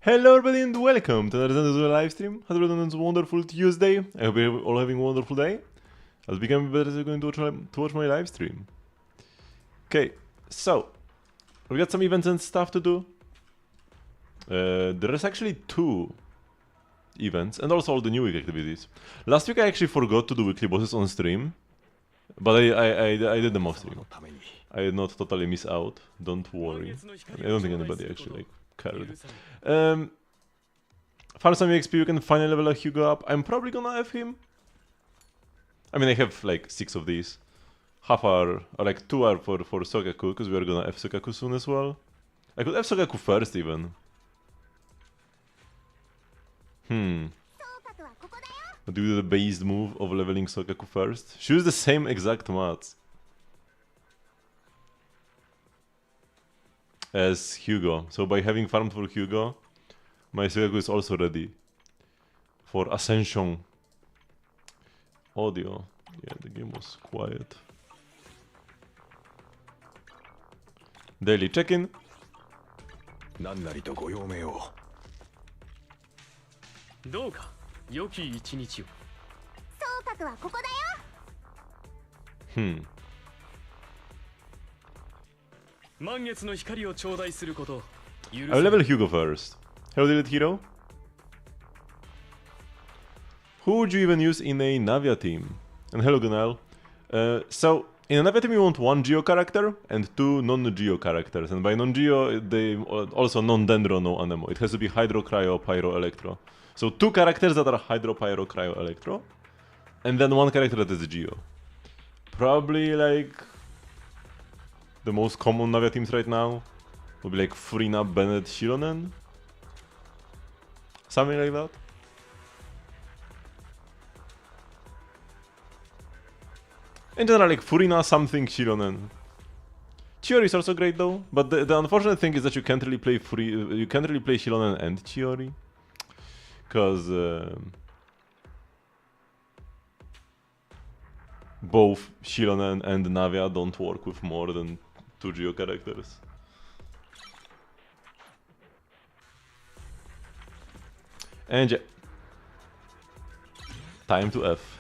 Hello everybody and welcome to another Zenless Zone live stream. Hope everyone's wonderful Tuesday. I hope you're all having a wonderful day. As become better going to watch my live stream. Okay, so we got some events and stuff to do. There is actually 2 events and also all the new week activities. Last week I actually forgot to do weekly bosses on stream, but I did them off stream. I did not totally miss out. Don't worry. I don't think anybody actually cared. Farm some XP, you can finally level a Hugo up. I'm probably gonna F him. I mean, I have like 6 of these. Half are, or like 2 are for Sokaku, because we are gonna F Sokaku soon as well. I could F Sokaku first even. Do the based move of leveling Sokaku first. She used the same exact mats as Hugo. So by having farmed for Hugo, my Sokaku is also ready for Ascension. Audio. Yeah, the game was quiet. Daily check-in. 何なりとご用命を。どうか良き一日を。総格はここだよ。満月の光を頂戴すること許 I'll level Hugo first. Hello, Delete Hero. Who would you even use in a Navia team? And hello, Gunal. So, in a Navia team you want 1 Geo character and 2 non-Geo characters. And by non-Geo, they also non-Dendro, no Anemo. It has to be Hydro, Cryo, Pyro, Electro. So 2 characters that are Hydro, Pyro, Cryo, Electro. And then 1 character that is Geo. Probably like the most common Navia teams right now would be like Furina, Bennett, Shironen. Something like that. In general, like Furina, something, Shironen. Chiori is also great though, but the unfortunate thing is that you can't really play Shironen and Chiori, because both Shironen and Navia don't work with more than 2 Geo characters. And yeah, time to F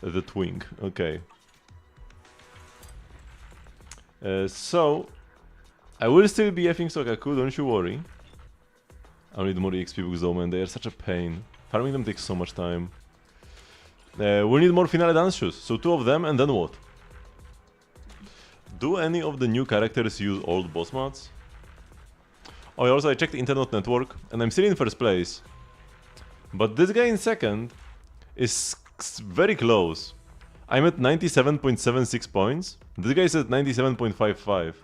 the twink. Okay. So I will still be Fing Sokaku, don't you worry. I'll need more EXP books though, man. They are such a pain. Farming them takes so much time. We'll need more Finale Dance shoes. So 2 of them, and then what? Do any of the new characters use old boss mods? Oh, also I checked the Internet Network, and I'm still in first place. But this guy in second is very close. I'm at 97.76 points. This guy is at 97.55.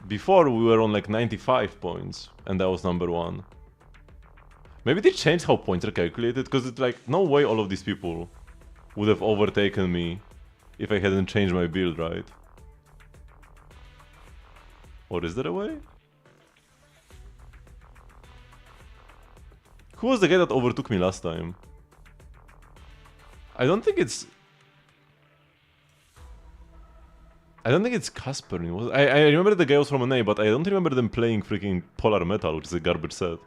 Before we were on like 95 points, and that was number 1. Maybe they changed how points are calculated, because it's like, no way all of these people would have overtaken me if I hadn't changed my build, right? Or is there a way? Who was the guy that overtook me last time? I don't think it's Casper. I remember the guy was from an A, but I don't remember them playing freaking Polar Metal, which is a garbage set.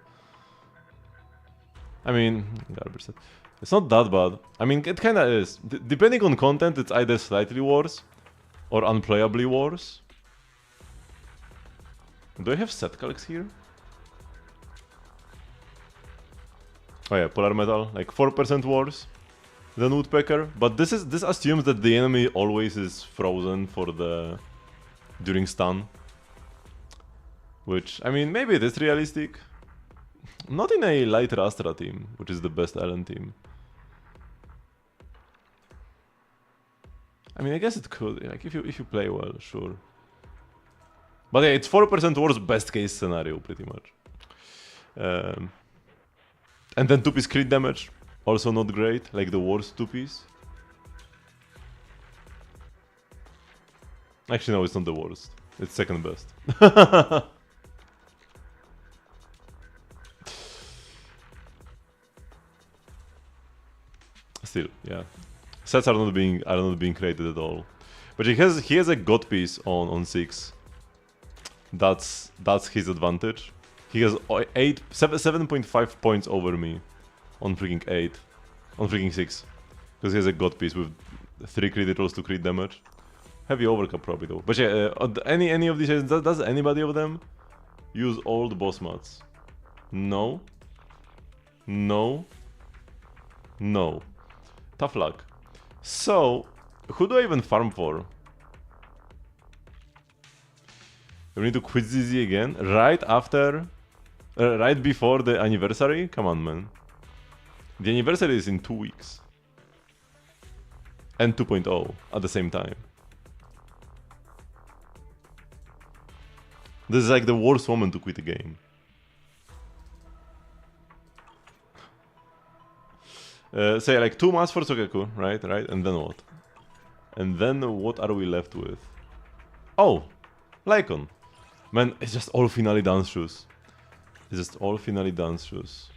I mean, garbage set. It's not that bad. I mean, it kinda is. Depending on content, it's either slightly worse or unplayably worse. Do I have set calcs here? Oh yeah, Polar Metal, like 4% worse than Woodpecker. But this assumes that the enemy always is frozen for the during stun. Which, I mean, maybe it is realistic. Not in a light Rastra team, which is the best Ellen team. I mean, I guess it could, like if you play well, sure. But yeah, it's 4% worse best case scenario, pretty much. And then 2-piece crit damage, also not great, like the worst 2-piece. Actually no, it's not the worst, it's second best. Still, yeah. Sets are not being created at all. But he has a god piece on 6. That's his advantage. He has 7.5 points over me on freaking 8, on freaking 6, because he has a god piece with 3 crit rolls to crit damage. Heavy overcap probably though. But yeah, any of these agents, does anybody of them use old boss mats? No. No. No. Tough luck. So, who do I even farm for? We need to quit ZZ again? Right after... right before the anniversary? Come on, man. The anniversary is in 2 weeks. And 2.0 at the same time. This is like the worst moment to quit the game. Say like 2 months for Sogeku, right? And then what? And then what are we left with? Oh! Lycon. Man, it's just all finale dance shoes. It's just all finale dance shoes.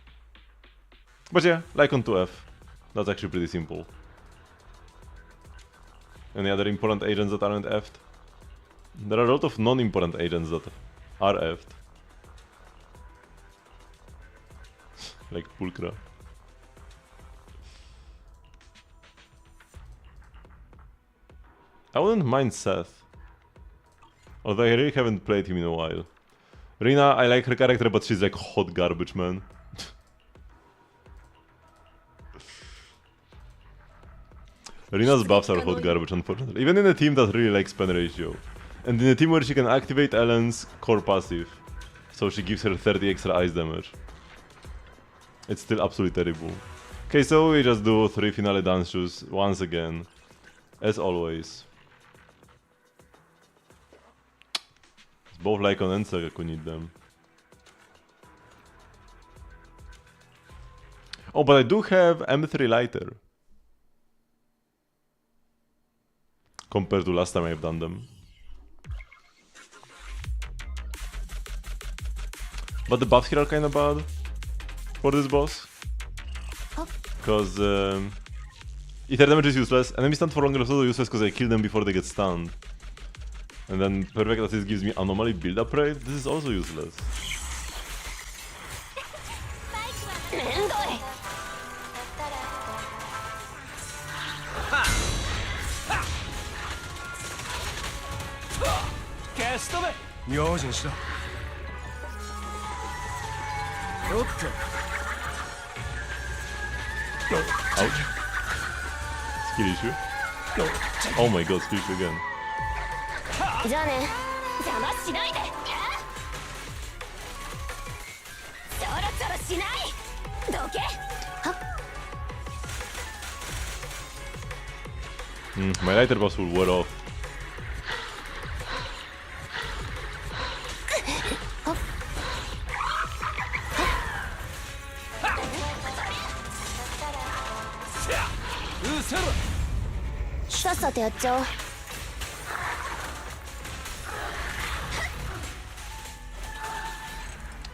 But yeah, Lycon to F. That's actually pretty simple. Any other important agents that aren't F'd? There are a lot of non-important agents that are F'd. Like Pulcra. I wouldn't mind Seth. Although I really haven't played him in a while. Rina, I like her character, but she's like hot garbage, man. Rina's buffs are hot garbage, unfortunately. Even in a team that really likes pen ratio. And in a team where she can activate Ellen's core passive. So she gives her 30 extra ice damage. It's still absolutely terrible. Okay, so we just do 3 finale dance shoes once again. As always. Both Lycon and Sogeku need them. Oh, but I do have M3 lighter. Compared to last time I've done them. But the buffs here are kinda bad. For this boss. Because ether damage is useless. Enemies stand for longer, so useless because I kill them before they get stunned. And then perfect assist gives me anomaly build-up rate. This is also useless. Ouch. Skill issue. Oh my god, skill issue again. じゃあね邪魔しないでちょろちょろしないどけ My lighter boss will wear off.さっさとやっちゃおう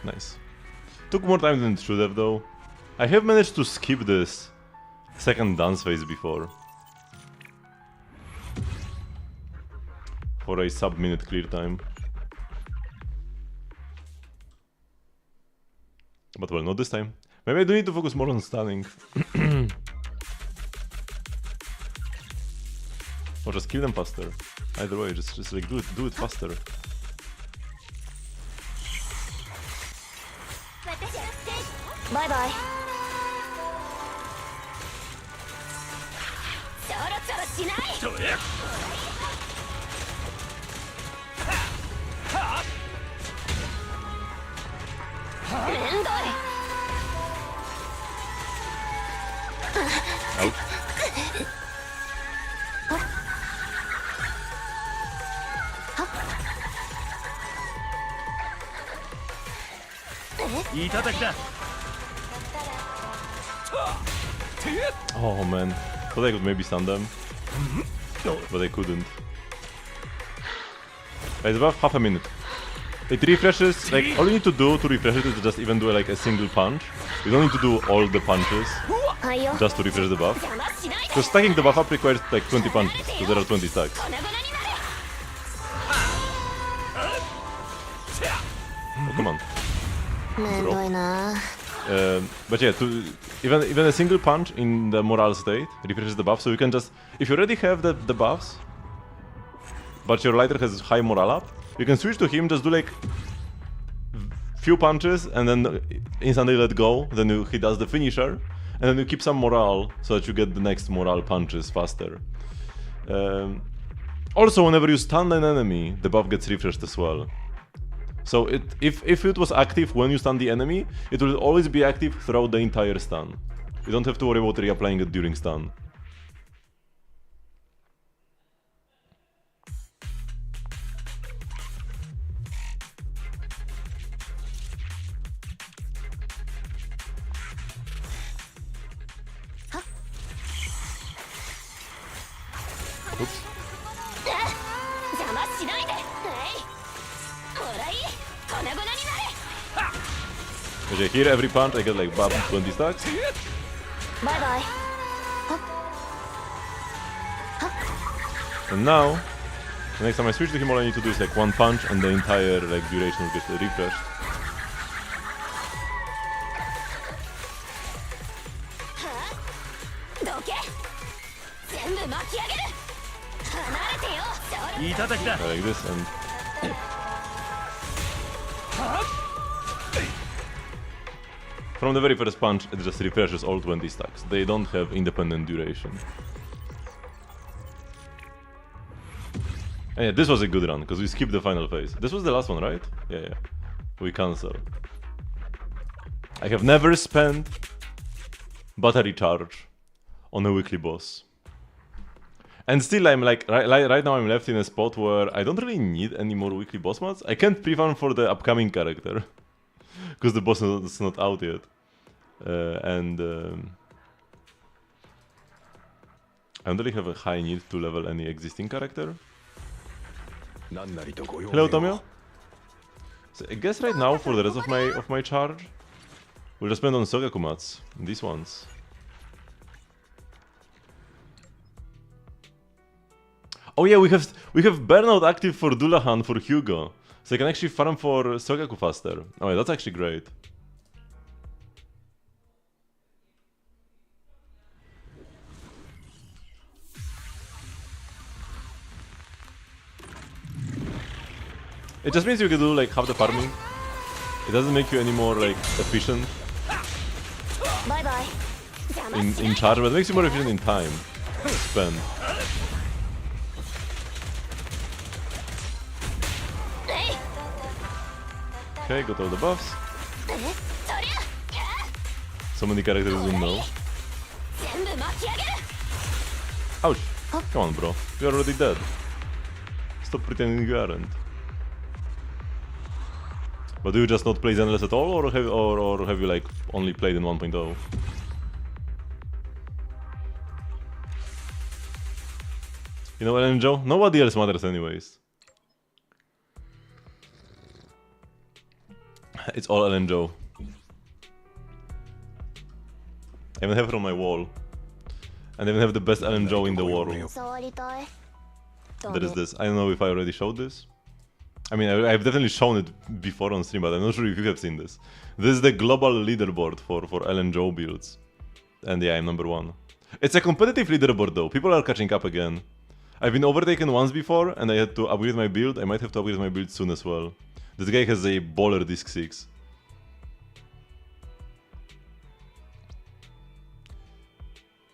Nice. Took more time than it should have though. I have managed to skip this second dance phase before. For a sub-minute clear time. But well, not this time. Maybe I do need to focus more on stunning. Or just kill them faster. Either way, just like do it faster. Bye bye. ちょろちょろしないめんどい Ouch. Oh man, thought I could maybe stun them, but I couldn't. It's about half a minute. It refreshes, like all you need to do to refresh it is just even do like a single punch. You don't need to do all the punches just to refresh the buff. Because stacking the buff up requires like 20 punches, because there are 20 stacks. come on. めんどいな But yeah, even a single punch in the morale state refreshes the buff, so you can just... If you already have the buffs, but your lighter has high morale up, you can switch to him, just do like few punches and then instantly let go, then he does the finisher, and then you keep some morale so that you get the next morale punches faster. Also, whenever you stun an enemy, the buff gets refreshed as well. So if it was active when you stun the enemy, it will always be active throughout the entire stun. You don't have to worry about reapplying it during stun. Oops. 邪魔しないでほらいい粉々になれ Okay, here every punch I get like buff 20 stacks. バイバイ And now, the next time I switch to him, all I need to do is like one punch and the entire like duration will get refreshed. どけ全部巻き上げる離れてよそれいただきだ Like this and... From the very first punch, it just refreshes all 20 stacks. They don't have independent duration. And yeah, this was a good run, because we skipped the final phase. This was the last one, right? Yeah. We cancel. I have never spent battery charge on a weekly boss. And still I'm like, right now I'm left in a spot where I don't really need any more weekly boss mods. I can't pre-farm for the upcoming character. Because the boss is not out yet. I don't really have a high need to level any existing character. 何なりとご用命 Hello を Tomio. So I guess right now for the rest of my charge, we'll just spend on Sogaku mats, these ones. Oh yeah, we have burnout active for Dullahan for Hugo, so I can actually farm for Sogaku faster. Oh yeah, that's actually great. It just means you can do like half the farming. It doesn't make you any more like efficient バイバイ邪魔し in charge, but it makes you more efficient in time spent. Okay, got all the buffs. そりゃ So many characters you don't know. 全部巻き上げる Ouch! Come on, bro. You're already dead. Stop pretending you aren't. But do you just not play Zenless at all, or have you like only played in 1.0? You know what, Enjo? Nobody else matters anyways. It's all Ellen Joe. I even have it on my wall. And I even have the best Ellen Joe in the world. 触りたい There is this. I don't know if I already showed this. I mean, I've definitely shown it before on stream, but I'm not sure if you have seen this. This is the global leaderboard for Ellen Joe builds. And yeah, I'm number 1. It's a competitive leaderboard though. People are catching up again. I've been overtaken once before, and I had to upgrade my build. I might have to upgrade my build soon as well. This guy has a baller disc 6.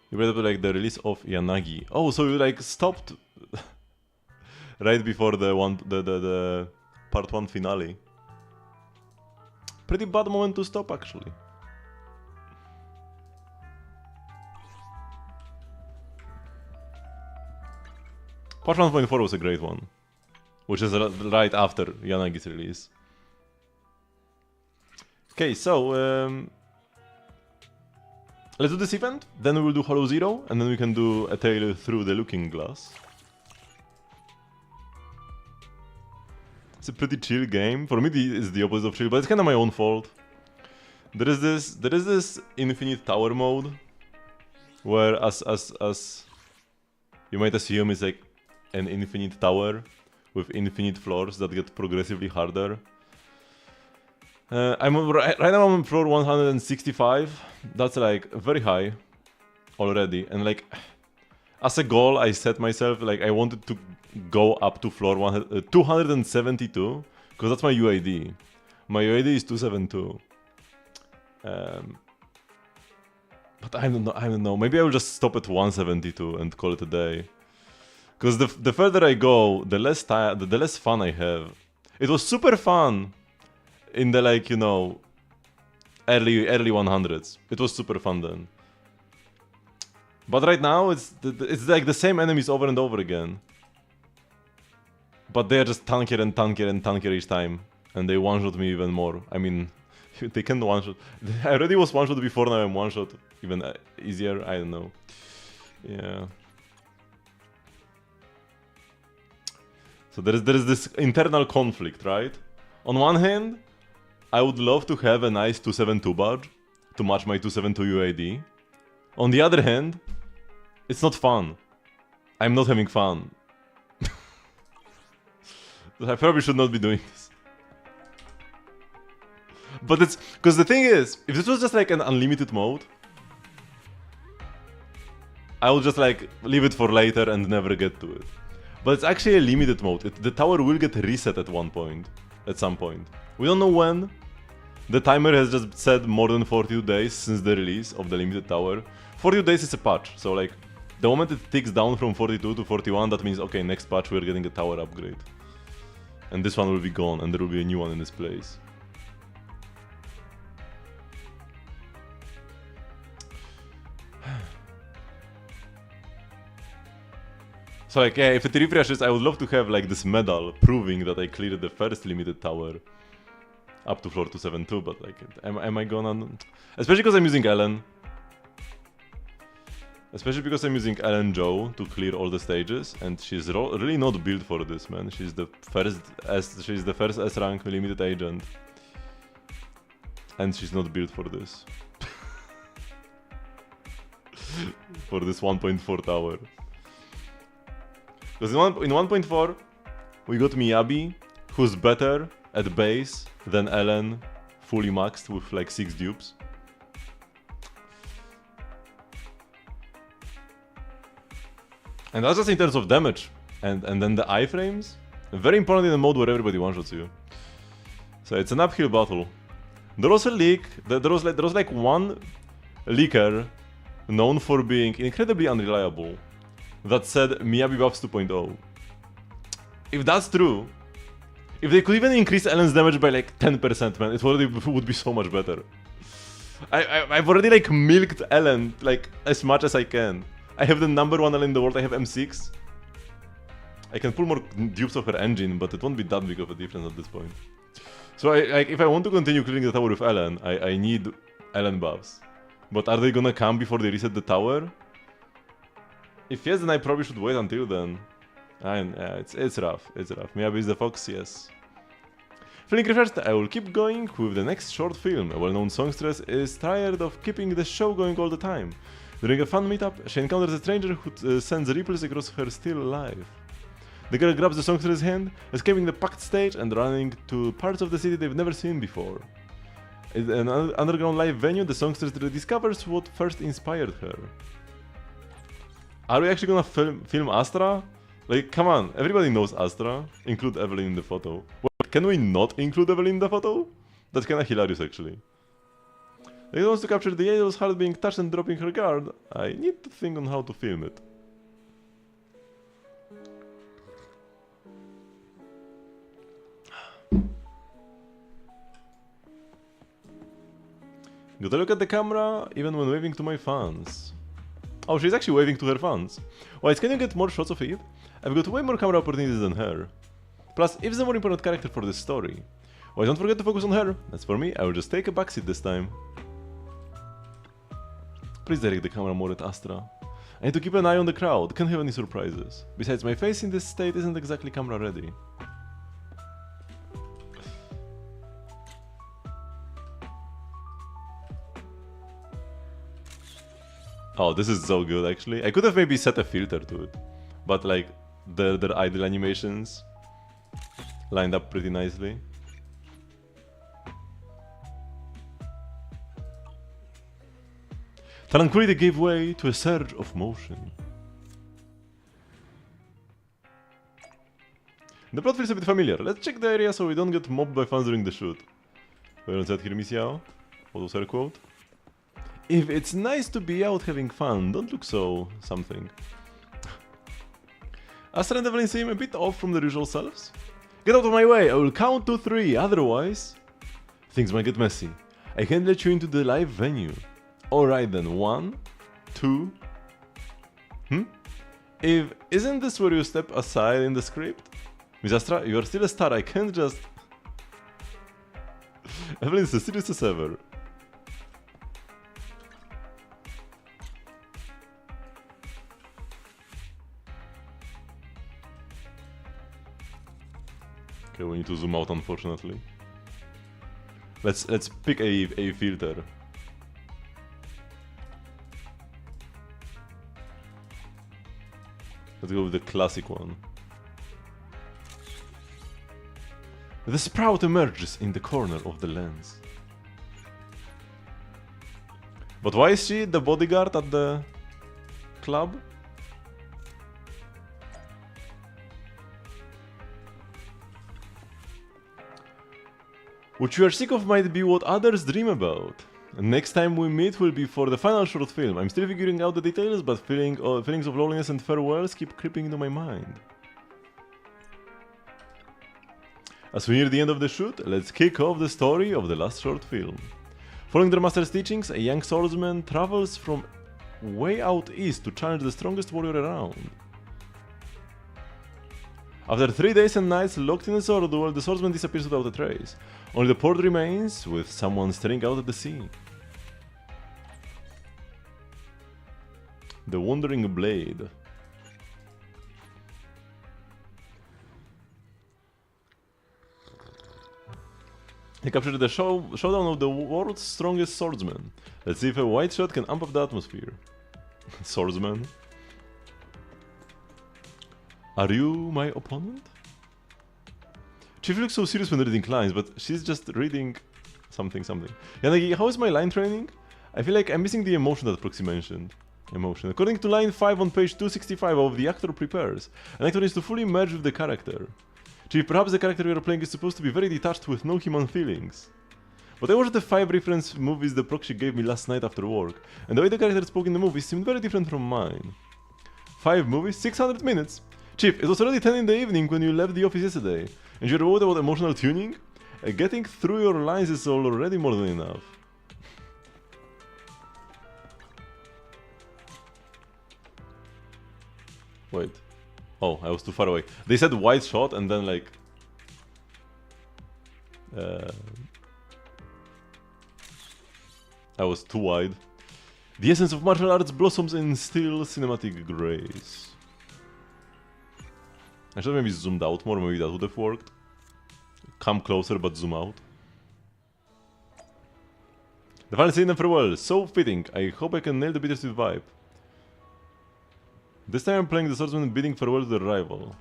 You read about like the release of Yanagi. Oh, so you like stopped right before the part 1 finale. Pretty bad moment to stop actually. Part 1.4 was a great one, which is right after Yanagi's release. Okay, so let's do this event, then we will do Hollow Zero, and then we can do a tale through the Looking Glass. It's a pretty chill game. For me, it's the opposite of chill, but it's kind of my own fault. There is this infinite tower mode, where as you might assume it's like an infinite tower with infinite floors that get progressively harder. Right now I'm on floor 165. That's like very high already, and like as a goal I set myself like I wanted to go up to floor 272 because that's my UAD. My UAD is 272. But I don't know. Maybe I will just stop at 172 and call it a day. Because the further I go, the less fun I have. It was super fun in the like, you know, early 100s. It was super fun then. But right now it's like the same enemies over and over again. But they are just tankier and tankier and tankier each time, and they one-shot me even more. I mean, they can one-shot. I already was one-shot before, now I'm one-shot even easier. I don't know. Yeah. So there is this internal conflict, right? On one hand, I would love to have a nice 272 badge to match my 272 UAD. On the other hand, it's not fun. I'm not having fun. I probably should not be doing this. But it's... Because the thing is, if this was just like an unlimited mode, I will just like leave it for later and never get to it. But it's actually a limited mode. The tower will get reset at some point. We don't know when. The timer has just said more than 42 days since the release of the limited tower. 42 days is a patch, so like the moment it ticks down from 42 to 41, that means okay, next patch we're getting a tower upgrade. And this one will be gone, and there will be a new one in this place. So like, yeah, if it refreshes, I would love to have like this medal proving that I cleared the first limited tower up to floor 272, but like, am I gonna... Especially because I'm using Ellen. Especially because I'm using Ellen Joe to clear all the stages, and she's really not built for this, man. She's the first S rank limited agent, and she's not built for this. For this 1.4 tower. Because in 1.4, we got Miyabi, who's better at base than Ellen, fully maxed with like 6 dupes. And that's just in terms of damage. And then the iframes, very important in a mode where everybody one-shots you. So it's an uphill battle. There was a leak, there was like one leaker known for being incredibly unreliable that said Miyabi buffs 2.0. If that's true, if they could even increase Ellen's damage by like 10%, man, it already would be so much better. I've already like milked Ellen like as much as I can. I have the number 1 Ellen in the world, I have M6. I can pull more dupes of her engine, but it won't be that big of a difference at this point. So if I want to continue clearing the tower with Ellen, I need Ellen buffs. But are they gonna come before they reset the tower? If yes, then I probably should wait until then. Yeah, it's rough, Miyabi is the fox, yes. Feeling refreshed, I will keep going with the next short film. A well-known songstress is tired of keeping the show going all the time. During a fun meetup, she encounters a stranger who sends ripples across her still life. The girl grabs the songstress's hand, escaping the packed stage and running to parts of the city they've never seen before. In an underground live venue, the songstress discovers what first inspired her. Are we actually gonna film Astra? Like, come on, everybody knows Astra. Include Evelyn in the photo. Wait, can we not include Evelyn in the photo? That's kinda hilarious, actually. It wants to capture the idol's heart being touched and dropping her guard. I need to think on how to film it. Gotta look at the camera even when waving to my fans. Oh, she's actually waving to her fans. Wait, can you get more shots of Eve? I've got way more camera opportunities than her. Plus, Eve's the more important character for this story. Why don't forget to focus on her. As for me, I will just take a backseat this time. Please direct the camera more at Astra. I need to keep an eye on the crowd, can't have any surprises. Besides, my face in this state isn't exactly camera ready. Oh, this is so good actually. I could have maybe set a filter to it. But like, their idle animations lined up pretty nicely. Tranquility gave way to a surge of motion. The plot feels a bit familiar. Let's check the area so we don't get mobbed by fans during the shoot. Where said here, Miss Yao? What was her quote? If it's nice to be out having fun, don't look so something. Astra and Evelyn seem a bit off from their usual selves. Get out of my way, I will count to 3, otherwise things might get messy. I can't let you into the live venue. Alright then, 1, 2... Isn't this where you step aside in the script? Miss Astra, you are still a star, I can't just... Evelyn is as serious as ever. Okay, we need to zoom out, unfortunately. Let's pick a filter. Let's go with the classic one. The sprout emerges in the corner of the lens. But why is she the bodyguard at the club? What you are sick of might be what others dream about. And next time we meet will be for the final short film. I'm still figuring out the details, but feelings of loneliness and farewells keep creeping into my mind. As we near the end of the shoot, let's kick off the story of the last short film. Following their master's teachings, a young swordsman travels from way out east to challenge the strongest warrior around. After 3 days and nights locked in a sword duel, the swordsman disappears without a trace. Only the port remains, with someone staring out at the sea. The Wandering Blade. They captured the showdown of the world's strongest swordsman. Let's see if a white shot can amp up the atmosphere. Swordsman. Are you my opponent? Chief looks so serious when reading lines, but she's just reading something. Yanagi, how is my line training? I feel like I'm missing the emotion that Proxy mentioned. Emotion. According to line 5 on page 265 of The Actor Prepares, an actor needs to fully merge with the character. Chief, perhaps the character we are playing is supposed to be very detached with no human feelings. But I watched the 5 reference movies the Proxy gave me last night after work, and the way the character spoke in the movies seemed very different from mine. 5 movies, 600 minutes? Chief, it was already 10 in the evening when you left the office yesterday, and you're worried about emotional tuning? Getting through your lines is already more than enough. Wait. Oh, I was too far away. They said wide shot and then like... I was too wide. The essence of martial arts blossoms in still cinematic grace. I should have maybe zoomed out more, maybe that would have worked. Come closer but zoom out. The final scene and farewell, so fitting. I hope I can nail the bittersweet vibe. This time I'm playing the swordsman bidding farewell to the rival.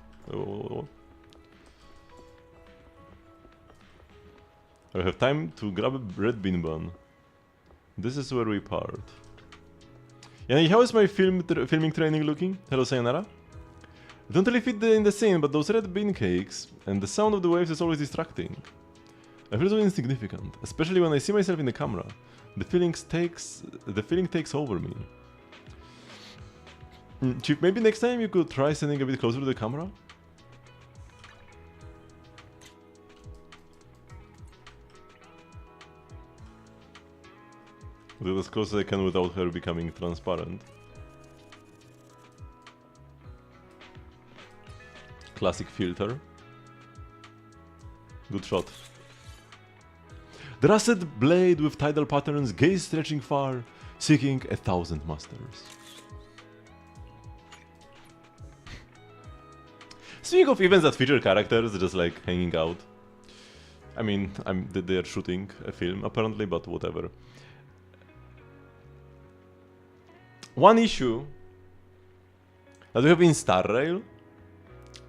I have time to grab a red bean bun. This is where we part. Yani, how is my filming training looking? Hello, Sayonara. I don't really fit in the scene, but those red bean cakes and the sound of the waves is always distracting. I feel so insignificant, especially when I see myself in the camera. The feeling takes over me. Chief, maybe next time you could try standing a bit closer to the camera? I'll get as close as I can without her becoming transparent. Classic filter. Good shot. The rusted blade with tidal patterns, gaze stretching far, seeking 1,000 masters. Speaking of events that feature characters just like hanging out. I mean, they're shooting a film apparently, but whatever. One issue that we have in Star Rail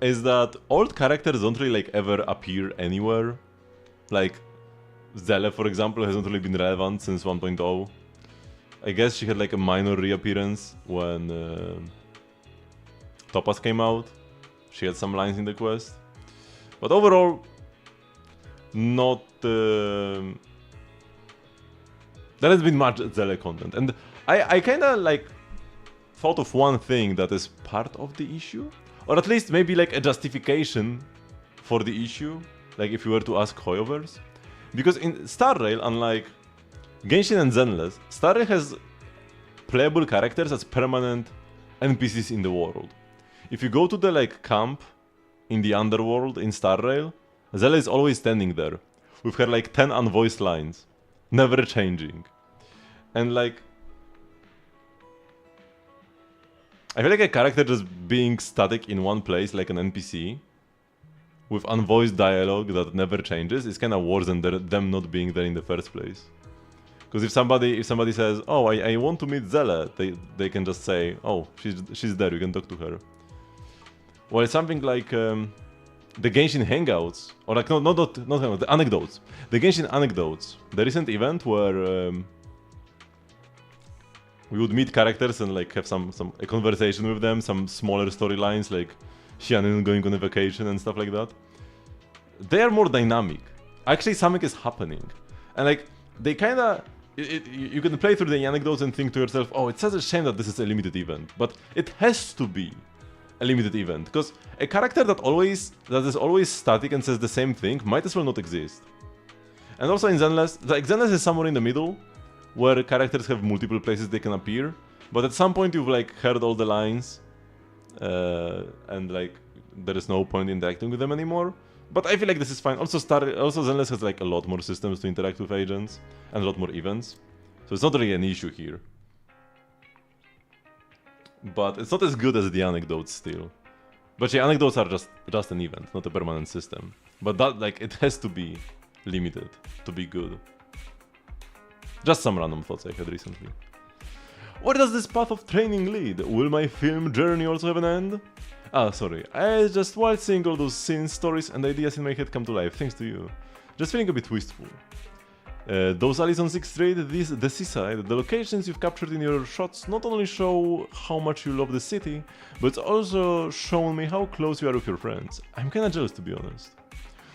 is that old characters don't really like ever appear anywhere. Like Zele, for example, hasn't really been relevant since 1.0. I guess she had like a minor reappearance when Topaz came out. She had some lines in the quest. But overall, not... there has been much Zelle content. And I kinda like thought of one thing that is part of the issue. Or at least maybe like a justification for the issue. Like if you were to ask Hoyoverse. Because in Star Rail, unlike Genshin and Zenless, Star Rail has playable characters as permanent NPCs in the world. If you go to the like camp in the underworld in Star Rail, Zelle is always standing there with her like 10 unvoiced lines, never changing. And like I feel like a character just being static in one place like an NPC with unvoiced dialogue that never changes is kind of worse than them not being there in the first place. Because if somebody says, "Oh, I want to meet Zelle," they can just say, "Oh, she's there. You can talk to her." Well, something like the Genshin Hangouts, or like not Hangouts, the anecdotes, the Genshin anecdotes, the recent event where we would meet characters and like have a conversation with them, some smaller storylines like Xianin going on a vacation and stuff like that. They are more dynamic. Actually, something is happening, and like they kind of. You can play through the anecdotes and think to yourself, oh, it's such a shame that this is a limited event. But it has to be a limited event, because a character that is always static and says the same thing might as well not exist. And also in Zenless, like Zenless is somewhere in the middle, where characters have multiple places they can appear, but at some point you've like heard all the lines, and like there is no point interacting with them anymore. But I feel like this is fine. Also Zenless has like a lot more systems to interact with agents and a lot more events, so it's not really an issue here. But it's not as good as the anecdotes still. But the anecdotes are just an event, not a permanent system. But that like it has to be limited to be good. Just some random thoughts I had recently. Where does this path of training lead? Will my film journey also have an end? Ah, sorry. I just while seeing all those scenes, stories and ideas in my head come to life, thanks to you. Just feeling a bit wistful. Those alleys on 6th Street, the seaside, the locations you've captured in your shots not only show how much you love the city, but also shown me how close you are with your friends. I'm kinda jealous, to be honest.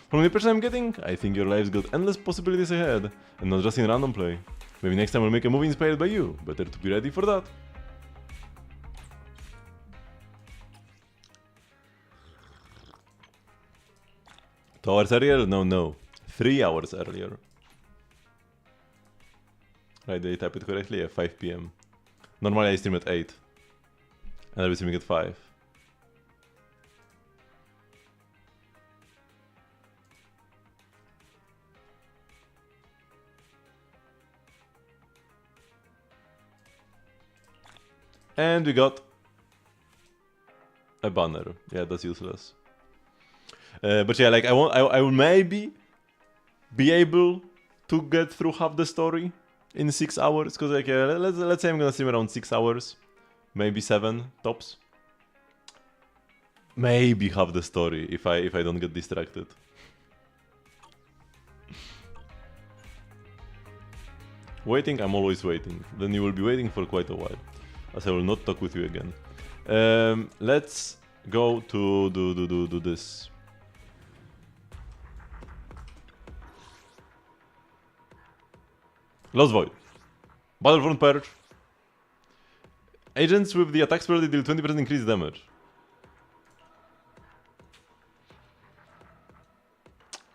From the impression I'm getting, I think your life's got endless possibilities ahead, and not just in random play. Maybe next time we'll make a movie inspired by you, better to be ready for that. Two hours earlier? No. 3 hours earlier. Right, did I type it correctly? Yeah, 5 PM. Normally I stream at 8. And I'll be streaming at 5. And we got a banner. Yeah, that's useless. But yeah, like I will maybe be able to get through half the story in 6 hours, because like let's say I'm gonna stream around 6 hours, maybe 7 tops. Maybe half the story if I don't get distracted. Waiting, I'm always waiting. Then you will be waiting for quite a while, as I will not talk with you again. Let's go to do this. Lost Void. Battlefront Perch. Agents with the attack spell deal 20% increased damage.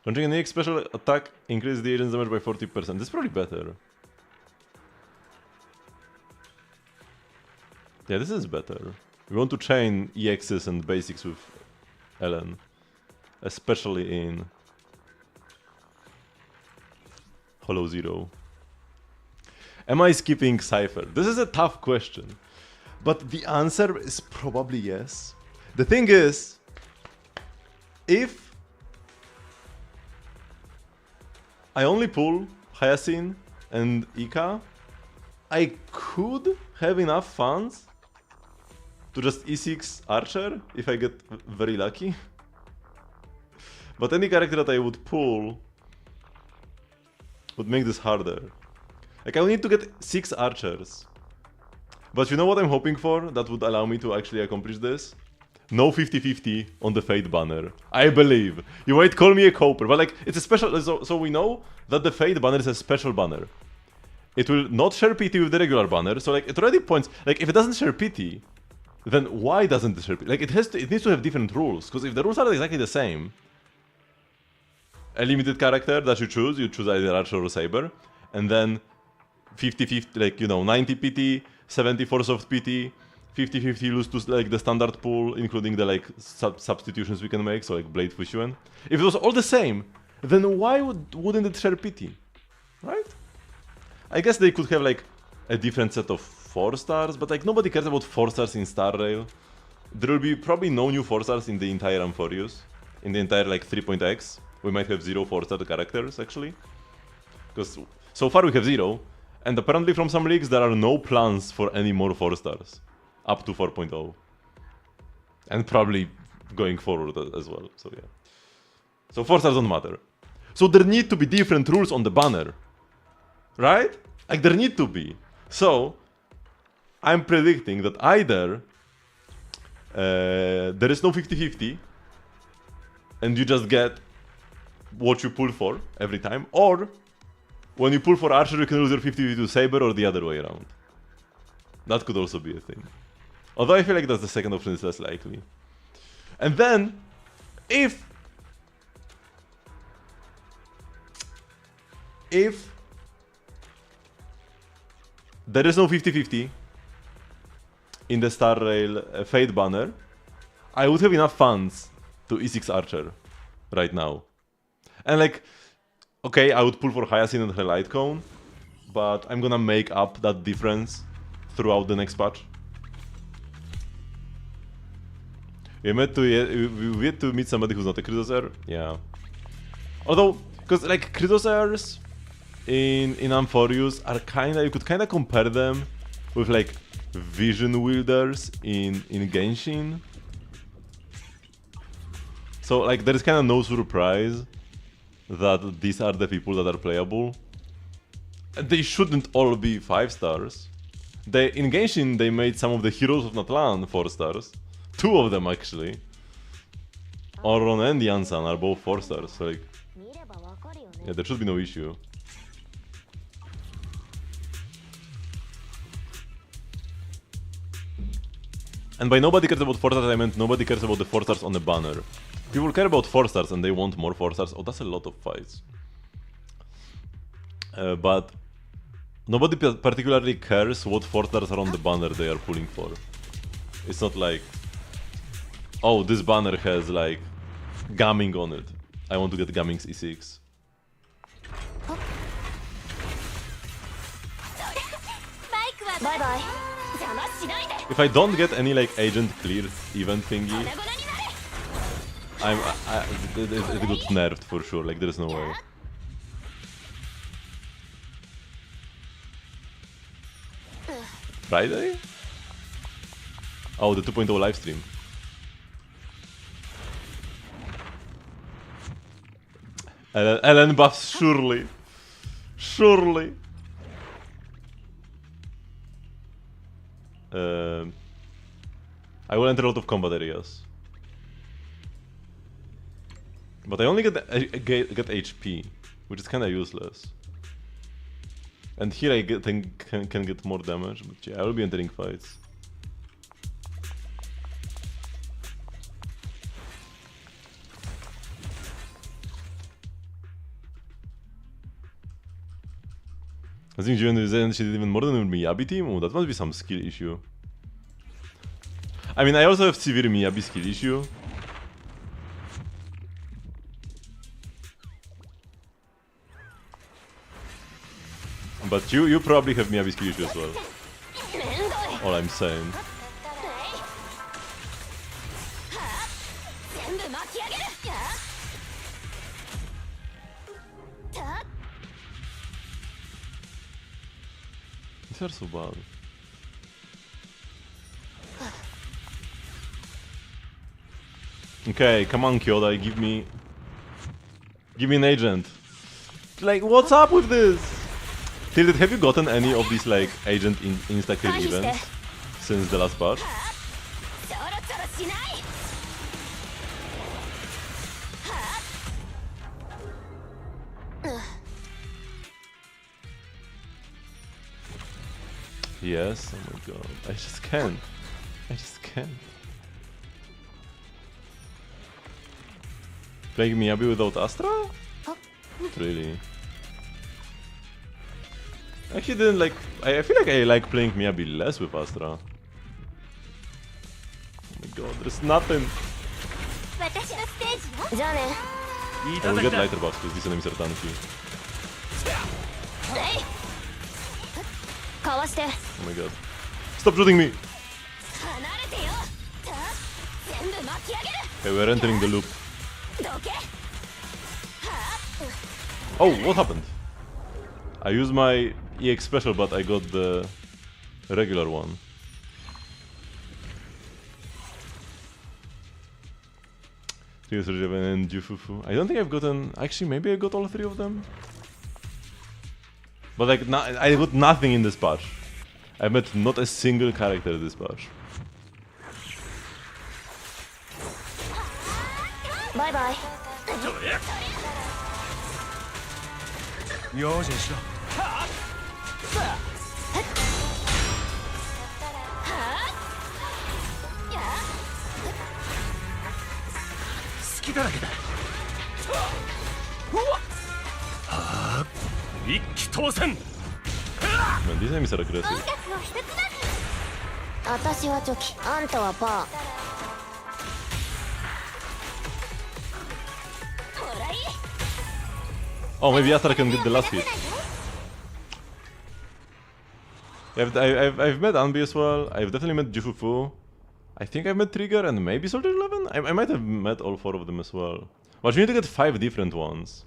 Launching an EX special attack increases the agent's damage by 40%. This is probably better. Yeah, this is better. We want to chain EXs and basics with Ellen. Especially in Hollow Zero. Am I skipping Cypher? This is a tough question, but the answer is probably yes. The thing is, if I only pull Hyacinth and Ika, I could have enough funds to just E6 Archer if I get very lucky. But any character that I would pull would make this harder. Like, I will need to get 6 archers. But you know what I'm hoping for? That would allow me to actually accomplish this? No 50-50 on the Fate banner. I believe. You might call me a coper, but like, it's a special... So we know that the Fate banner is a special banner. It will not share PT with the regular banner, so like, it already points... Like, if it doesn't share PT, then why doesn't it share PT? Like, it needs to have different rules, because if the rules are exactly the same... A limited character that you choose either Archer or Saber, and then 50-50, like, you know, 90 PT, 74 soft PT, 50-50 lose to like the standard pool, including the like substitutions we can make, so like Blade Fusion. If it was all the same, then why wouldn't it share PT? Right? I guess they could have like a different set of 4 stars, but like nobody cares about 4 stars in Star Rail. There will be probably no new 4 stars in the entire Amphorius. In the entire like 3.x. We might have 0 4-star characters actually. Because so far we have 0, and apparently from some leaks there are no plans for any more 4 stars. Up to 4.0. And probably going forward as well, so yeah. So 4 stars don't matter. So there need to be different rules on the banner. Right? Like there need to be. So, I'm predicting that either there is no 50-50 and you just get what you pull for every time, or when you pull for Archer you can lose your 50-50 to Saber, or the other way around. That could also be a thing. Although I feel like that's the second option is less likely. And then, if there is no 50-50 in the Star Rail Fate banner, I would have enough funds to E6 Archer right now. And like, okay, I would pull for Hyacinth and her Light Cone, but I'm gonna make up that difference throughout the next patch. We yet to meet somebody who's not a Krydosaur? Yeah. Although, because like Krydosaurs in Amphorius are kinda, you could kinda compare them with like Vision Wielders in Genshin. So like there is kinda no surprise that these are the people that are playable. And they shouldn't all be 5 stars. In Genshin they made some of the Heroes of Natlan 4 stars. 2 of them actually. Oron and Yansan are both 4 stars, so like... Yeah, there should be no issue. And by nobody cares about 4 stars, I meant nobody cares about the 4 stars on the banner. People care about 4 stars and they want more 4 stars. Oh, that's a lot of fights. But nobody particularly cares what 4 stars are on the banner they are pulling for. It's not like, oh, this banner has like Gaming on it. I want to get Gaming's E6. Bye bye. If I don't get any like agent cleared event thingy, it got nerfed for sure, like there's no way. Friday? Oh, the 2.0 livestream. Ellen buffs, surely. Surely. I will enter a lot of combat areas. But I only get HP, which is kinda useless. And here I can get more damage, but yeah, I will be entering fights. I think Julian she did even more than Miyabi team? Oh, that must be some skill issue. I mean, I also have severe Miyabi skill issue. But you probably have Miyabi skill issue as well. All I'm saying. These are so bad. Okay, come on Kyodai, give me an agent. Like, what's up with this? Tilted, have you gotten any of these like agent insta-kill events since the last patch? ちょろちょろしない。 Yes, oh my god. I just can't. I just can't. Playing Miyabi without Astra? Not really. I actually didn't like... I feel like I like playing Miyabi less with Astra. Oh my god, there's nothing. 私のステージよ。じゃあね。 I will get lighter box because these enemies are tanky. かわして。 Oh my god. Stop shooting me! 離れてよ。全部巻き上げる。 Okay, we're entering the loop. どけ。 Oh, what happened? I used my EX special, but I got the regular one. And Jufufu. I don't think I've gotten... Actually, maybe I got all three of them? But like, I got nothing in this patch. I met not a single character this patch. バイバイ。用心しろ。隙だらけだ。一気当選。 Man, these enemies are aggressive. 音楽を一つだ。私はチョキ、あんたはパー。ほらいい。 Oh, maybe Astra can get the last hit. I've met Anbi as well. I've definitely met Jufufu. I think I've met Trigger and maybe Soldier 11? I might have met all four of them as well. But we need to get 5 different ones.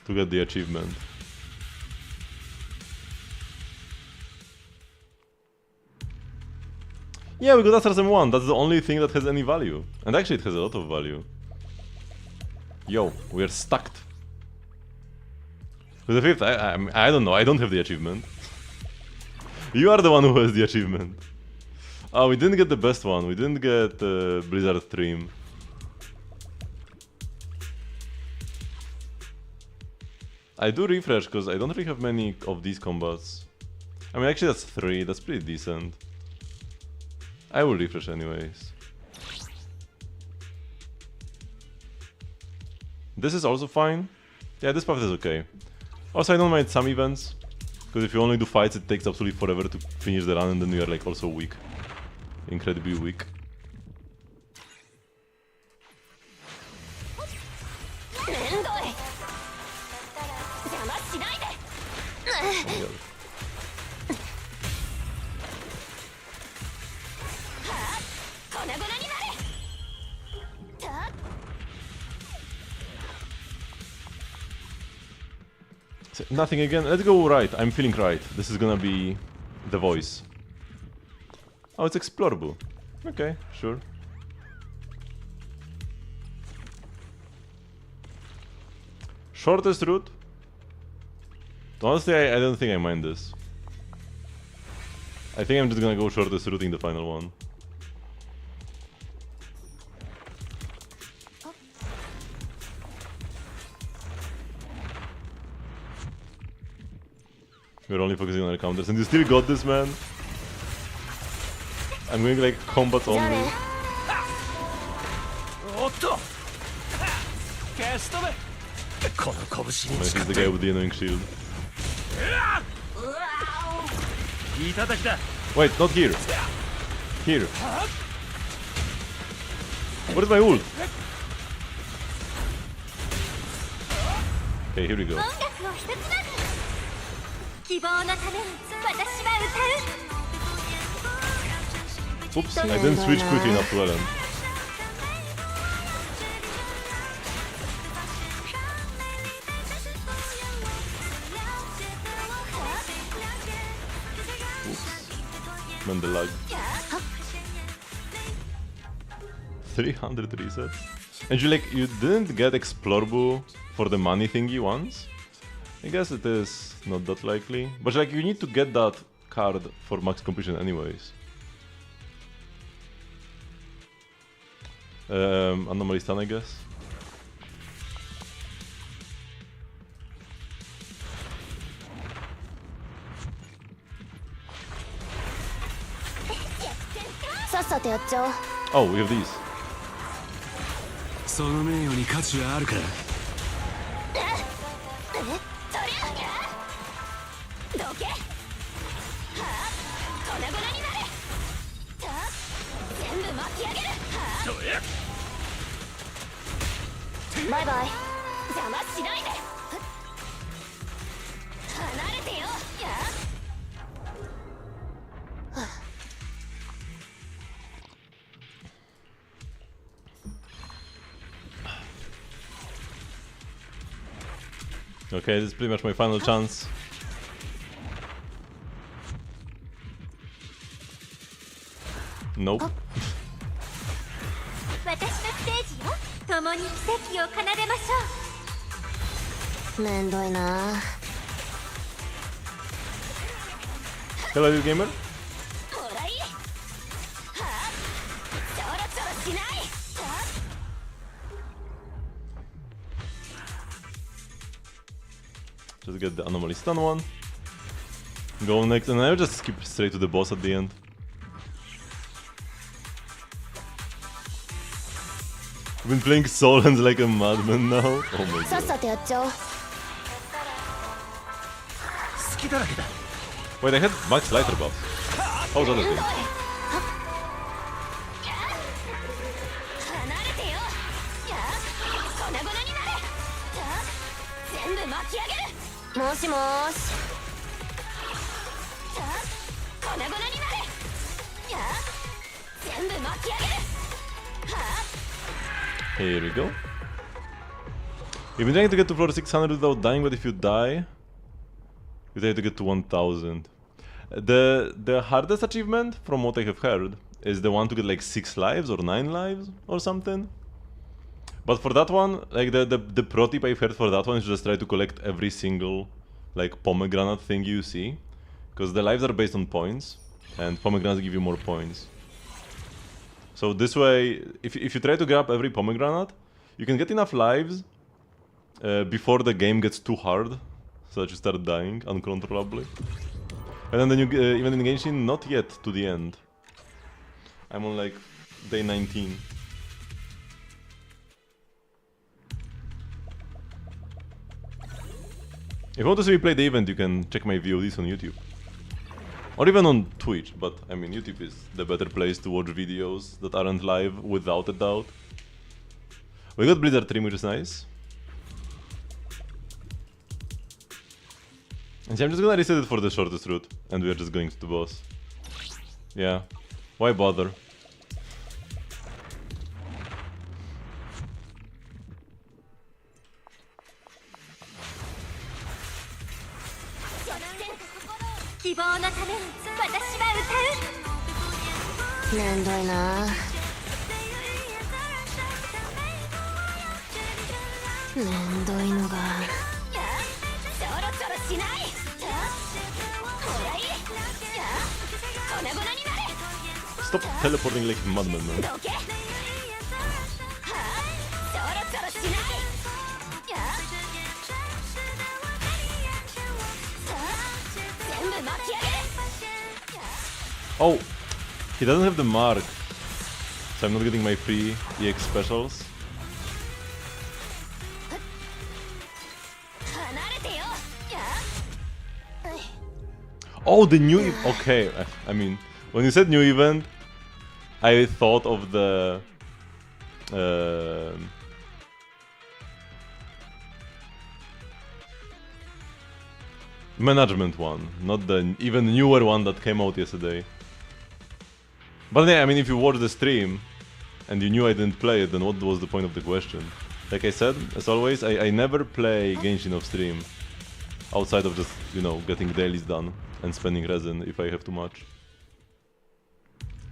To get the achievement. Yeah, we got Astra Sem 1. That's the only thing that has any value. And actually it has a lot of value. Yo, we are stacked. With the 5th, I don't know, I don't have the achievement. You are the one who has the achievement. Oh, we didn't get the best one. We didn't get Blizzard Stream. I do refresh because I don't really have many of these combats. I mean, actually that's 3. That's pretty decent. I will refresh anyways. This is also fine. Yeah, this path is okay. Also, I don't mind some events. Because if you only do fights, it takes absolutely forever to finish the run and then you are like also weak. Incredibly weak. Oh my god. Nothing again. Let's go right. I'm feeling right. This is gonna be the voice. Oh, it's explorable. Okay, sure. Shortest route? Honestly, I don't think I mind this. I think I'm just gonna go shortest route in the final one. We're only focusing on our counters, and you still got this, man. I'm going like combat only. Man, he's the guy with the annoying shield. Wait, not here. Here. What is my ult? Okay, here we go. Oops, I didn't switch quickly enough to Ellen. Oops. Man, the lag. 300 resets. And you didn't get Explorbu for the money thingy once? I guess it is not that likely. But like you need to get that card for max completion anyways. Anomaly stun, I guess. Oh, we have these. その名誉に価値はあるか。そりゃどけ。はあ、粉々になれ。さあ、全部巻き上げる。はあ、バイバイ。邪魔しないで。離れてよ。やあ。Okay, this is pretty much my final chance. Nope. 私のステージよ。共に奇跡を奏でましょう。めんどいな。Hello, you gamer. もらい。はあ、ちょろちょろしない。はあ。Just get the anomaly stun one. Go next, and I'll just skip straight to the boss at the end. I've been playing Solens like a madman now. Oh my さっ god. さとやっちゃおう。隙だらけだ。 Wait, I had max lighter buffs. How was that a thing? 離れてよ。やあ、粉々になれ。さあ、全部巻き上げる。もしもーし。さあ、粉々になれ。やあ、全部巻き上げる。はあ。 Here we go. You've been trying to get to floor 600 without dying, but if you die, you try to get to 1000. The hardest achievement, from what I have heard, is the one to get like 6 lives or 9 lives or something. But for that one, like the pro tip I've heard for that one is just try to collect every single like pomegranate thing you see, because the lives are based on points, and pomegranates give you more points. So this way, if you try to grab every pomegranate, you can get enough lives before the game gets too hard, so that you start dying uncontrollably. And then you even in Genshin, not yet to the end. I'm on like day 19. If you want to see me play the event, you can check my VODs on YouTube. Or even on Twitch, but I mean YouTube is the better place to watch videos that aren't live without a doubt. We got Blizzard Stream, which is nice. And I'm just gonna reset it for the shortest route, and we're just going to the boss. Yeah, why bother? Stop teleporting like a madman, man. Oh, he doesn't have the mark, so I'm not getting my free EX specials. Oh, the new okay, I mean, when you said new event, I thought of the management one, not the even newer one that came out yesterday. But yeah, I mean, if you watched the stream and you knew I didn't play it, then what was the point of the question? Like I said, as always, I never play Genshin off stream outside of just, you know, getting dailies done and spending resin if I have too much.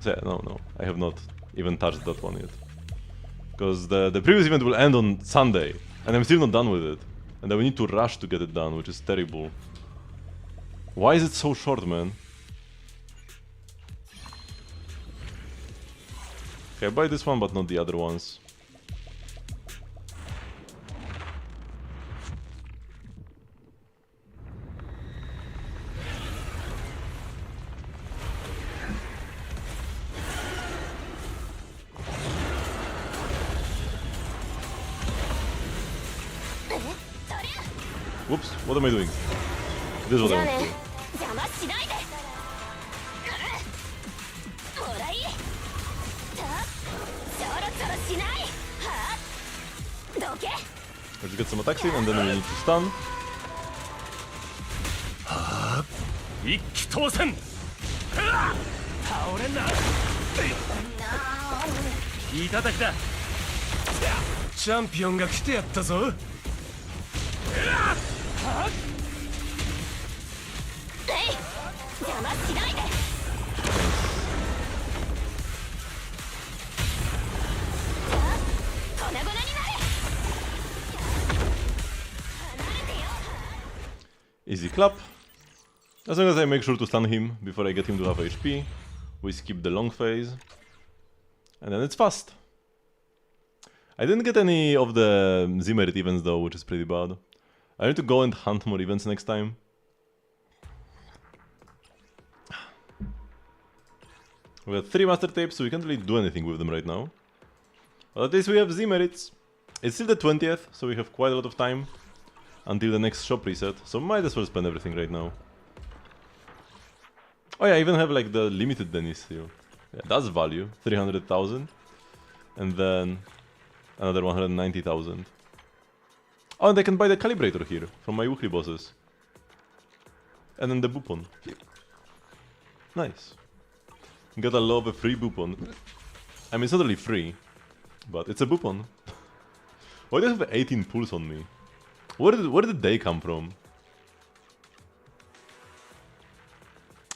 So yeah, no, I have not even touched that one yet. Because the previous event will end on Sunday, and I'm still not done with it. And then we need to rush to get it done, which is terrible. Why is it so short, man? Okay, I buy this one, but not the other ones. Whoops, what am I doing? This is what じゃあ I'm ね doing. 邪魔しないでほらいいたちょろちょろしないはあどけ Let's get some attacks in, and then we need to stun. 一気当選倒れんないただきだチャンピオンが来てやったぞえい邪魔しないで粉々になれ離れてよ Easy clap. As long as I make sure to stun him before I get him to half HP, we skip the long phase, and then it's fast. I didn't get any of the Zimmerit events though, which is pretty bad. I need to go and hunt more events next time. We got 3 master tapes, so we can't really do anything with them right now. But at least we have Zimmerits. It's still the 20th, so we have quite a lot of time until the next shop reset, so might as well spend everything right now. Oh yeah, I even have like the limited Dennis here. Yeah, that's value, 300,000. And then another 190,000. Oh, and I can buy the calibrator here from my weekly bosses. And then the Bupon. Nice. Gotta love a free Bupon. I mean, it's not really free, but it's a Bupon. Why do I have 18 pulls on me? Where did they come from?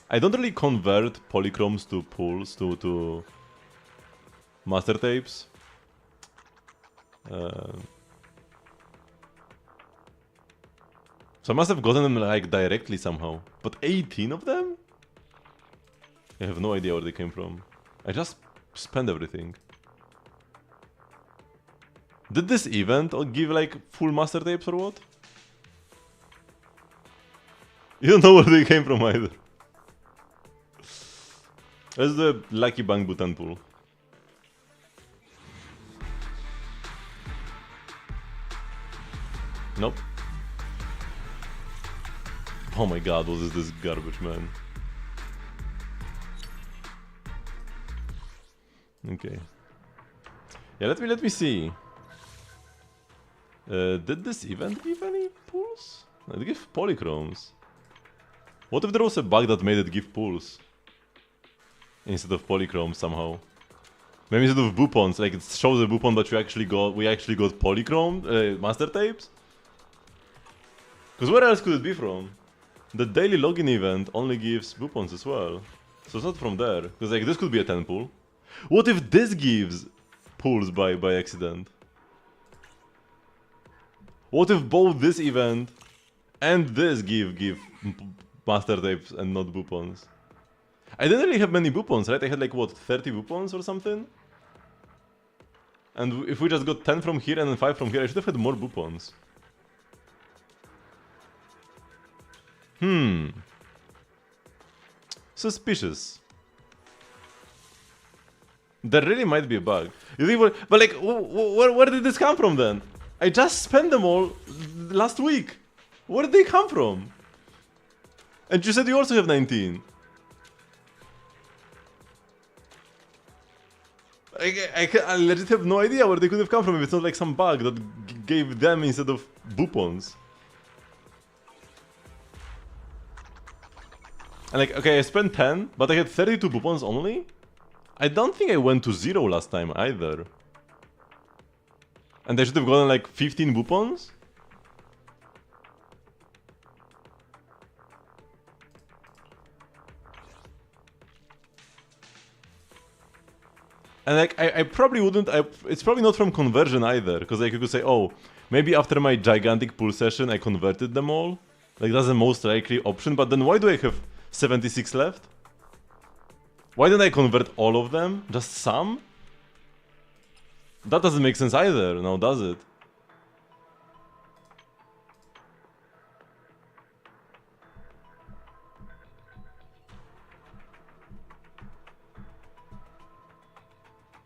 I don't really convert polychromes to pulls to master tapes. So I must have gotten them like directly somehow. But 18 of them? I have no idea where they came from. I just spent everything. Did this event give like full master tapes or what? You don't know where they came from either. Let's do a Lucky Bang Bhutan pool. Nope. Oh my god, what is this garbage, man? Okay. Yeah, let me see. Did this event give any pulls? No, it gave polychromes. What if there was a bug that made it give pulls? Instead of polychromes somehow. Maybe instead of Bupons, like it shows a Bupon but we actually got polychrome master tapes? Because where else could it be from? The daily login event only gives Bupons as well. So it's not from there. Because like this could be a 10 pull. What if this gives pulls by accident? What if both this event and this give master tapes and not Bupons? I didn't really have many Bupons, right? I had like what, 30 Bupons or something? And if we just got 10 from here and then 5 from here, I should have had more Bupons. Suspicious. There really might be a bug. You think, but like, where did this come from then? I just spent them all last week. Where did they come from? And you said you also have 19. I legit have no idea where they could have come from if it's not like some bug that gave them instead of Bupons. And like, okay, I spent 10, but I had 32 Bupons only? I don't think I went to 0 last time either. And I should have gotten like 15 Bupons? And like, I probably wouldn't, it's probably not from conversion either, because like you could say, oh, maybe after my gigantic pull session I converted them all. Like that's the most likely option, but then why do I have 76 left? Why didn't I convert all of them? Just some? That doesn't make sense either, now does it?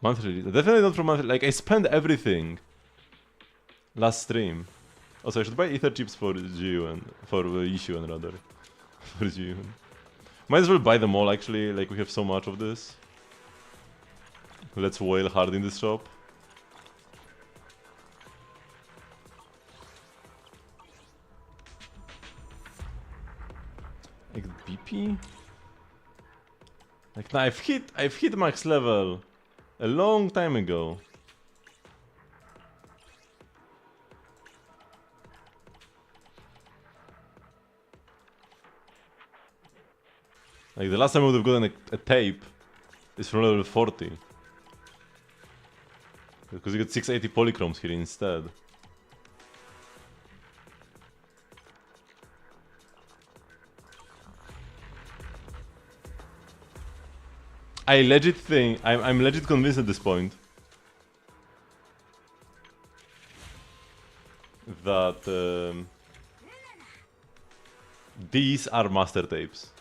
Monthly, definitely not from monthly. Like I spent everything last stream. Also, I should buy ether chips for GUN, for Yishun rather, for GUN. Might as well buy them all actually. Like we have so much of this. Let's wail hard in this shop. Like BP. Like nah, I've hit max level a long time ago. Like the last time I would have gotten a tape is from level 40. Because you get 680 polychromes here instead. I legit think, I'm legit convinced at this point that these are master tapes.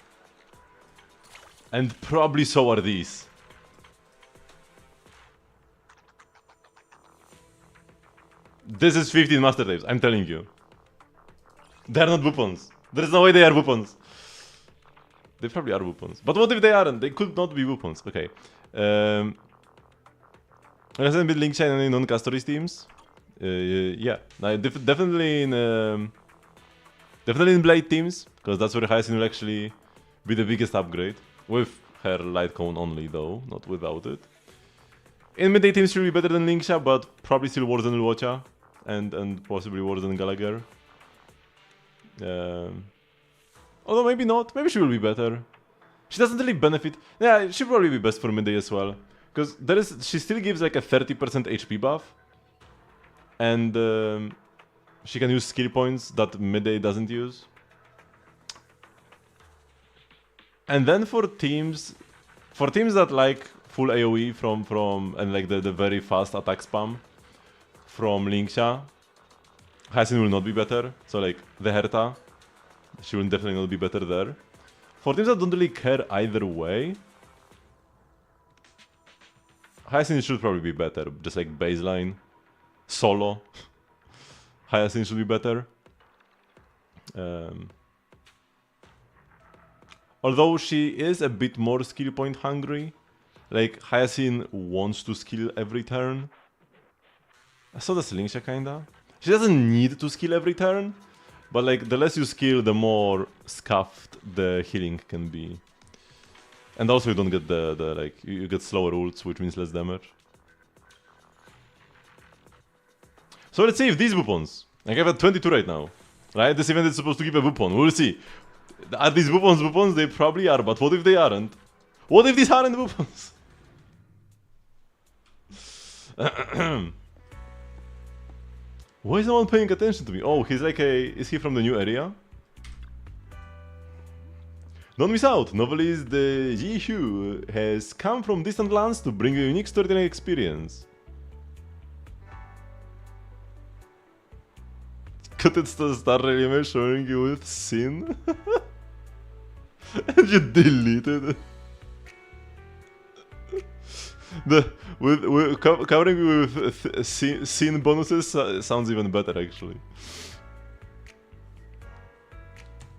And probably so are these. This is 15 master tapes, I'm telling you. They're not weapons. There's no way they are weapons. They probably are weapons. But what if they aren't? They could not be weapons. Okay. Hasn't been linked in any non-castory teams. Yeah. Definitely in Blade teams, because that's where Hyacinth will actually be the biggest upgrade. With her light cone only though, not without it. In midday teams she'll be better than Linksha, but probably still worse than Luocha. And possibly worse than Gallagher. Although maybe not, maybe she will be better. She doesn't really benefit. Yeah, she'll probably be best for midday as well. Because she still gives like a 30% HP buff. And she can use skill points that midday doesn't use. And then for teams that like full AoE from and like the very fast attack spam from Linksha, Hyacinth will not be better. So like the Herta, she will definitely not be better there. For teams that don't really care either way, Hyacinth should probably be better. Just like baseline, solo, Hyacinth should be better. Although she is a bit more skill point hungry, like Hyacinth wants to skill every turn. So does Linksha kinda. She doesn't need to skill every turn, but like the less you skill, the more scuffed the healing can be. And also you don't get the like you get slower ults, which means less damage. So let's see if these weapons. Like I have a 22 right now, right? This event is supposed to give a weapon. We'll see. Are these weapons weapons? They probably are, but what if they aren't? What if these aren't weapons? Why is no one paying attention to me? Oh, he's like is he from the new area? Don't miss out! Novelist Ji Hugh has come from distant lands to bring you a unique storytelling experience. Cut it to start really showing you with sin. And you deleted it. Covering with sin bonuses sounds even better actually.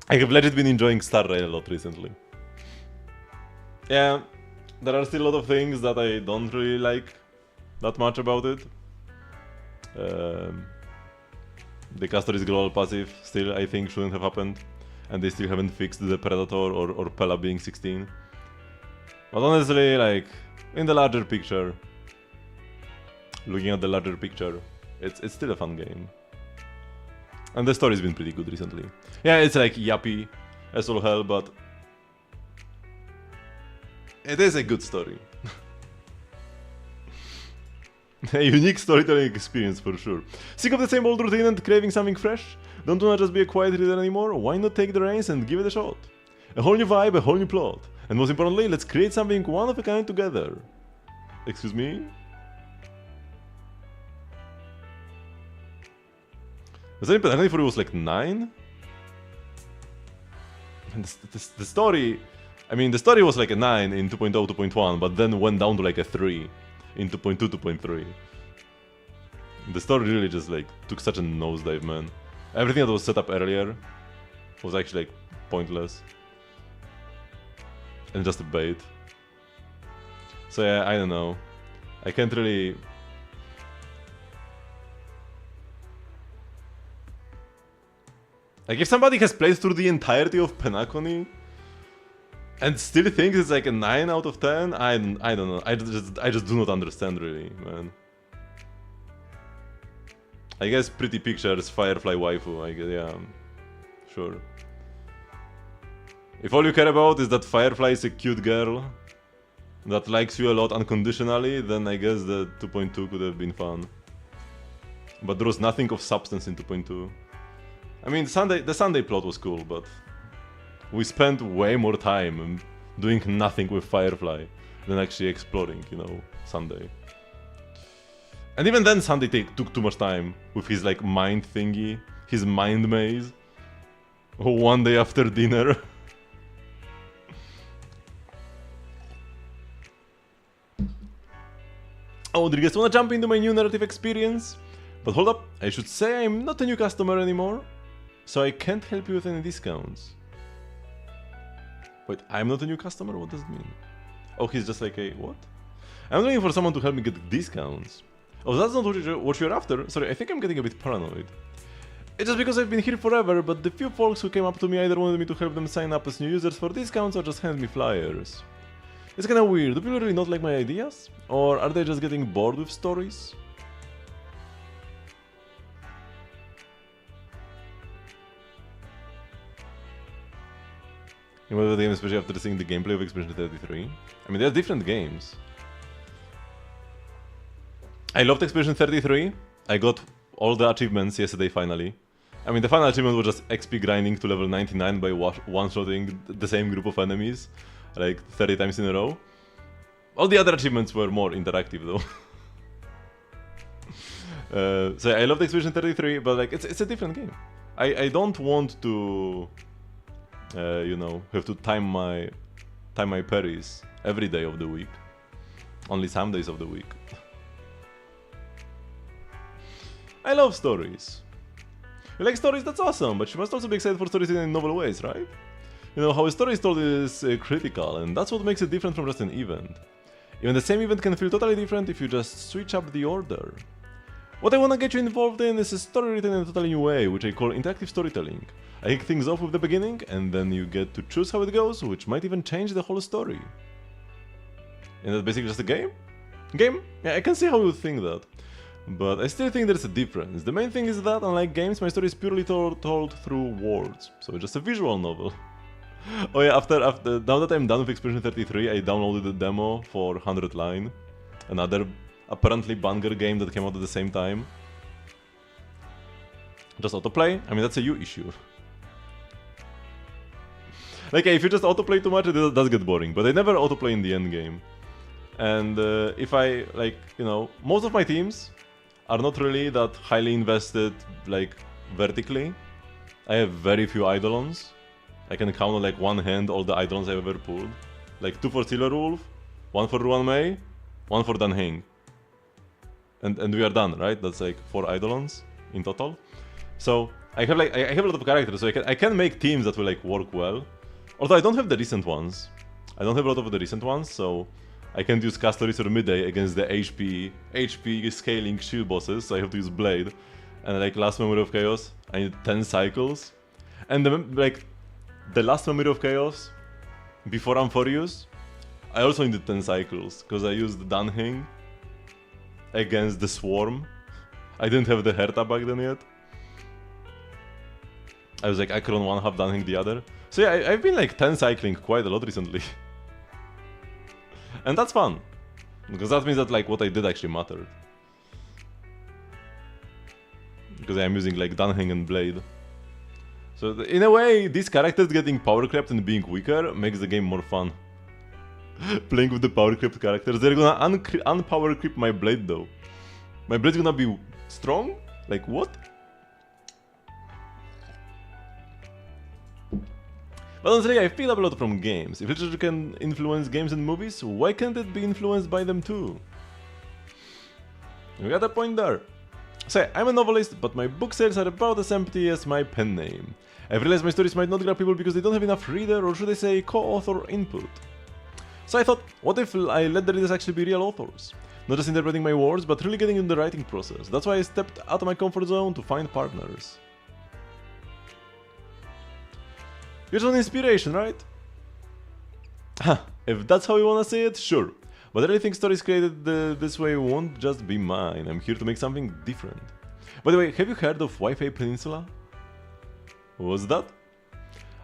I have legit been enjoying Star Rail a lot recently. Yeah, there are still a lot of things that I don't really like that much about it. The Castoris global passive still I think shouldn't have happened. And they still haven't fixed the Predator or Pella being 16. But honestly, like, in the larger picture, looking at the larger picture, it's still a fun game. And the story's been pretty good recently. Yeah, it's like yappy as all hell, but it is a good story. A unique storytelling experience for sure. Sick of the same old routine and craving something fresh? Don't wanna just be a quiet reader anymore? Why not take the reins and give it a shot? A whole new vibe, a whole new plot. And most importantly, let's create something one of a kind together. Excuse me? Penalty for it was like 9? And the story... I mean, the story was like a 9 in 2.0, 2.1, but then went down to like a 3 in 2.2, 2.3. The story really just like took such a nosedive, man. Everything that was set up earlier was actually like pointless. And just a bait. So yeah, I don't know. I can't really... Like, if somebody has played through the entirety of Penacony and still thinks it's like a 9 out of 10, I don't know. I just do not understand, really, man. I guess pretty pictures, Firefly waifu, I guess, yeah. Sure. If all you care about is that Firefly is a cute girl that likes you a lot unconditionally, then I guess the 2.2 could have been fun. But there was nothing of substance in 2.2. I mean, the Sunday plot was cool, but we spent way more time doing nothing with Firefly than actually exploring, you know, Sunday. And even then, Sunday took too much time with his, like, mind thingy, his mind maze. One day after dinner. Oh, Rodriguez, wanna jump into my new narrative experience? But hold up, I should say I'm not a new customer anymore, so I can't help you with any discounts. Wait, I'm not a new customer? What does it mean? Oh, he's just like a... what? I'm looking for someone to help me get discounts. Oh, that's not what you're after? Sorry, I think I'm getting a bit paranoid. It's just because I've been here forever, but the few folks who came up to me either wanted me to help them sign up as new users for discounts or just hand me flyers. It's kinda weird. Do people really not like my ideas? Or are they just getting bored with stories? You know the game, especially after seeing the gameplay of Expedition 33? I mean, they're different games. I loved Expedition 33. I got all the achievements yesterday finally. I mean, the final achievement was just XP grinding to level 99 by one-shotting the same group of enemies like 30 times in a row. All the other achievements were more interactive though. So I loved Expedition 33, but like it's a different game. I don't want to you know, have to time my parries every day of the week. Only some days of the week. I love stories. You like stories? That's awesome, but you must also be excited for stories in novel ways, right? You know, how a story is told is critical, and that's what makes it different from just an event. Even the same event can feel totally different if you just switch up the order. What I wanna get you involved in is a story written in a totally new way, which I call interactive storytelling. I kick things off with the beginning, and then you get to choose how it goes, which might even change the whole story. And that's basically just a game? Game? Yeah, I can see how you think that. But I still think there's a difference. The main thing is that, unlike games, my story is purely told through words. So it's just a visual novel. Oh yeah, after now that I'm done with Expedition 33, I downloaded the demo for 100 Line. Another apparently banger game that came out at the same time. Just autoplay? I mean, that's a you issue. Like, if you just autoplay too much, it does get boring, but I never autoplay in the end game. And if I, like, you know, most of my teams are not really that highly invested, like, vertically. I have very few Eidolons. I can count on, like, one hand all the Eidolons I've ever pulled. Like, 2 for Sailor Wolf, 1 for Ruan Mei, 1 for Dan Hing. And we are done, right? That's like 4 Eidolons in total. So I have like I have a lot of characters, so I can make teams that will like work well. Although I don't have the recent ones. I don't have a lot of the recent ones, so I can't use Castoris or Midday against the HP scaling shield bosses, so I have to use Blade. And like last Memory of Chaos, I need 10 cycles. And the last Memory of Chaos, before Amphorius, I also needed 10 cycles, because I used Dan Hing against the Swarm. I didn't have the Herta back then yet. I was like Acheron one, half Dan Hing the other. So yeah, I've been like 10 cycling quite a lot recently. And that's fun. Because that means that like what I did actually mattered. because I'm using like Danheng and Blade. So in a way, these characters getting power crept and being weaker makes the game more fun. Playing with the power crept characters, they're gonna unpower creep my Blade though. My Blade's gonna be strong? Like what? But honestly, I feel a lot from games. If literature can influence games and movies, why can't it be influenced by them too? You got a point there. Say, I'm a novelist, but my book sales are about as empty as my pen name. I've realized my stories might not grab people because they don't have enough reader, or should I say, co-author input. So I thought, what if I let the readers actually be real authors? Not just interpreting my words, but really getting in the writing process. That's why I stepped out of my comfort zone to find partners. Here's one inspiration, right? If that's how you wanna see it, sure. But I really think stories created this way won't just be mine. I'm here to make something different. By the way, have you heard of Wi-Fi Peninsula? What's that?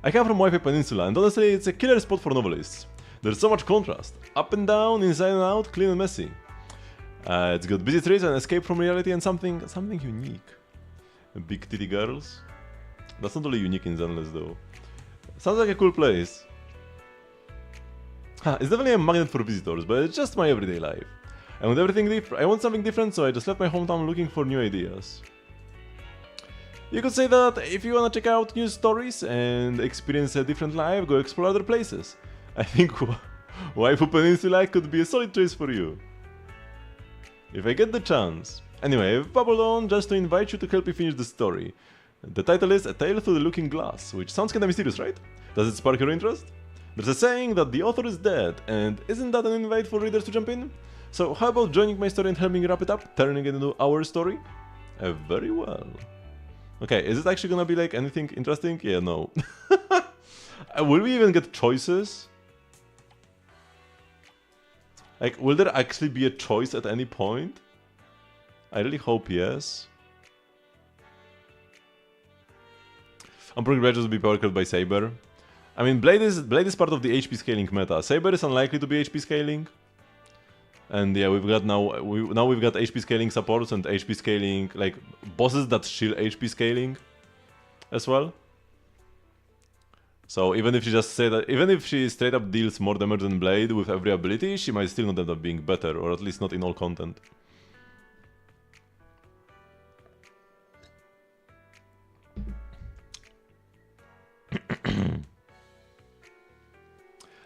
I come from Wi-Fi Peninsula, and honestly, it's a killer spot for novelists. There's so much contrast. Up and down, inside and out, clean and messy. It's got busy streets, an escape from reality, and something unique. Big titty girls? That's not really unique in Zenless though. Sounds like a cool place. It's definitely a magnet for visitors, but it's just my everyday life. I want something different, so I just left my hometown looking for new ideas. You could say that if you wanna check out new stories and experience a different life, go explore other places. I think Waifu Peninsula could be a solid choice for you. If I get the chance. Anyway, I've babbled on just to invite you to help me finish the story. The title is A Tale Through the Looking Glass, which sounds kinda mysterious, right? Does it spark your interest? There's a saying that the author is dead, and isn't that an invite for readers to jump in? So how about joining my story and helping wrap it up, turning it into our story? Very well. Okay, is it actually gonna be like anything interesting? Yeah, no. Will we even get choices? Like, will there actually be a choice at any point? I really hope yes. I'm probably graduated to be power crept by Saber. I mean, Blade is part of the HP scaling meta. Saber is unlikely to be HP scaling. And yeah, we've got we've got HP scaling supports and HP scaling, like, bosses that shield HP scaling as well. So even if she straight up deals more damage than Blade with every ability, she might still not end up being better, or at least not in all content.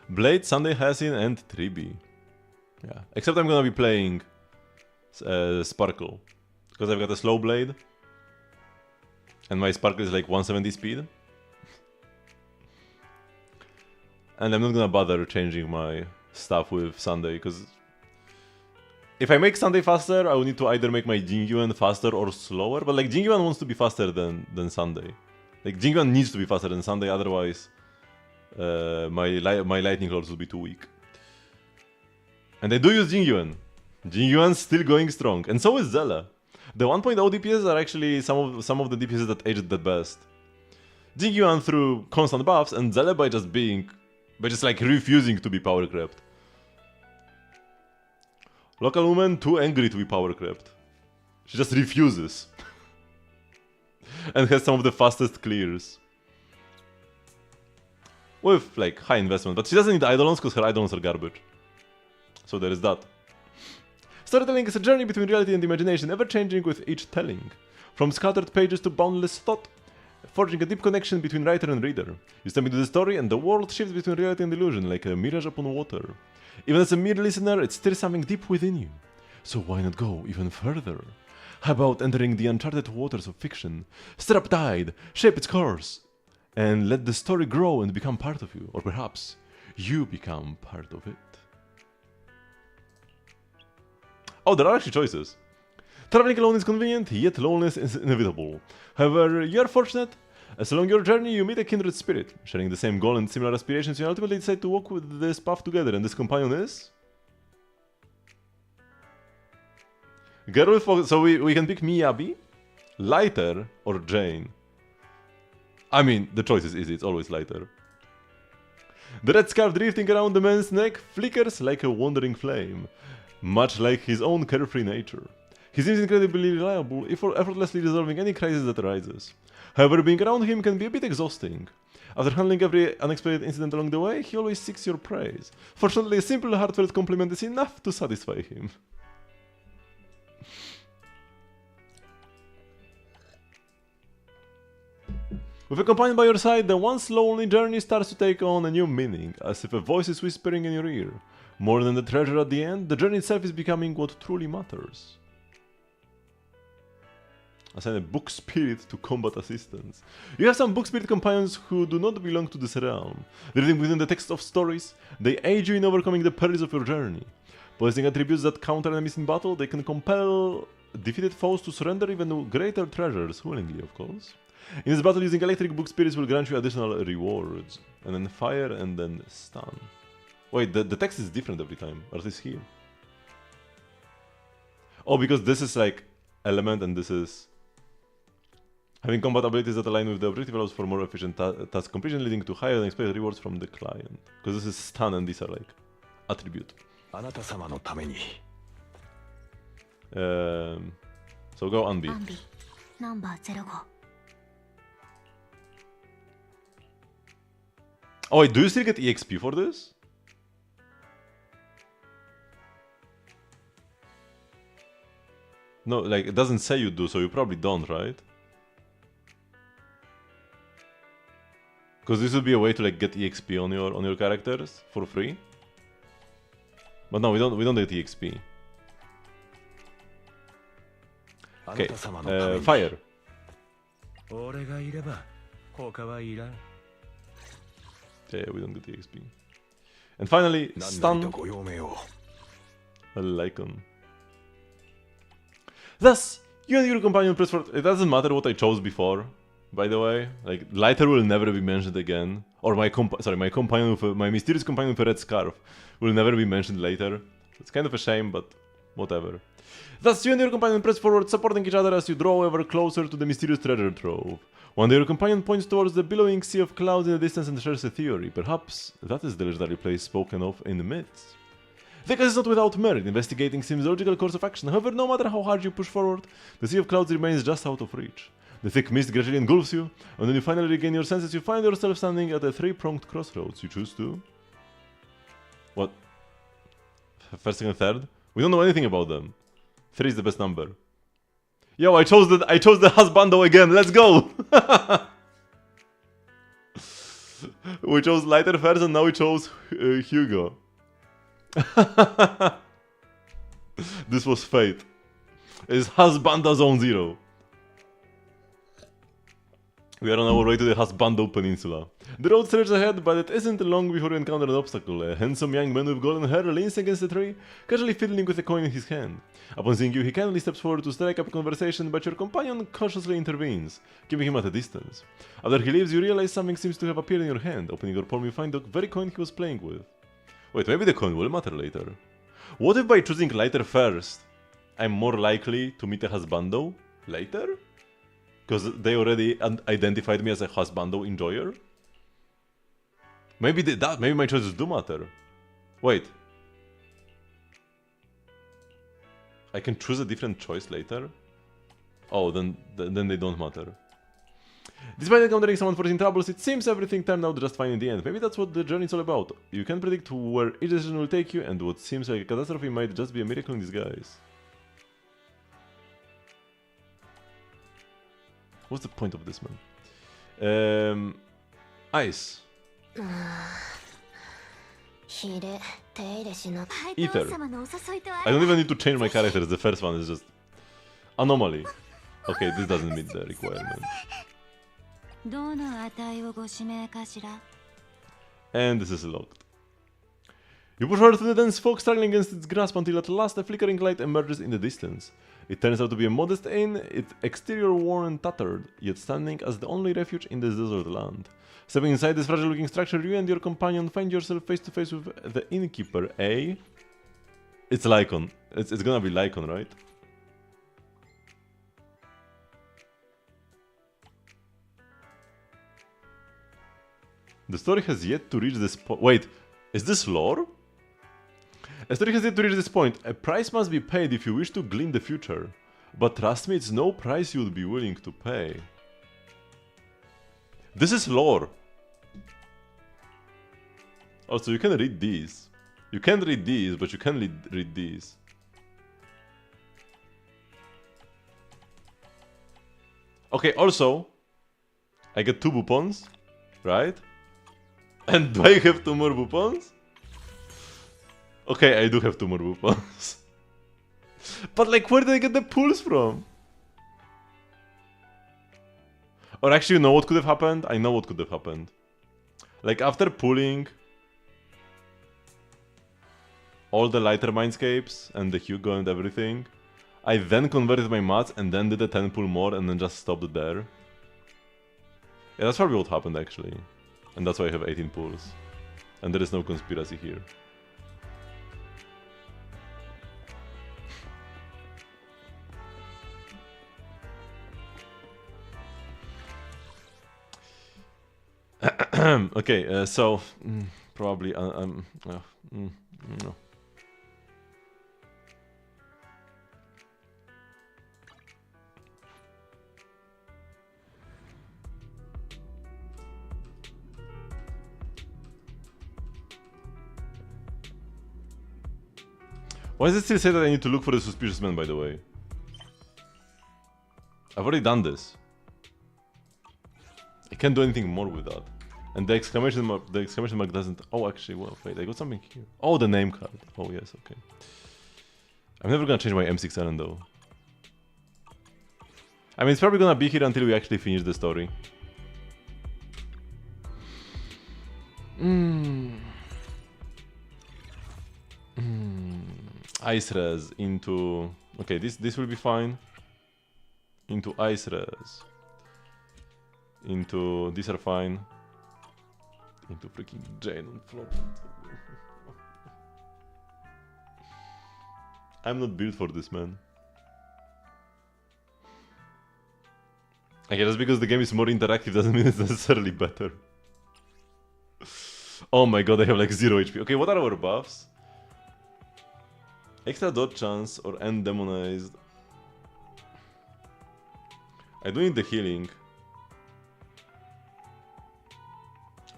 Blade, Sunday Hasin, and Tribi. Yeah, except I'm gonna be playing Sparkle, because I've got a slow Blade, and my Sparkle is like 170 speed. And I'm not gonna bother changing my stuff with Sunday, because if I make Sunday faster, I will need to either make my Jingyuan faster or slower, but like Jingyuan wants to be faster than Sunday. Like Jingyuan needs to be faster than Sunday, otherwise my Lightning Lords will be too weak. And I do use Jingyuan. Jingyuan's still going strong, and so is Zella. The 1.0 DPS are actually some of the DPS that aged the best. Jingyuan through constant buffs, and Zella by just like refusing to be power crept. Local woman too angry to be power crept. She just refuses. And has some of the fastest clears. With like high investment, but she doesn't need Eidolons because her Eidolons are garbage. So there is that. Storytelling is a journey between reality and imagination, ever changing with each telling. From scattered pages to boundless thought, forging a deep connection between writer and reader. You step into the story and the world shifts between reality and illusion like a mirage upon water. Even as a mere listener, it stirs something deep within you. So why not go even further? How about entering the uncharted waters of fiction? Stir up tide, shape its course, and let the story grow and become part of you. Or perhaps, you become part of it. Oh, there are actually choices. Traveling alone is convenient, yet loneliness is inevitable. However, you are fortunate. As along your journey, you meet a kindred spirit. Sharing the same goal and similar aspirations, you ultimately decide to walk with this path together, and this companion is... Girl with focus. So we can pick Miyabi, Lighter, or Jane. I mean, the choice is easy, it's always Lighter. The red scarf drifting around the man's neck flickers like a wandering flame, much like his own carefree nature. He seems incredibly reliable, effortlessly resolving any crisis that arises. However, being around him can be a bit exhausting. After handling every unexpected incident along the way, he always seeks your praise. Fortunately, a simple heartfelt compliment is enough to satisfy him. With a companion by your side, the once lonely journey starts to take on a new meaning, as if a voice is whispering in your ear. More than the treasure at the end, the journey itself is becoming what truly matters. Assign a book spirit to combat assistance. You have some book spirit companions who do not belong to this realm. Living within the text of stories, they aid you in overcoming the perils of your journey. Possessing attributes that counter enemies in battle, they can compel defeated foes to surrender even greater treasures, willingly of course. In this battle, using electric book spirits will grant you additional rewards. And then fire and then stun. Wait, the text is different every time, or at least here. Oh, because this is like element and this is... Having combat abilities that align with the objective allows for more efficient task completion, leading to higher than expected rewards from the client. Because this is stun and these are like attribute. So go Anbi. Anbi, number 05. Oh wait, do you still get EXP for this? No, like it doesn't say you do, so you probably don't, right? Because this would be a way to like get EXP on your characters for free. But no, we don't get EXP. Okay, fire. Yeah, we don't get EXP. And finally, stun. A Lycon. Thus, you and your companion press for... It doesn't matter what I chose before, by the way. Like, lighter will never be mentioned again. Or my companion with my mysterious companion with a red scarf will never be mentioned later. It's kind of a shame, but whatever. Thus, you and your companion press forward, supporting each other as you draw ever closer to the mysterious treasure trove. One day your companion points towards the billowing sea of clouds in the distance and shares a theory. Perhaps that is the legendary place spoken of in the myths. The case is not without merit. Investigating seems a logical course of action. However, no matter how hard you push forward, the sea of clouds remains just out of reach. The thick mist gradually engulfs you, and when you finally regain your senses, you find yourself standing at a three-pronged crossroads. You choose to... What? First, second, third? We don't know anything about them. 3 is the best number. Yo, I chose the husbando again. Let's go. We chose lighter first, and now we chose Hugo. This was fate. It's Husbando Zone Zero. We are on our way to the Husbando Peninsula. The road stretches ahead, but it isn't long before you encounter an obstacle. A handsome young man with golden hair leans against a tree, casually fiddling with a coin in his hand. Upon seeing you, he kindly steps forward to strike up a conversation, but your companion cautiously intervenes, keeping him at a distance. After he leaves, you realize something seems to have appeared in your hand. Opening your palm, you find the very coin he was playing with. Wait, maybe the coin will matter later. What if by choosing lighter first, I'm more likely to meet a husbando later? Because they already identified me as a husbando enjoyer? Maybe maybe my choices do matter. Wait. I can choose a different choice later? Oh, then they don't matter. Despite encountering someone forcing troubles, it seems everything turned out just fine in the end. Maybe that's what the journey is all about. You can predict where each decision will take you, and what seems like a catastrophe might just be a miracle in disguise. What's the point of this, man? Ice. Ether. I don't even need to change my characters. The first one is just... Anomaly. Okay, this doesn't meet the requirement. And this is locked. You push forward through the dense fog, struggling against its grasp until at last a flickering light emerges in the distance. It turns out to be a modest inn, its exterior worn and tattered, yet standing as the only refuge in this desert land. Stepping inside this fragile-looking structure, you and your companion find yourself face to face with the innkeeper, It's Lycon. It's gonna be Lycon, right? The story has yet to reach this point. Wait, is this lore? A story has yet to reach this point. A price must be paid if you wish to glean the future. But trust me, it's no price you'd be willing to pay. This is lore. Also, you can read these. You can't read these, but you can read these. Okay, also, I get 2 Boupons, right? And do I have 2 more Boupons? Okay, I do have 2 more Boupons. But like, where did I get the pulls from? Or actually, you know what could have happened? I know what could have happened. Like, after pulling all the lighter mindscapes and the Hugo and everything, I then converted my mats and then did a 10 pull more and then just stopped there. Yeah, that's probably what happened actually. And that's why I have 18 pulls. And there is no conspiracy here. Okay, so probably no. Why does it still say that I need to look for the suspicious man, by the way? I've already done this. I can't do anything more with that. And the exclamation mark doesn't... Oh, actually, well, wait, I got something here. Oh, the name card. Oh, yes, okay. I'm never gonna change my M6N though. I mean, it's probably gonna be here until we actually finish the story. Ice res into... Okay, this will be fine. Into ice res. Into... These are fine. Into freaking Jane on flop. I'm not built for this, man. Okay, just because the game is more interactive doesn't mean it's necessarily better. Oh my god, I have like 0 HP. Okay, what are our buffs? Extra dodge chance or end demonized. I do need the healing.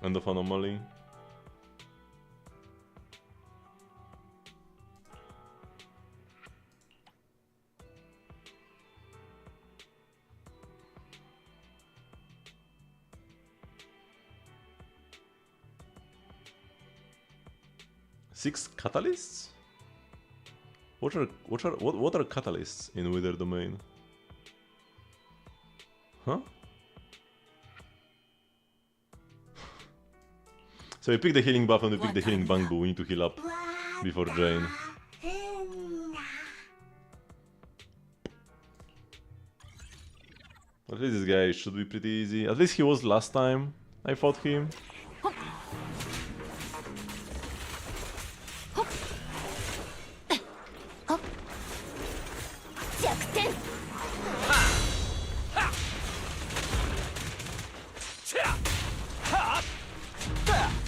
End of anomaly. Six catalysts? What are catalysts in Wither domain? Huh? So we pick the healing buff and we pick the healing bang, but we need to heal up before Jane. At least this guy should be pretty easy. At least he was last time I fought him.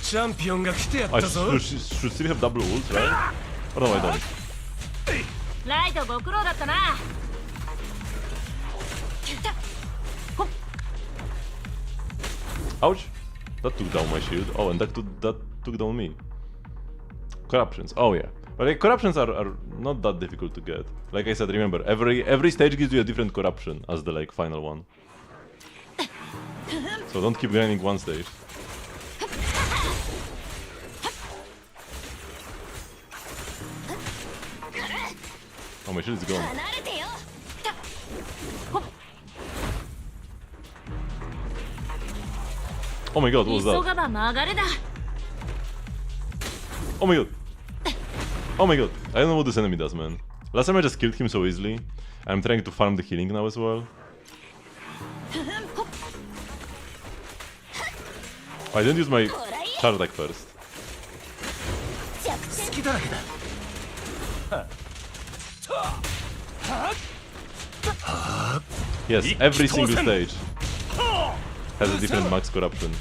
Championが来てやっ I たぞ。 should still have double ult, right? Oh no, I don't. ライトご苦労だったな。 Ouch! That took down my shield. Oh, and that took down me. Corruptions. Oh yeah. But like, corruptions are not that difficult to get. Like I said, remember, every stage gives you a different corruption as the like final one. So don't keep grinding one stage. Oh, my shield is gone. Oh my god, what was that? Oh my god. Oh my god. I don't know what this enemy does, man. Last time I just killed him so easily. I'm trying to farm the healing now as well. I didn't use my charge attack first. Yes, every single stage has a different max corruption.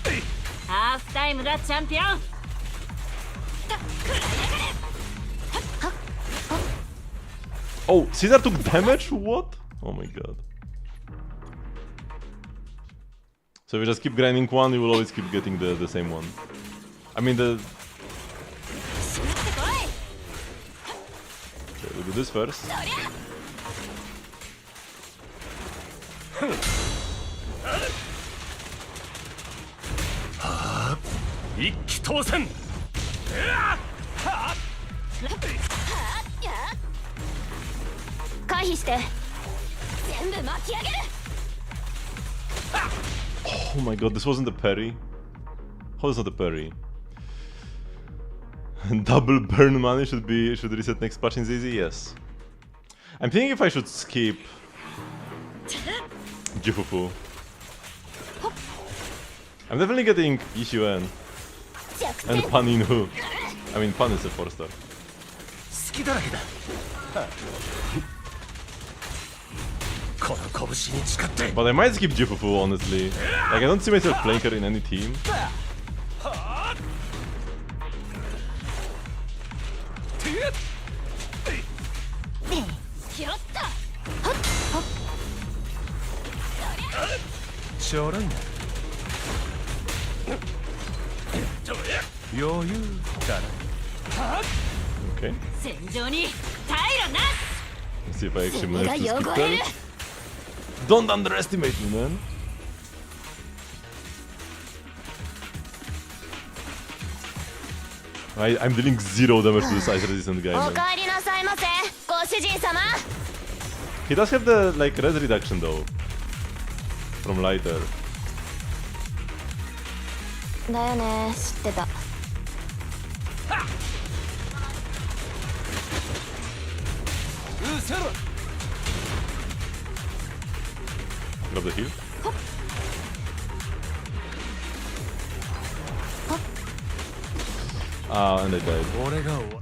ハーフタイムだチャンピオン。 Oh, Caesar took damage? What? Oh my god. So if you just keep grinding one, you will always keep getting the same one. I mean the... しまってこい Okay, we'll do this first. そりゃ 一気当選。はあや回避して全部巻き上げる Oh my god, this wasn't a parry. How is not a parry? Double burn money should reset next patch in ZZ, yes. I'm thinking if I should skip Jifufu. I'm definitely getting Ishuen 弱 and 点 Paninu. I mean, Pan is a 4-star. 隙だらけだこの拳に誓って But I might skip Jifufu, honestly. Like, I don't see myself playing her in any team. 拾った ちょろいな余裕だな Okay. 戦場に退路な Let's see if I actually 目 manage が to skip 汚れる her. Don't underestimate me, man. I'm dealing 0 damage to this ice resistant guy, お man. 帰りなさいませご主人様 He does have the like res reduction though. From lighter. だよね知ってた Grab the heal. Ah, and I died. 俺が終わ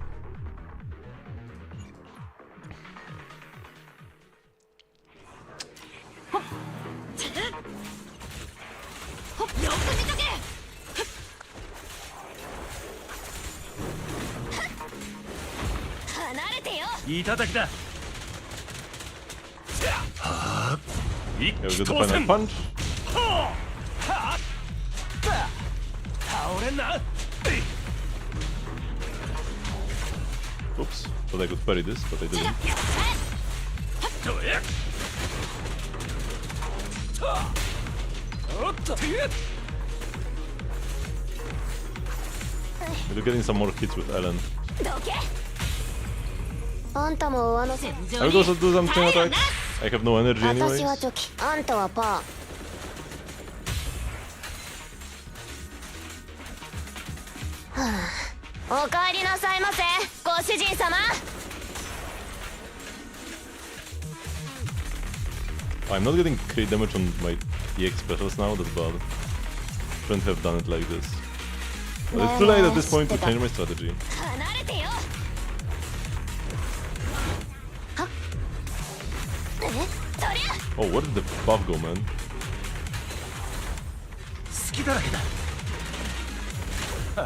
よく見とけ離れてよいい叩きだ。一 Yeah, we 気 got the 当 final 選。 punch. 倒れんな。 Oops. Thought I could parry this, but I didn't. おっと。 We're getting some more hits with Ellen. どけあんたも上の戦 I 場 will に also do some chain 退路 attacks. な I have no energy 私 anyways. はチョキあんたはパーはあお帰りなさいませご主人様 I'm not getting crit damage on my EX specials now, that's bad. Shouldn't have done it like this. But it's too late at this point to change my strategy. 離れてよはっそりゃ Oh, where did the buff go, man? 隙だらけだよ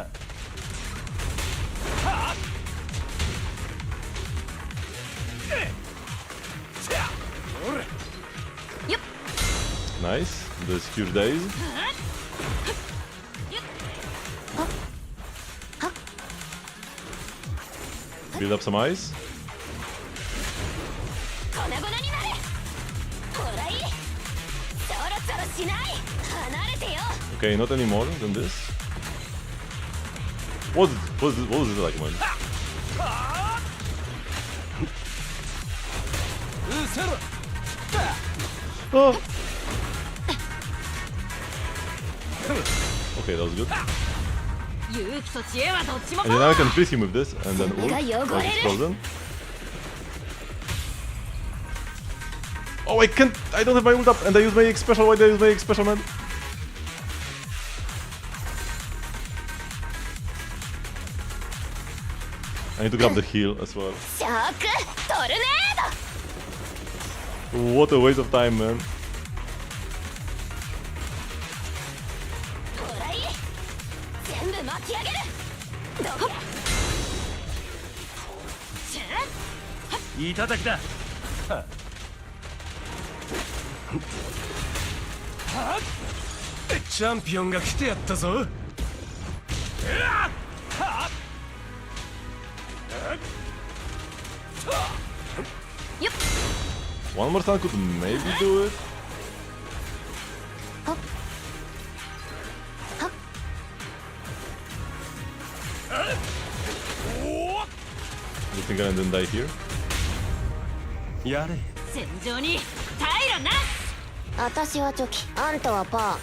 っ Nice. The secure days. Build up some ice. 粉々になれほらいいそろそろしない離れてよ Okay, not any more than this. What was it like, man? うせろ Oh. Okay, that was good. 勇気と知恵はどっちも And then now I can freeze him with this, and then ult. が汚 Oh, れ he's る frozen. Oh, I can't. I don't have my ult up, and I use my X special. Why did I use my X special, man? I need to grab the heal as well. ショックトルネー What a waste of time, man. ドほらいい全部巻き上げるどけシュッいい叩きだ。チャンピオンが来てやったぞ。One more time could maybe do it. You think I didn't die here? やれ。戦場に退路なし。私はチョキ、あんたはパー。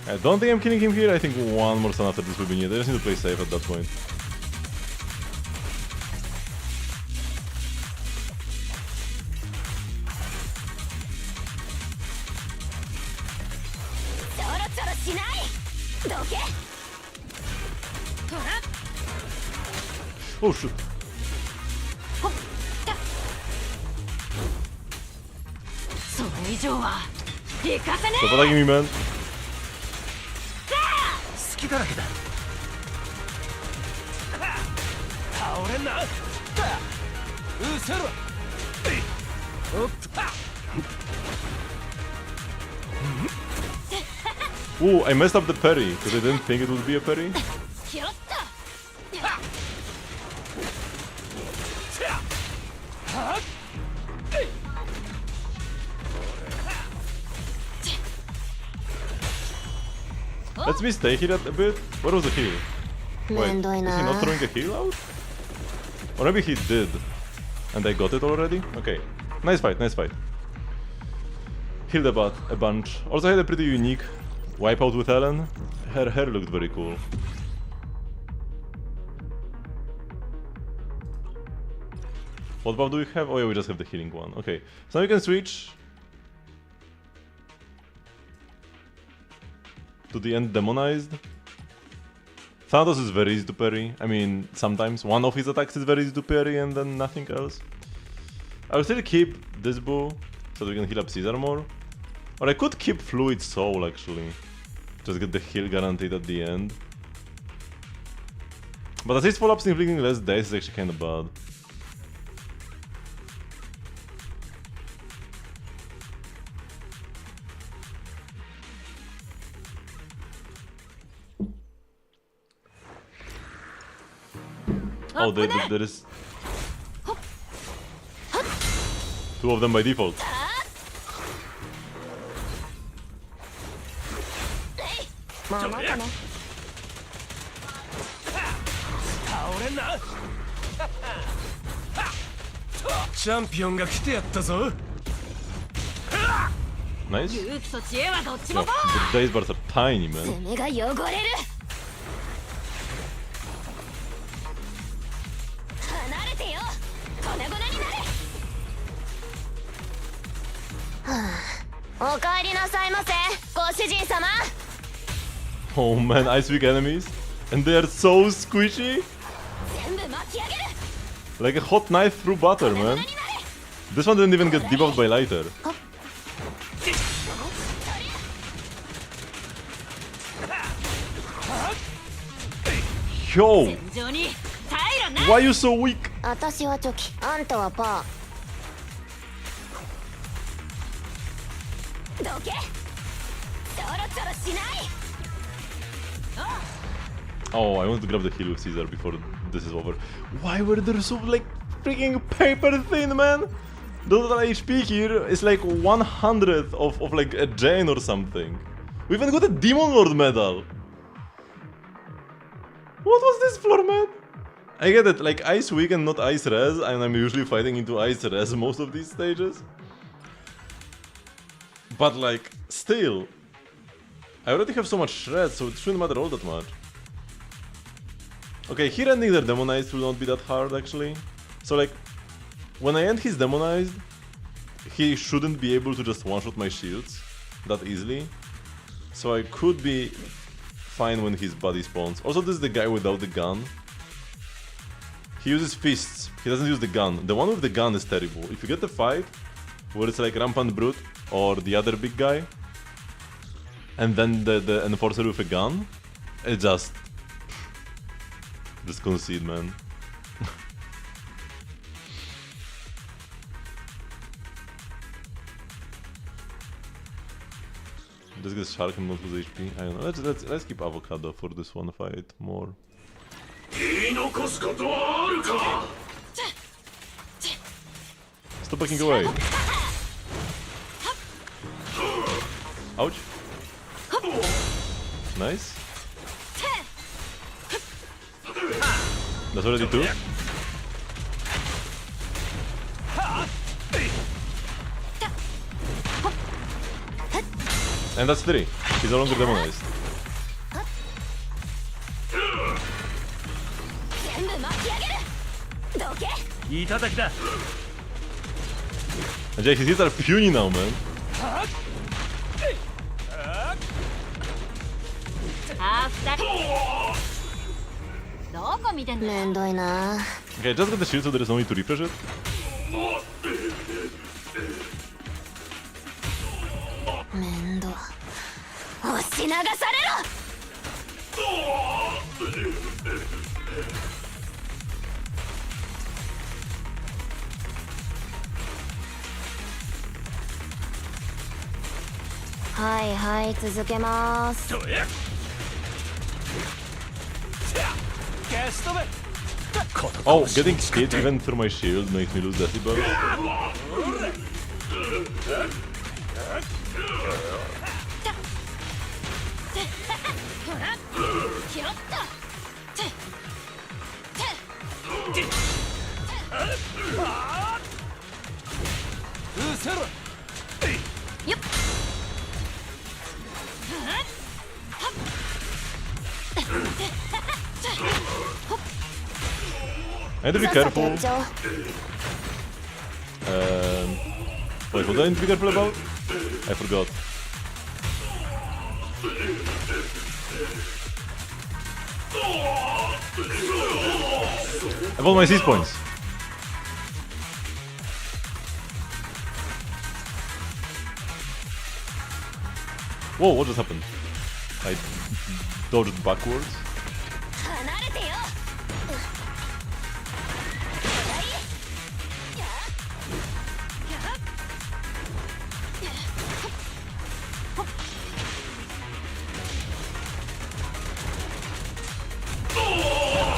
I don't think I'm killing him here. I think one more stun after this will be needed. I just need to play safe at that point. ちょろちょろしない。どけ。ほら。 Oh shit. ほっ。それ以上は行かせね Stop attacking me, man. 隙だらけだ。倒れんな。うせろ。おっと。 Oh, I messed up the parry because I didn't think it would be a parry. え。ひょっと。 Let's me stay here a bit. Where was the heal? め Wait, んどい is he な not throwing a heal out? Or maybe he did. And I got it already? Okay. Nice fight, nice fight. Healed a bunch. Also had a pretty unique wipeout with Ellen. Her hair looked very cool. What buff do we have? Oh yeah, we just have the healing one. Okay. So now we can switch to the end demonized. Thanatos is very easy to parry. I mean, sometimes one of his attacks is very easy to parry and then nothing else. I will still keep this bow so that we can heal up Caesar more. Or I could keep Fluid Soul actually. Just get the heal guaranteed at the end. But assist follow-ups inflicting less dice is actually kinda bad. Oh, there is two of them by default. まあまたね。倒れんな。チャンピオンが来てやったぞ。 Nice. 勇気と知恵はどっち Yo, もパワ the dice bars are tiny, ー。 man. 爪が汚れる。離れてよ。粉々になれ。おかえりなさいませ、ご主人様。 Oh man, Ice Weak enemies. And they are so squishy. 全部巻き上げる。 Like a hot knife through butter, 粉々 man. になれ。 This one didn't even get debuffed by lighter. Yo! 戦場に退路なし。 Why are you so weak? 私はチョキ、あんたはパー。どけ。ちょろちょろしない。 Oh, I want to grab the heal with Caesar before this is over. Why were they so like freaking paper thin, man? The total HP here is like 100th of like a Jane or something. We even got a Demon Lord medal. What was this for, man? I get it, like Ice Weak and not Ice Res, and I'm usually fighting into Ice Res most of these stages. But like, still, I already have so much shreds, so it shouldn't matter all that much. Okay, here ending their demonized will not be that hard actually. So like, when I end his demonized, he shouldn't be able to just one-shot my shields that easily. So I could be fine when his body spawns. Also, this is the guy without the gun. He uses fists, he doesn't use the gun. The one with the gun is terrible. If you get the fight, where it's like Rampant Brute or the other big guy, and then the enforcer with a gun, it just concede, man. Just get Shark and not lose HP. I don't know. Let's keep Avocado for this one fight more. Stop backing away. Ouch. Nice. That's already 2. And that's 3. He's no longer demonized. 全部巻き上げるどけいただきだ And Jay, his hits are puny now, man. あー2人どこ見てんのめんどいな Okay, just get the shield so there is no need to refresh it. 面倒押し流されろはいはい続けますどや消し止め Oh, getting hit even through my shield makes me lose decibels. 拾ったうせろよっ I need to be さっさと careful. やっちゃおう Wait, what do I need to be careful about? I forgot. I bought my seize points. Whoa, what just happened? I dodged backwards. 離れてよ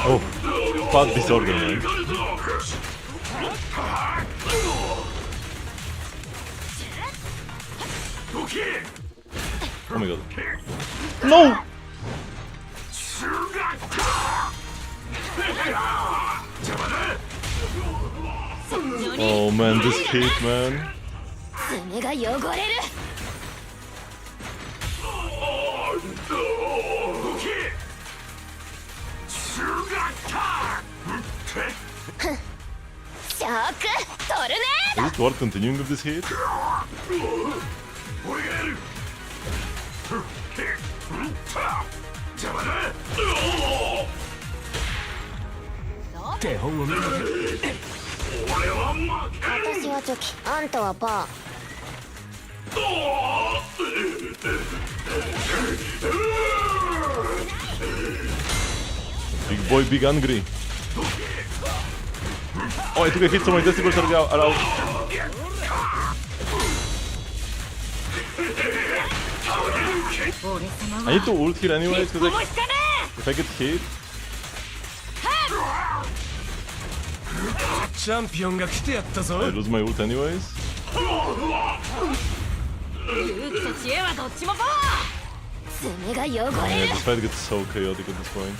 Oh, path disorder, man. Oh my god. No! Oh man, this hit, man. 爪が汚れる シャークトルネ Is it worth continuing with this hit? 手本を見ろ私はチョキあんたはパー Big boy, big angry. Oh, I took a hit, so my decibels are out. I need to ult here anyways, because like, if I get hit, チャンピオンが来てやったぞ I lose my ult anyways. 勇気と知恵はどっちもパワー爪が汚 Oh, れ yeah, る this fight gets so chaotic at this point.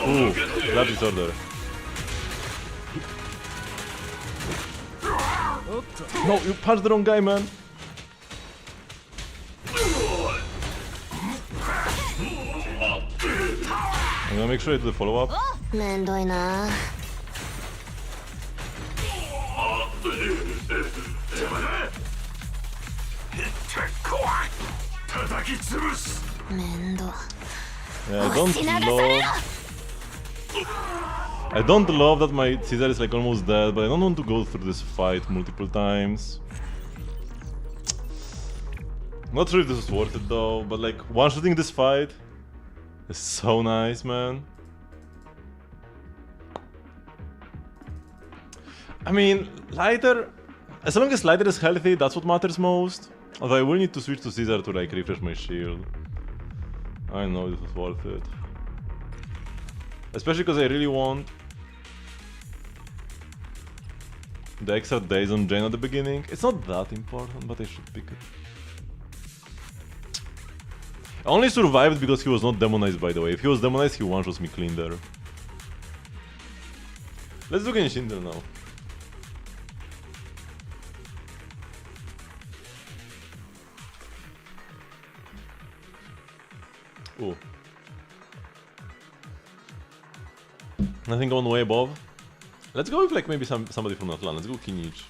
Ooh, that disorder. No, you punched the wrong guy, man. I'm gonna make sure I do the follow-up. めんどいな面倒 Yeah, I don't love that my Caesar is like almost dead, but I don't want to go through this fight multiple times. Not sure if this is worth it though, but like one-shooting this fight is so nice, man. I mean, Lighter, As long as Slider is healthy, that's what matters most. Although I will need to switch to Caesar to like refresh my shield. I know this was worth it. Especially because I really want the extra days on Jane at the beginning. It's not that important, but I should pick it. I only survived because he was not demonized, by the way. If he was demonized, he one-shots me clean there. Let's do Genshin now. Ooh. Nothing going way above. Let's go with like maybe somebody from Atlan. Let's go Kinich.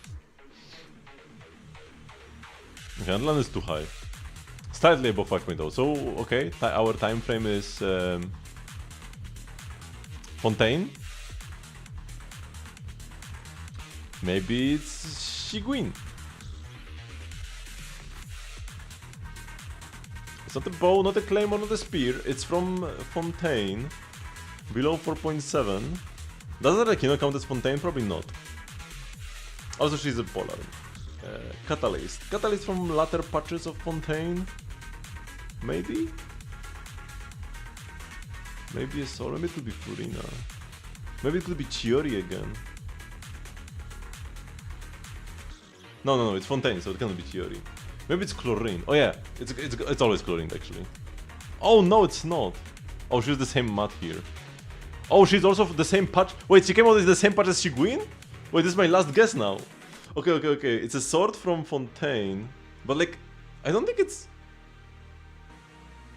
Okay, Atlan is too high. Slightly above 5.0. So okay, our time frame is Fontaine. Maybe it's Shiguin. It's not a bow, not a claymore, not a spear. It's from Fontaine. Below 4.7. Does Arakino count as Fontaine? Probably not. Also, she's a polar. Catalyst. Catalyst from latter patches of Fontaine. Maybe? Maybe a Soul. Maybe it could be Furina. Maybe it could be Chiori again. No, it's Fontaine, so it cannot be Chiori. Maybe it's Chlorine. Oh yeah, it's always Chlorine actually. Oh no, it's not. Oh, she's the same mat here. Oh, she's also the same patch. Wait, she came out with the same patch as Shiguin? Wait, this is my last guess now. Okay. It's a sword from Fontaine, but like, I don't think it's.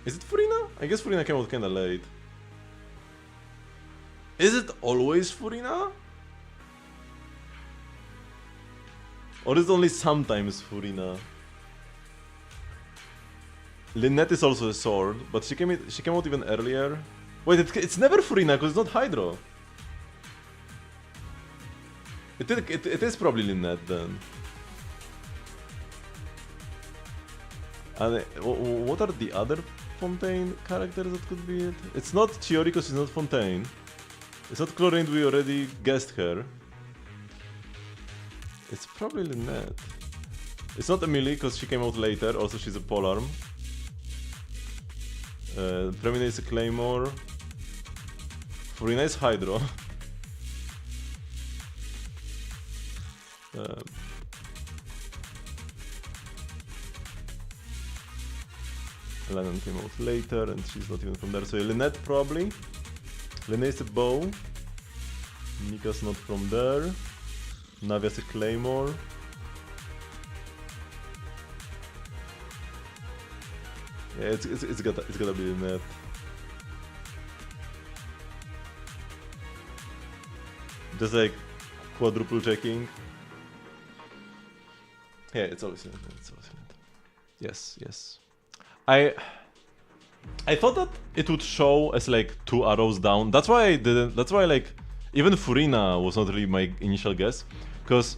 Is it Furina? I guess Furina came out kinda late. Is it always Furina? Or is it only sometimes Furina? Lynette is also a sword, but she came out even earlier. Wait, it's never Furina because it's not Hydro. It is probably Lynette then. And what are the other Fontaine characters that could be it? It's not Chiori because she's not Fontaine. It's not Chlorine, we already guessed her. It's probably Lynette. It's not Emily because she came out later, also she's a polearm. Premine is a Claymore. Furina is Hydro. Lennon came out later and she's not even from there. So Lynette probably. Lynette is a bow. Nika's not from there. Navia's a Claymore. Yeah, it's gotta be Lynette. Just like quadruple checking. Yeah, it's always Lynette. Yes. I thought that it would show as like 2 arrows down. That's why I didn't. That's why like even Furina was not really my initial guess, because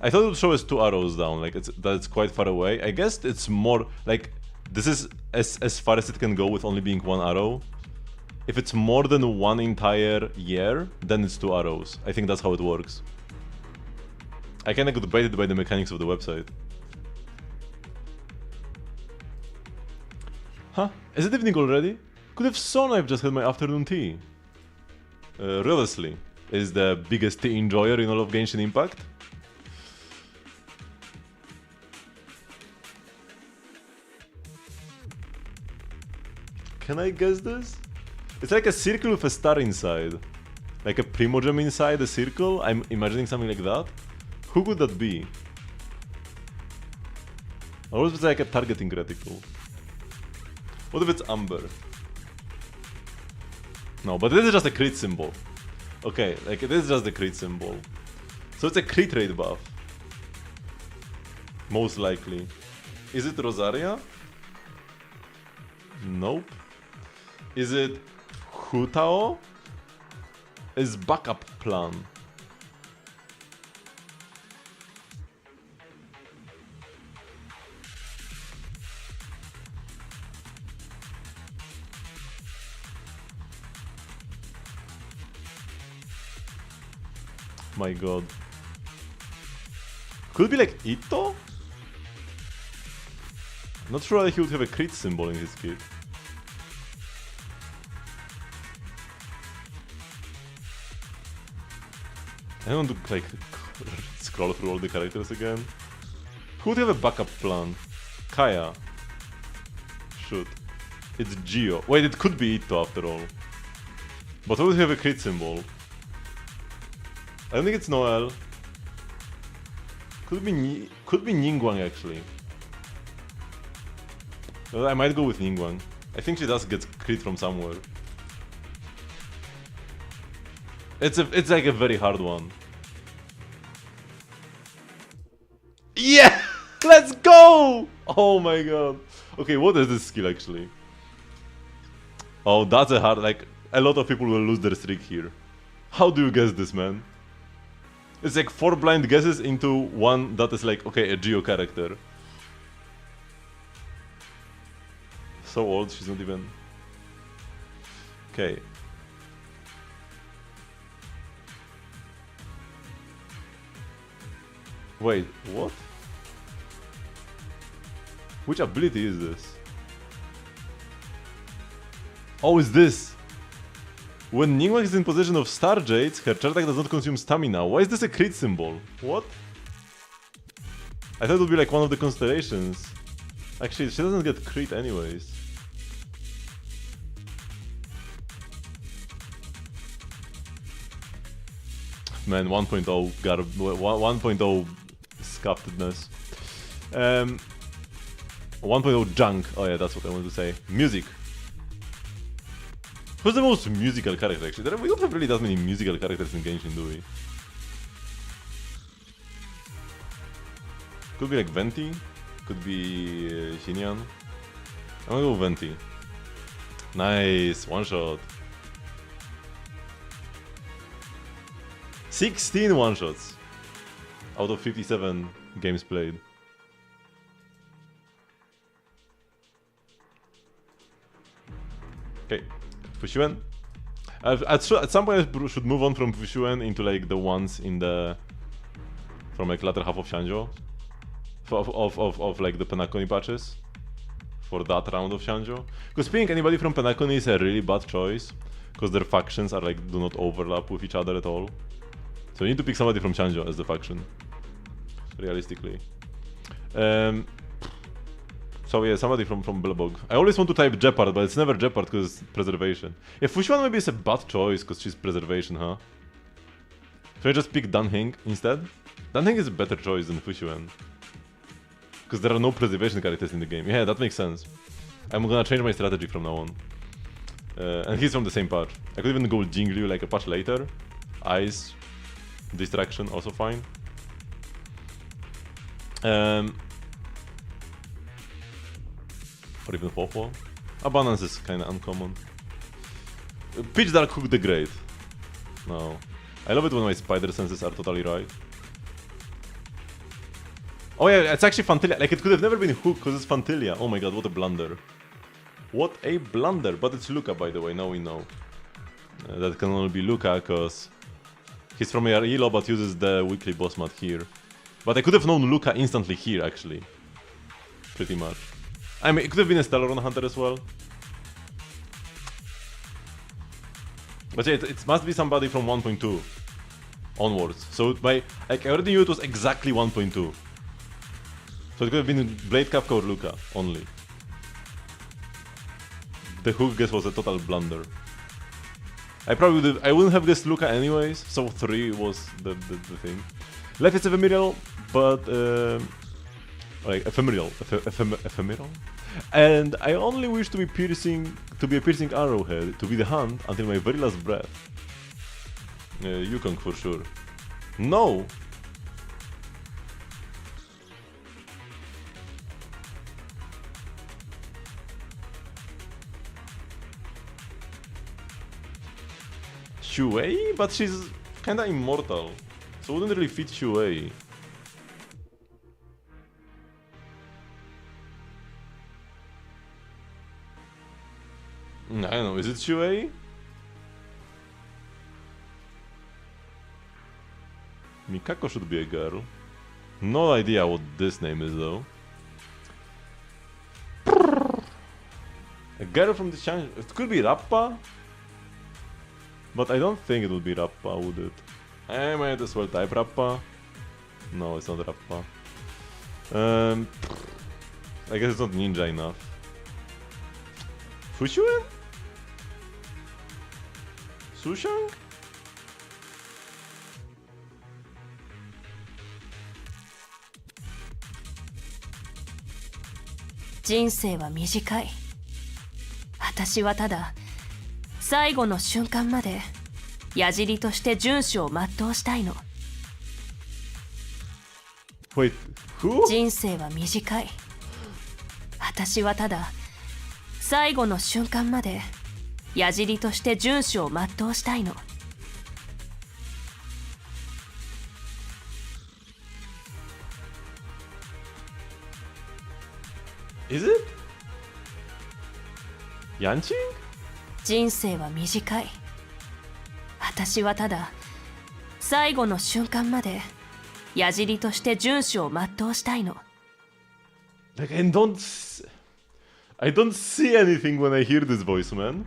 I thought it would show as 2 arrows down. Like it's quite far away. I guess it's more like this is as far as it can go with only being 1 arrow. If it's more than 1 entire year, then it's 2 arrows. I think that's how it works. I kinda got baited by the mechanics of the website. Huh? Is it evening already? Could have sworn I've just had my afternoon tea. Realisly, is the biggest tea enjoyer in all of Genshin Impact. Can I guess this? It's like a circle with a star inside. Like a Primogem inside a circle? I'm imagining something like that. Who could that be? Or was it like a targeting reticle? What if it's Amber? No, but this is just a crit symbol. Okay, like this is just a crit symbol. So it's a crit rate buff. Most likely. Is it Rosaria? Nope. Is it Hutao? Is backup plan? My god. Could be like Ito? Not sure that he would have a crit symbol in his kit. I don't want to like scroll through all the characters again. Who would have a backup plan? Kaya. Shoot. It's Gio. Wait, it could be Ito after all. But who would have a crit symbol? I don't think it's Noel. Could be Ningguang actually. Well, I might go with Ningguang. I think she does get crit from somewhere. It's like a very hard one. Yeah! Let's go! Oh my god. Okay, what is this skill actually? Oh, that's a hard, like, a lot of people will lose their streak here. How do you guess this, man? It's like 4 blind guesses into one that is like, okay, a Geo character. So old, she's not even... Okay. Wait, what? Which ability is this? Oh, is this? When Ningguang is in possession of Star Jades, her charge attack does not consume stamina. Why is this a crit symbol? What? I thought it would be like one of the constellations. Actually, she doesn't get crit anyways. Man, 1.0 1.0 scuffedness. 1.0 junk. Oh yeah, that's what I wanted to say. Music. Who's the most musical character actually? We don't have really that many musical characters in Genshin, do we? Could be like Venti. Could be Xinyan. I'm gonna go Venti. Nice, one shot. 16 one shots out of 57 games played. Okay, Fushuen. At some point I should move on from Fushuen into like the ones in the from like latter half of Shanjo, of like the Penacony patches for that round of Shanjo. Because picking anybody from Penacony is a really bad choice because their factions are like do not overlap with each other at all. So you need to pick somebody from Shanjo as the faction, realistically. So yeah, somebody from Belobog. I always want to type Jeopard, but it's never Jeopard because it's preservation. Yeah, Fushuen maybe is a bad choice because she's preservation, huh? Should I just pick Danheng instead? Danheng is a better choice than Fushuen. Because there are no preservation characters in the game. Yeah, that makes sense. I'm gonna change my strategy from now on. And he's from the same patch. I could even go Jingliu like a patch later. Ice. Distraction, also fine. Or even Fofo. Abundance is kinda uncommon. Pitch Dark Hook the Great. No. I love it when my spider senses are totally right. Oh yeah, it's actually Fantilia. Like, it could have never been Hook because it's Fantilia. Oh my god, what a blunder. What a blunder. But it's Luca, by the way, now we know. That can only be Luca because he's from Yarilo but uses the weekly boss mod here. But I could have known Luca instantly here, actually. Pretty much. I mean, it could have been a Stellaron Hunter as well. But yeah, it must be somebody from 1.2 onwards. So like, I already knew it was exactly 1.2. So it could have been Blade Kafka or Luca, only. The Hook guess was a total blunder. I wouldn't have guessed Luca anyways, so 3 was the thing. Life is ephemeral, but like ephemeral. And I only wish to be a piercing arrowhead, to be the hunt until my very last breath. Yukong for sure. No! Shuei? But she's kinda immortal, so wouldn't really fit Shuei. I don't know, is it Shuei? Mikako should be a girl. No idea what this name is though. A girl from the Chan. It could be Rappa. But I don't think it would be Rappa, would it? I might as well type Rappa. No, it's not Rappa. I guess it's not ninja enough. Fushuen? Sushang? Wait, who? 人生は短い。私はただ最後の瞬間まで矢尻として遵守を全うしたいの。Is it? Yanqing? 人生は短い。私はただ最後の瞬間まで矢尻として遵守を全うしたいの。Like I don't see anything when I hear this voice, man.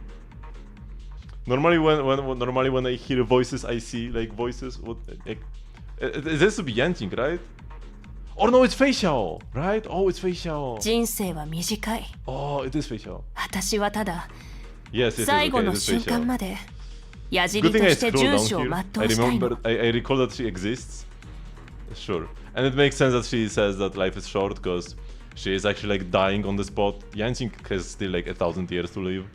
Normally when I hear voices, I see like voices. What? It has to be Yanqing, right? Or no, it's Fei Xiao, right? Oh, it's Fei Xiao. 人生は短い。 Oh, it is Fei Xiao. 私はただ Yes, 最後 okay, の it is Fei 瞬間 Xiao. まで矢 Good 尻と thing I して scrolled 遵 down 守を here. 全うしたいの。 I recall that she exists. Sure. And it makes sense that she says that life is short because she is actually like dying on the spot. Yanqing has still like 1,000 years to live.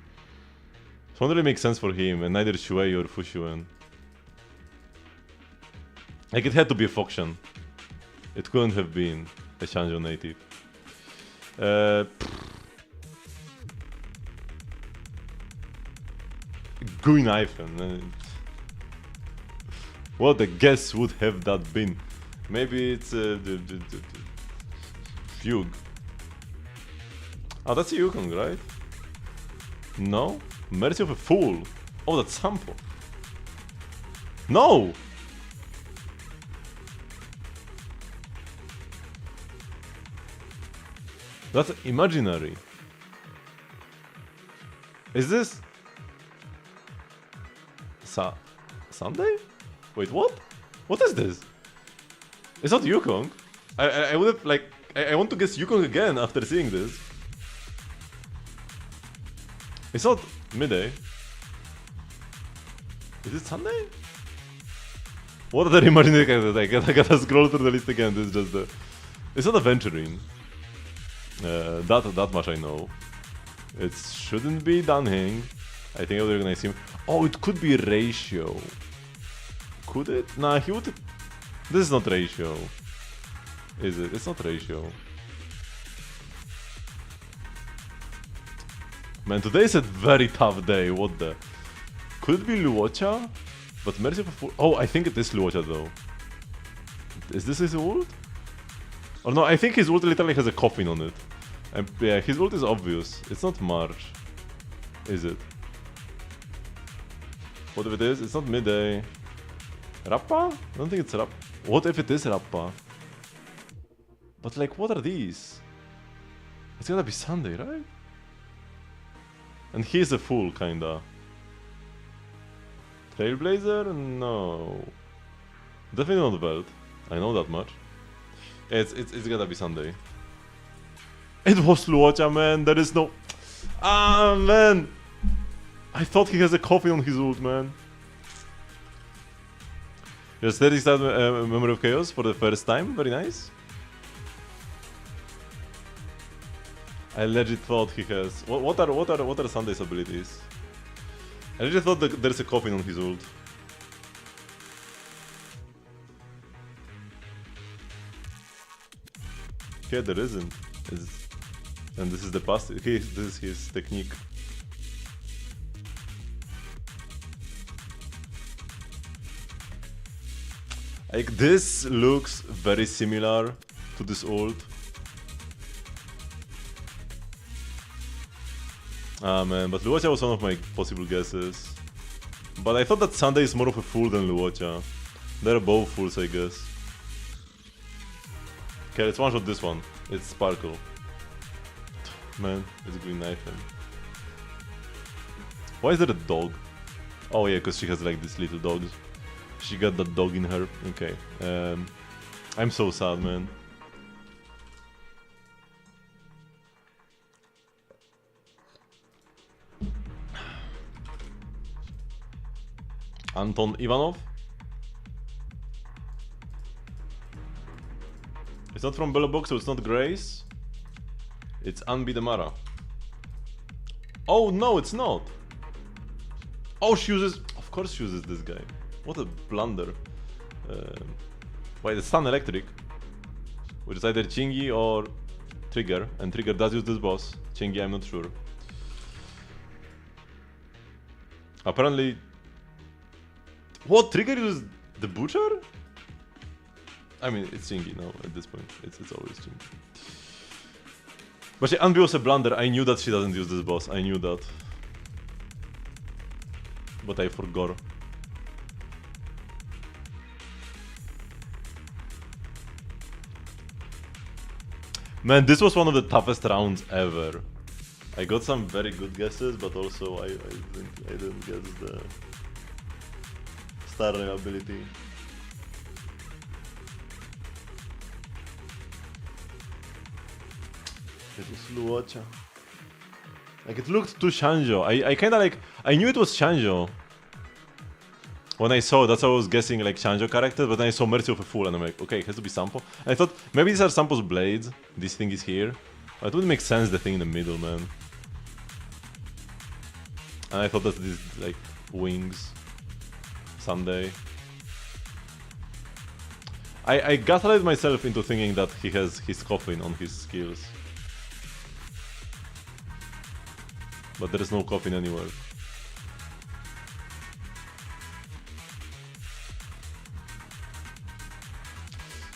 So it really makes sense for him, and neither Shuei or Fushuen. Like it had to be a Fokshan. It couldn't have been a Shanzhou native. Guinaifen. What a guess would have that been? Maybe it's Fugue. Oh, that's a Yukong, right? No? Mercy of a Fool. Oh, that's Sampo. No! That's imaginary. Is this Sunday? Wait, what? What is this? It's not Yukong. I would have like I want to guess Yukong again after seeing this. It's not midday. Is it Sunday? What other imaginary characters? I gotta scroll through the list again. This is just the. It's not Aventuring. That much I know. It shouldn't be Danheng. I think I would recognize him. Oh, it could be Ratio. Could it? Nah, he would. This is not Ratio. Is it? It's not Ratio. Man, today is a very tough day. What the? Could it be Luocha? But Mercy of a Fool. Oh, I think it is Luocha though. Is this his ult? Or no, I think his ult literally has a coffin on it. And yeah, his ult is obvious. It's not March. Is it? What if it is? It's not midday. Rappa? I don't think it's Rappa. What if it is Rappa? But like, what are these? It's gonna be Sunday, right? And he's a fool, kinda. Trailblazer? No. Definitely not Veld. I know that much. It's gonna be Sunday. It was Luocha, man. There is no. Ah, man. I thought he has a coffin on his ult, man. Just 30 Memory of Chaos for the first time. Very nice. I legit thought he has. What are Sunday's abilities? I legit thought that there's a coffin on his ult. Yeah, there isn't. And this is the past. This is his technique. Like this looks very similar to this ult. Ah man, but Luocha was one of my possible guesses. But I thought that Sunday is more of a fool than Luocha. They're both fools, I guess. Okay, let's one shot this one. It's Sparkle. Man, it's Green Knife him. Why is there a dog? Oh yeah, because she has like these little dogs. She got that dog in her. Okay. I'm so sad, man. Anton Ivanov? It's not from Bella Box, so it's not Grace. It's Anbi Demara. Oh no, it's not! Oh, she uses... Of course she uses this guy. What a blunder. Wait, it's Stun Electric. Which is either Chingy or Trigger. And Trigger does use this boss. Chingy, I'm not sure. Apparently... What? Trigger uses the Butcher? I mean, it's Chingy now at this point. It's always Chingy. But Anbi was a blunder. I knew that she doesn't use this boss. I knew that. But I forgot. Man, this was one of the toughest rounds ever. I got some very good guesses, but also I didn't guess the star ability. It was Luocha. Like, it looked too Shanjo. I kinda like... I knew it was Shanjo. When I saw it, that's how I was guessing like Shanjo characters, but then I saw Mercy of a Fool and I'm like, okay, it has to be Sampo. And I thought, maybe these are Sampo's blades. This thing is here. But it would make sense, the thing in the middle, man. And I thought that these, like, wings. Sunday. I gaslighted myself into thinking that he has his coffin on his skills. But there is no coffin anywhere.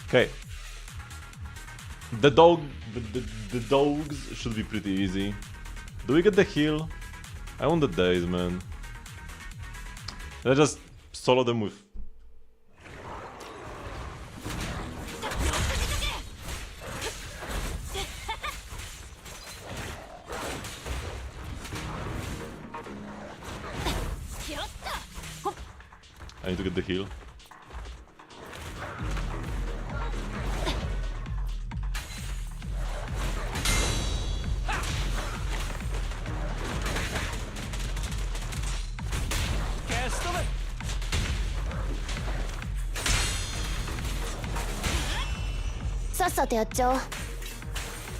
Okay. The dogs should be pretty easy. Do we get the heal? I want the days, man. Let's just solo them with... I need to get the heal.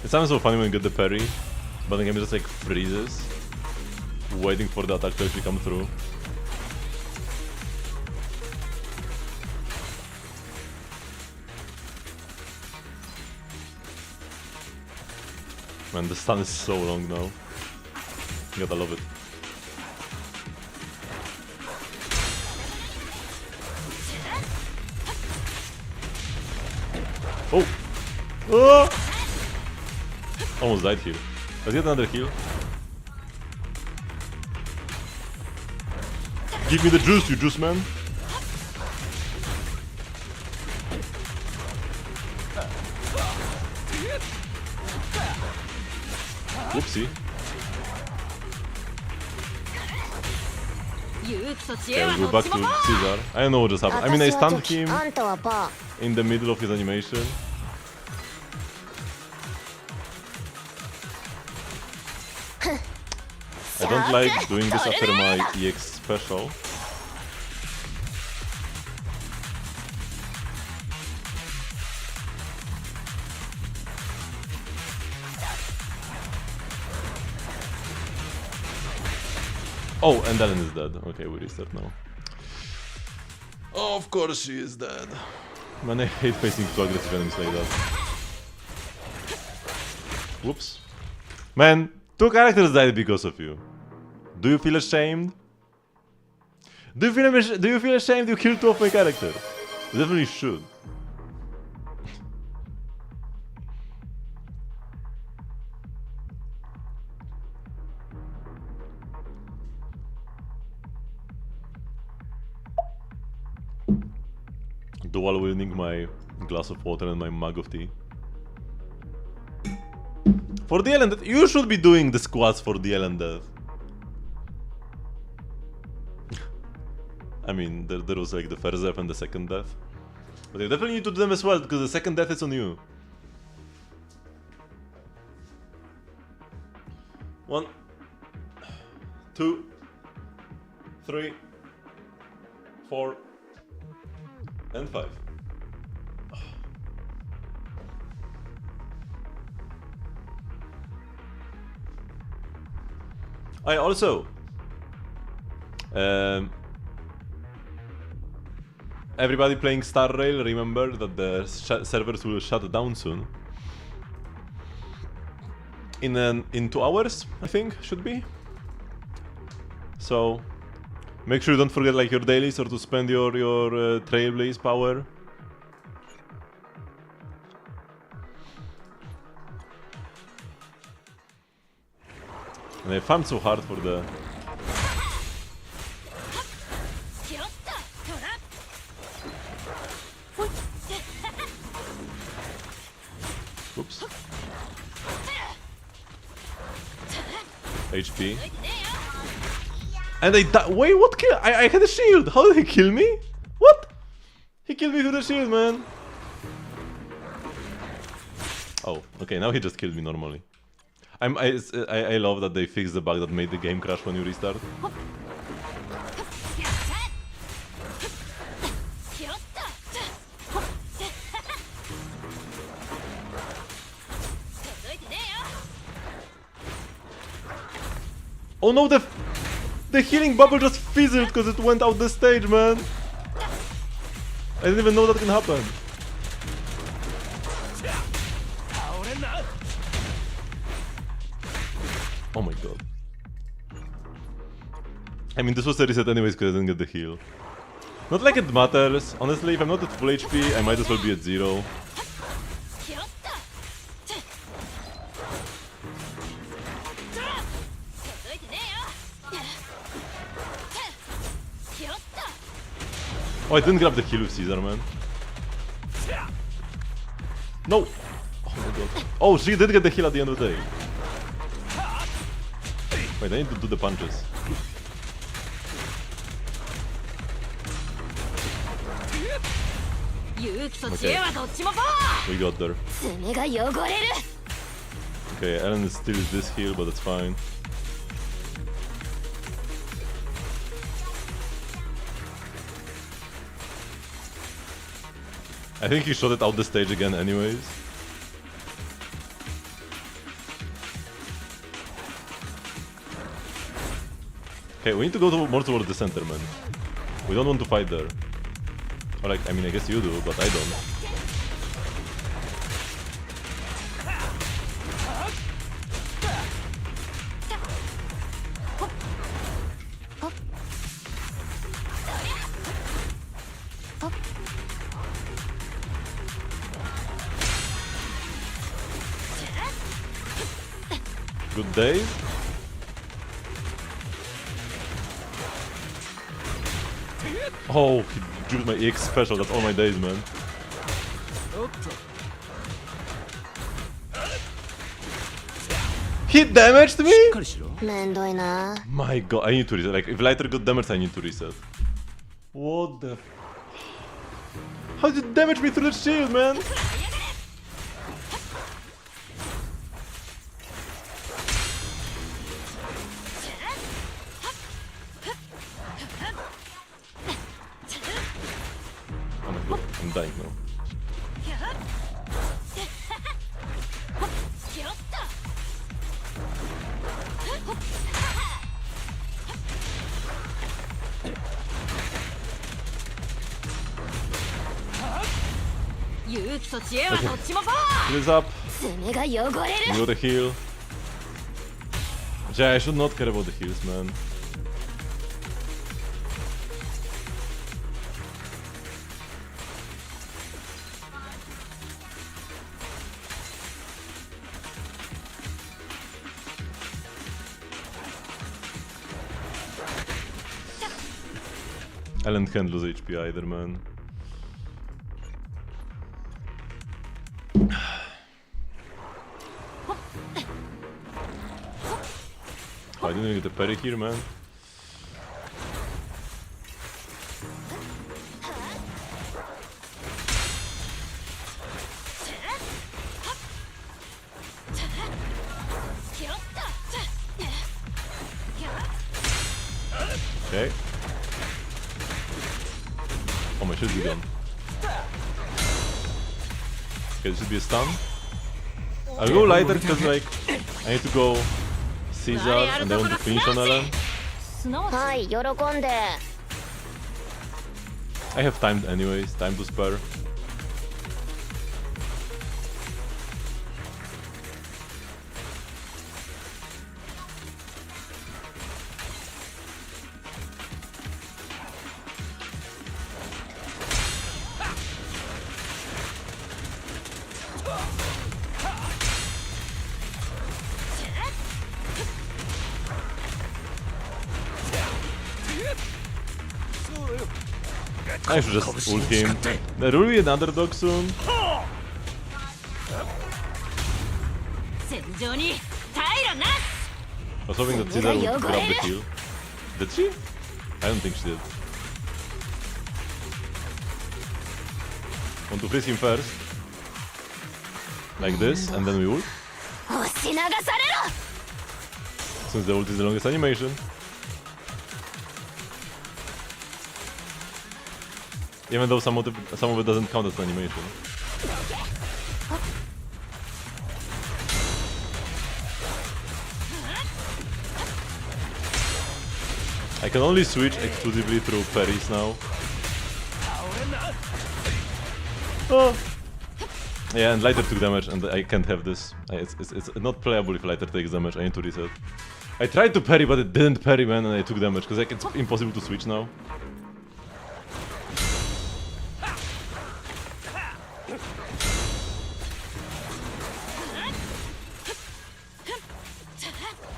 It sounds so funny when you get the parry, but the game just like freezes, waiting for the attack to actually come through. Man, the stun is so long now. You gotta love it. Oh! Oh! Almost died here. Let's get another heal. Give me the juice, you juice man! Whoopsie. Okay, we'll go back to Caesar. I don't know what just happened. I mean, I stunned him in the middle of his animation. I don't like doing this after my EX special. Oh, and Ellen is dead. Okay, we restart now. Oh, of course she is dead. Man, I hate facing too aggressive enemies like that. Whoops. Man, 2 characters died because of you. Do you feel ashamed? Do you feel ashamed you killed 2 of my characters? You definitely should. Dual wielding my glass of water and my mug of tea. For DL and death, you should be doing the squats for DL and death. I mean, there was like the first death and the second death. But you definitely need to do them as well, because the second death is on you. 1, 2, 3, 4, and 5. I also everybody playing Star Rail, remember that the servers will shut down soon. In 2 hours, I think, should be. So make sure you don't forget like your dailies or to spend your Trailblaze power. And I farmed so hard for the... Oops. HP. And I died. Wait, what kill? I had a shield. How did he kill me? What? He killed me with a shield, man. Oh, okay. Now he just killed me normally. I love that they fixed the bug that made the game crash when you restart. Oh no, the healing bubble just fizzled because it went out the stage, man. I didn't even know that can happen. Oh my god. I mean, this was a reset anyways because I didn't get the heal. Not like it matters. Honestly, if I'm not at full HP, I might as well be at 0. Oh, I didn't grab the heal with Caesar, man. No! Oh my god. Oh, she did get the heal at the end of the day. Wait, I need to do the punches. Okay. We got there. Okay, Ellen still is this heal, but it's fine. I think he shot it out the stage again anyways. Okay, we need to go more towards the center, man. We don't want to fight there. Or like, I mean, I guess you do, but I don't. Good day. Oh, he drew my EX special, that's all my days, man. He damaged me? My god, I need to reset. Like, if lighter got damaged, I need to reset. What the... How did you damage me through the shield, man? Oh my god, I'm dying now. Heal is up. You got a heal. Jay, I should not care about the heals, man. Ellen can't lose HP either, man. Oh, I didn't even get the parry here, man. Okay. Oh, my shield's gone. Okay, this should be a stun. I'll go lighter because like I need to go Caesar and I want to finish on Ellen. すなわちはい喜んで I have time anyways, time to spare. I should just ult him. There will be an underdog soon. 戦場に退路なし I was hoping that Caesar would grab the kill. Did she? I don't think she did. Want to freeze him first. Like this, and then we ult. 押し流されろ Since the ult is the longest animation. Even though some of it doesn't count as an animation. I can only switch exclusively through parries now. Oh. Yeah, and Lighter took damage, and I can't have this. It's not playable if Lighter takes damage. I need to reset. I tried to parry, but it didn't parry, man, and I took damage because like, it's impossible to switch now.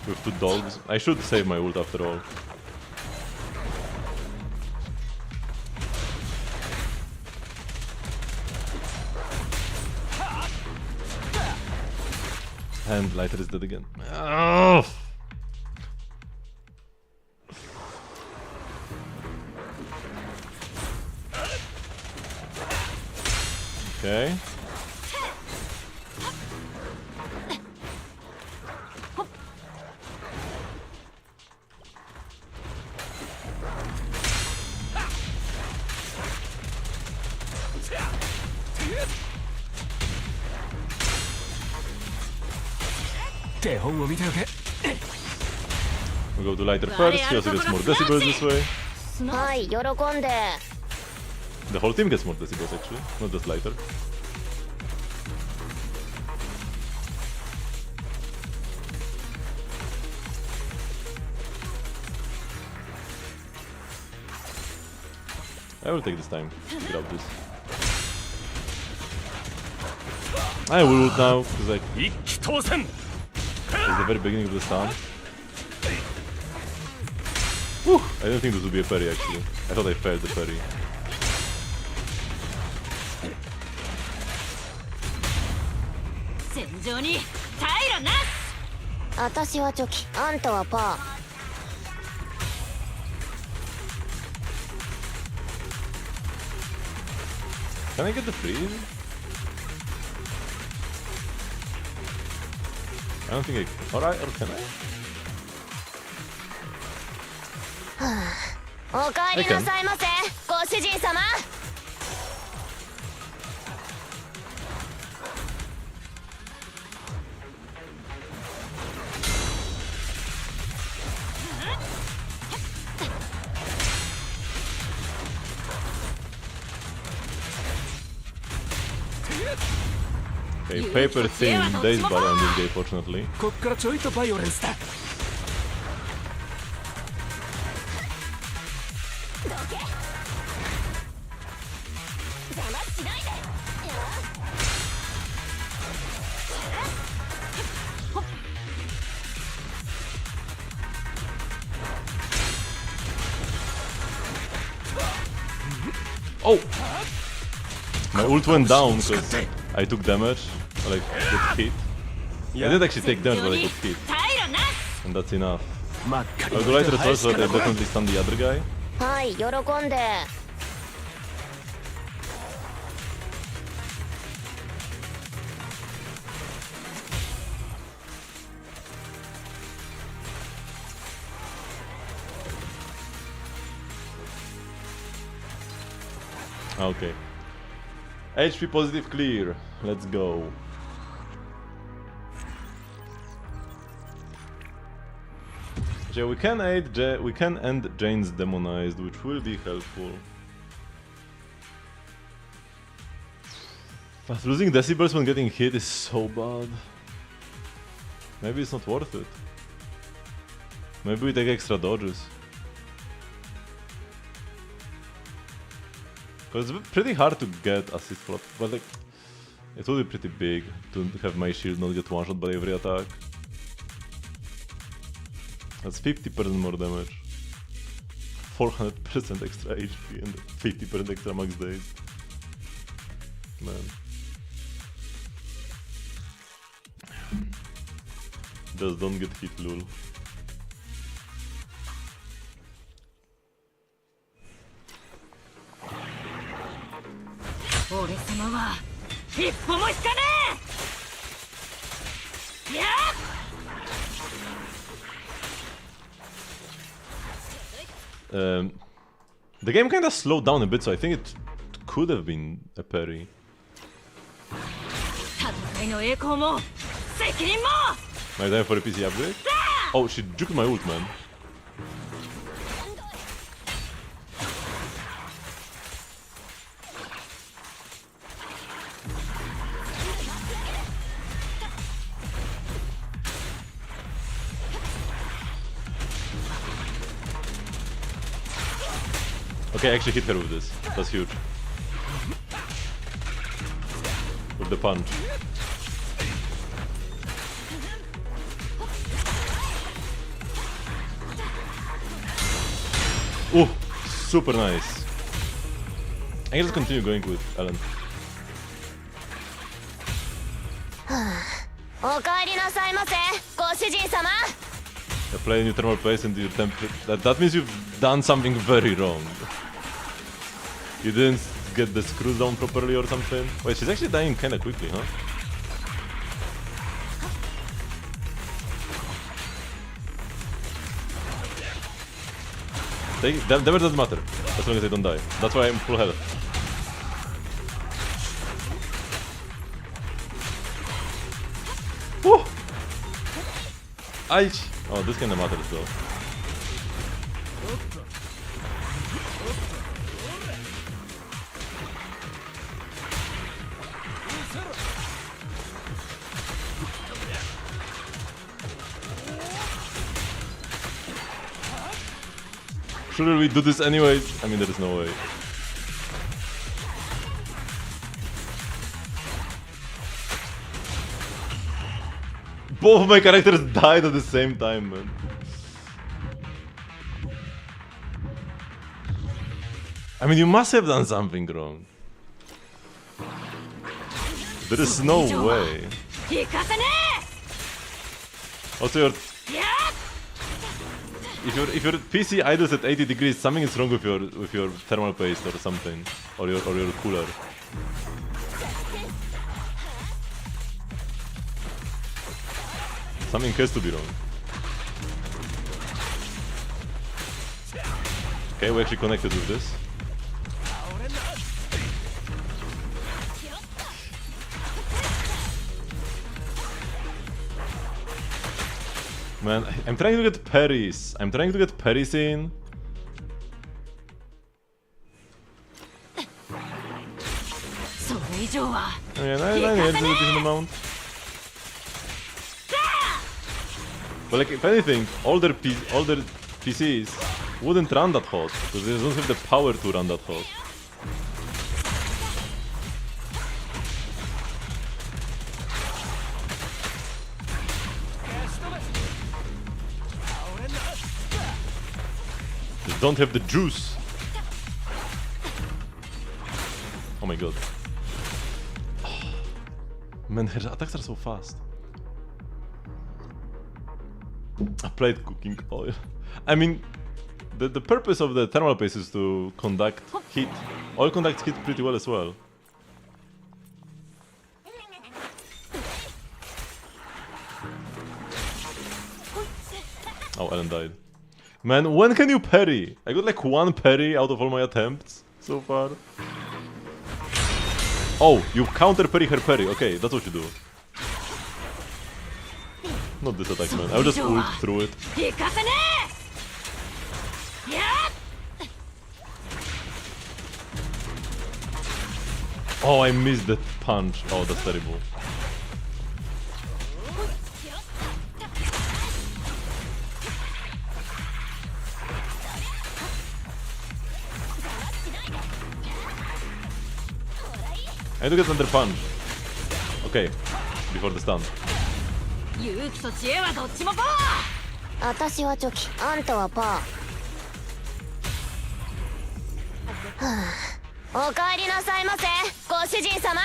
With two dogs. I should save my ult after all. And Lighter is dead again. Oh! Okay. We go to Lighter first, he also gets more decibels this way. はい喜んで The whole team gets more decibels actually, not just Lighter. I will take this time to grab this. I will ult now, because like, 一気当選 it's the very beginning of the stun. Whew, I don't think this would be a parry actually. I thought I failed the parry. 戦場に退路なし私はチョキあんたはパ Can I get the freeze? I don't think I can. Alright, or can I? ーおかえりなさいませご主人様 Okay, paper thin days bar on this game fortunately. こっからちょいとバイオレンスだ 邪魔しないで Oh! My ult went down because I took damage, or like got hit. I didn't actually take damage, but I got hit. 退路なし And that's enough. 真っ赤 I'll に go 燃え lighter た as well 林 so か that I らこら definitely stun the other guy. はい喜んで Okay. HP positive clear. Let's go. Yeah, we can end Jane's demonized, which will be helpful. But losing decibels when getting hit is so bad. Maybe it's not worth it. Maybe we take extra dodges. Cause it's pretty hard to get assist flop, but like it will be pretty big to have my shield not get one shot by every attack. That's 50% more damage, 400% extra HP, and 50% extra max days. Man, just don't get hit, lol. 俺様は一歩も引かねえ。やっ The game kinda slowed down a bit, so I think it could have been a parry. 戦いの栄光も責任も Am I time for a PC upgrade? Oh, she juked my ult, man. Okay, I actually hit her with this. That's huge. With the punch. Oh, super nice. I can just continue going with Alan. お帰りなさいませご主人様 You play in your thermal paste and your temperature. That means you've done something very wrong. You didn't get the screws down properly or something. Wait, she's actually dying kinda quickly, huh? Damage doesn't matter, as long as I don't die. That's why I'm full health. Woo! Aight! Oh, this kinda matters though. Should we do this anyways? I mean, there is no way. Both of my characters died at the same time, man. I mean, you must have done something wrong. There is no way. 行かせね Also, if your PC idles at 80 degrees, something is wrong with your thermal paste or something, or your cooler. Something has to be wrong. Okay, we actually connected with this. Man, I'm trying to get parries. I'm trying to get parries in. それ以上は I mean, I need a decent amount. But like, if anything, older PCs wouldn't run that hot because they don't have the power to run that hot. They don't have the juice. Oh my god. Man, her attacks are so fast. Applied cooking oil. I mean, the purpose of the thermal paste is to conduct heat. Oil conducts heat pretty well as well. Oh, Ellen died. Man, when can you parry? I got like one parry out of all my attempts so far. Oh, you counter parry her parry. Okay, that's what you do. Not this attack, man. I'll just ult through it. Oh, I missed that punch. Oh, that's terrible. I need to get another punch. Okay, before the stun. 勇気と知恵はどっちもパワー。私はチョキ、あんたはパー。はあ、お帰りなさいませ、ご主人様。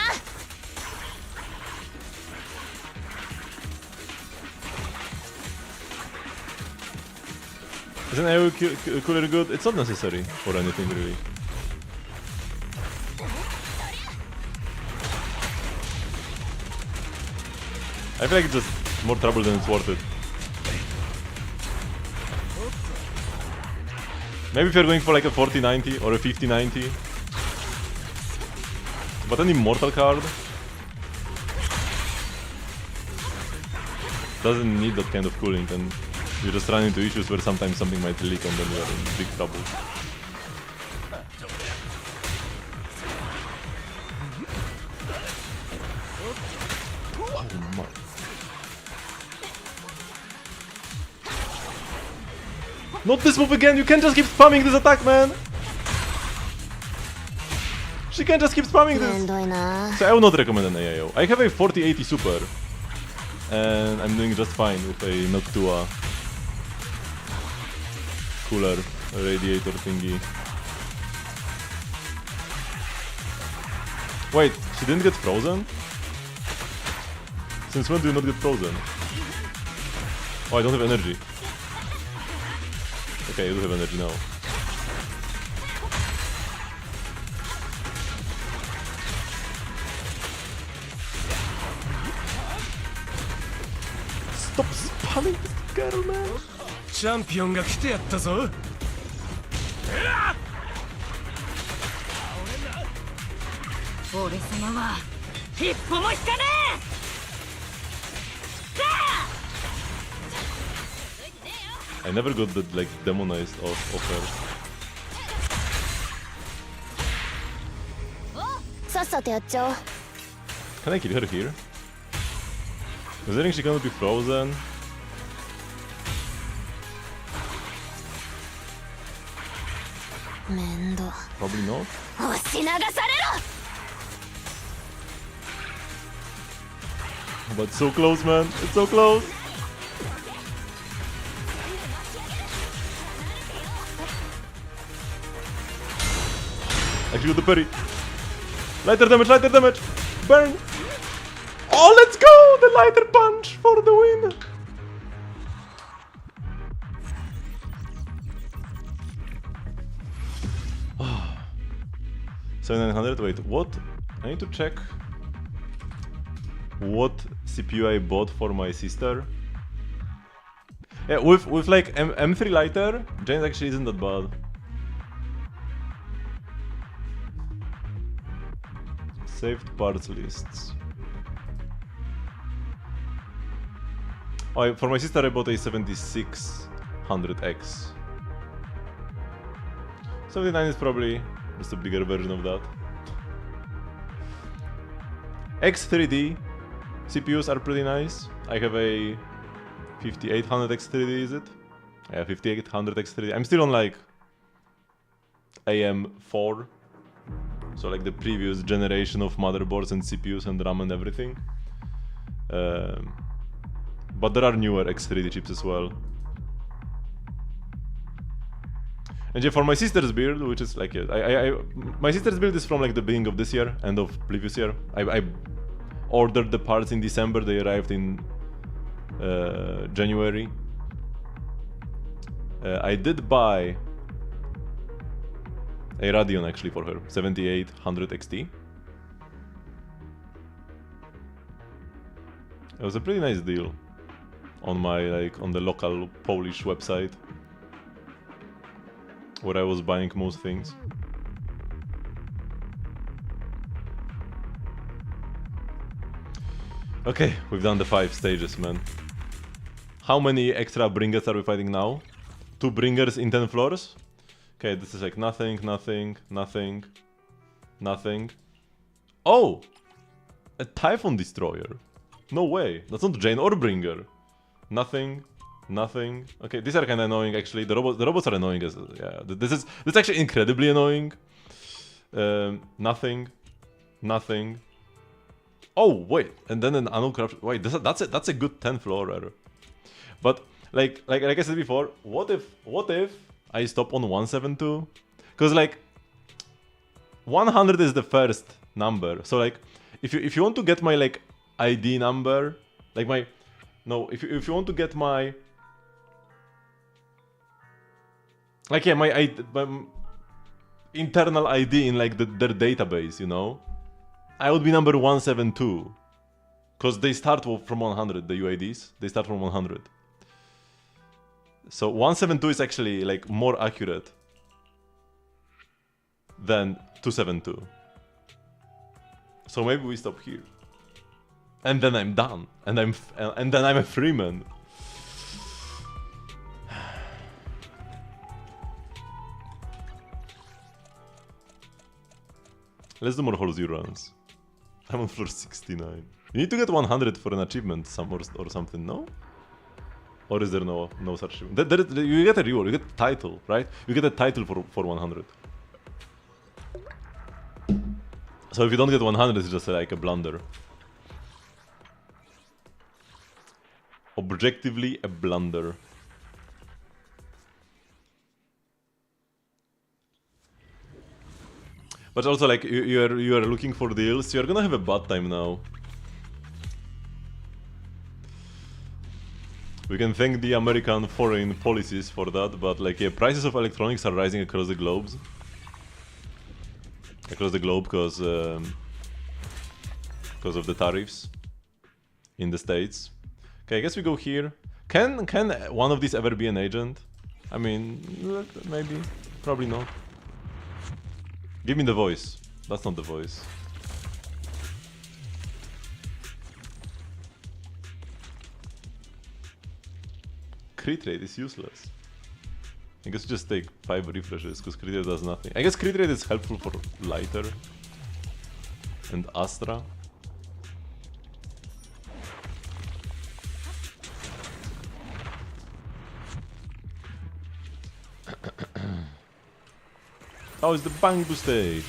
Isn't AoE cooler good? It's not necessary for anything really. I feel like it's just more trouble than it's worth it. Maybe if you're going for like a 40-90 or a 50-90. But an immortal card doesn't need that kind of cooling, and you just run into issues where sometimes something might leak and then you're in big trouble. Oh my. Not this move again! You can't just keep spamming this attack, man! She can't just keep spamming this! So I will not recommend an AIO. I have a 40-80 super. And I'm doing just fine with a Noctua cooler radiator thingy. Wait, she didn't get frozen? Since when do you not get frozen? Oh, I don't have energy. Okay, I do have energy now. Stop spamming this girl, man! チャンピオンが来てやったぞ。俺様は一歩も引かねえ。 I never got that like demonized offer. さっさとやっちゃおう。 Can I kill her here? Was I think she cannot be frozen? Probably not. 押し流されろ。 But so close, man. It's so close. Actually, got the parry. Lighter damage, lighter damage. Burn. Oh, let's go! The lighter punch for the win. Oh. 7900. Wait, what? I need to check what CPU I bought for my sister. Yeah, with like M3 lighter, Jane's actually isn't that bad. Saved parts lists. Oh, for my sister I bought a 7600X. 79 is probably just a bigger version of that. X3D CPUs are pretty nice. I have a 5800 X3D, is it? Yeah, 5800 X3D. I'm still on like AM4. So like the previous generation of motherboards and CPUs and RAM and everything. But there are newer X3D chips as well. And yeah, for my sister's build, which is like, my sister's build is from like the beginning of this year, end of previous year. I ordered the parts in December, they arrived in January. I did buy a Radeon actually for her, 7800 XT. It was a pretty nice deal on my on the local Polish website where I was buying most things. Okay, we've done the 5 stages, man. How many extra bringers are we fighting now? 2 bringers in 10 floors? Okay, this is like nothing, nothing, nothing, nothing. Oh! A Typhon Destroyer. No way, that's not Jane or Bringer. Nothing, nothing. Okay, these are kind of annoying actually. The robots are annoying as yeah. This is actually incredibly annoying. Nothing, nothing. Oh wait, and then an annual corruption. Wait, that's a good 10 floor. But like I said before, what if I stop on 172? Because like 100 is the first number. So like if you want to get my like ID number, like my if you want to get my like yeah my internal ID in like their database, you know, I would be number 172 because they start from 100. The UIDs they start from 100. So 172 is actually like more accurate than 272. So maybe we stop here. And then I'm done. And then I'm a free man. Let's do more Holo Zero runs. I'm on floor 69. You need to get 100 for an achievement or something, no? Or is there no such achievement? You get a reward, you get a title, right? You get a title for 100. So if you don't get 100, it's just like a blunder. Objectively a blunder. But also like you are looking for deals, you're gonna have a bad time now. We can thank the American foreign policies for that, but like yeah, prices of electronics are rising across the globe because of the tariffs in the States. Okay, I guess we go here. Can one of these ever be an agent? I mean, maybe, probably not. Give me the voice. That's not the voice. Crit rate is useless. I guess just take 5 refreshes because crit rate does nothing. I guess crit rate is helpful for Lighter and Astra. Oh, it's the Bangbu stage.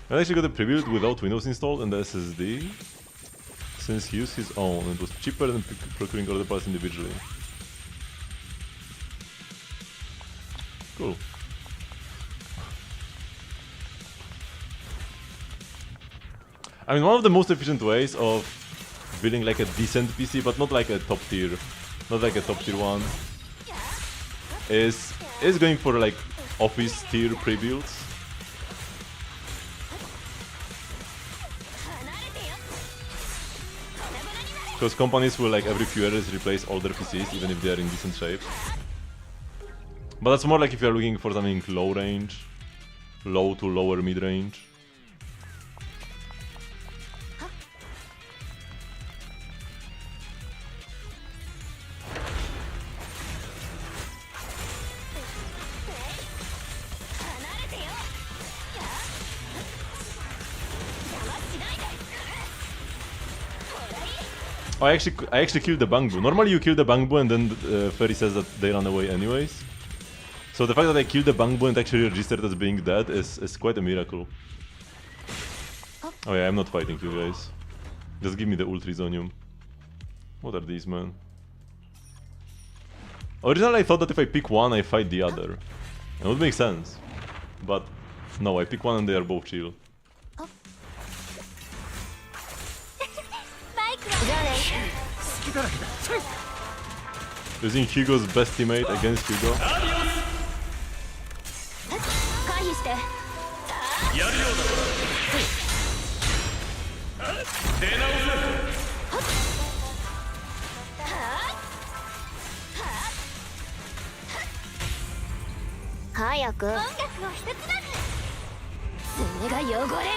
I actually got a pre-build without Windows installed and the SSD, since he used his own. It was cheaper than procuring all the parts individually. Cool. I mean, one of the most efficient ways of building like a decent PC, but not like a top tier, one, is going for like office tier pre-builds. Because companies will like every few years replace older PCs even if they are in decent shape. But that's more like if you're looking for something low range, low to lower mid range. Oh, I actually killed the Bangbu. Normally you kill the Bangbu and then Ferry says that they run away anyways. So the fact that I killed the Bangbu and actually registered as being dead is quite a miracle. Oh yeah, I'm not fighting you guys. Just give me the Ultrizonium. What are these, man? Originally I thought that if I pick one, I fight the other. It would make sense. But no, I pick one and they are both chill. だらけだ。 Using Hugo's best teammate against Hugo. 回避して。やるようだ。出直早く。音楽を一つな爪が汚れる。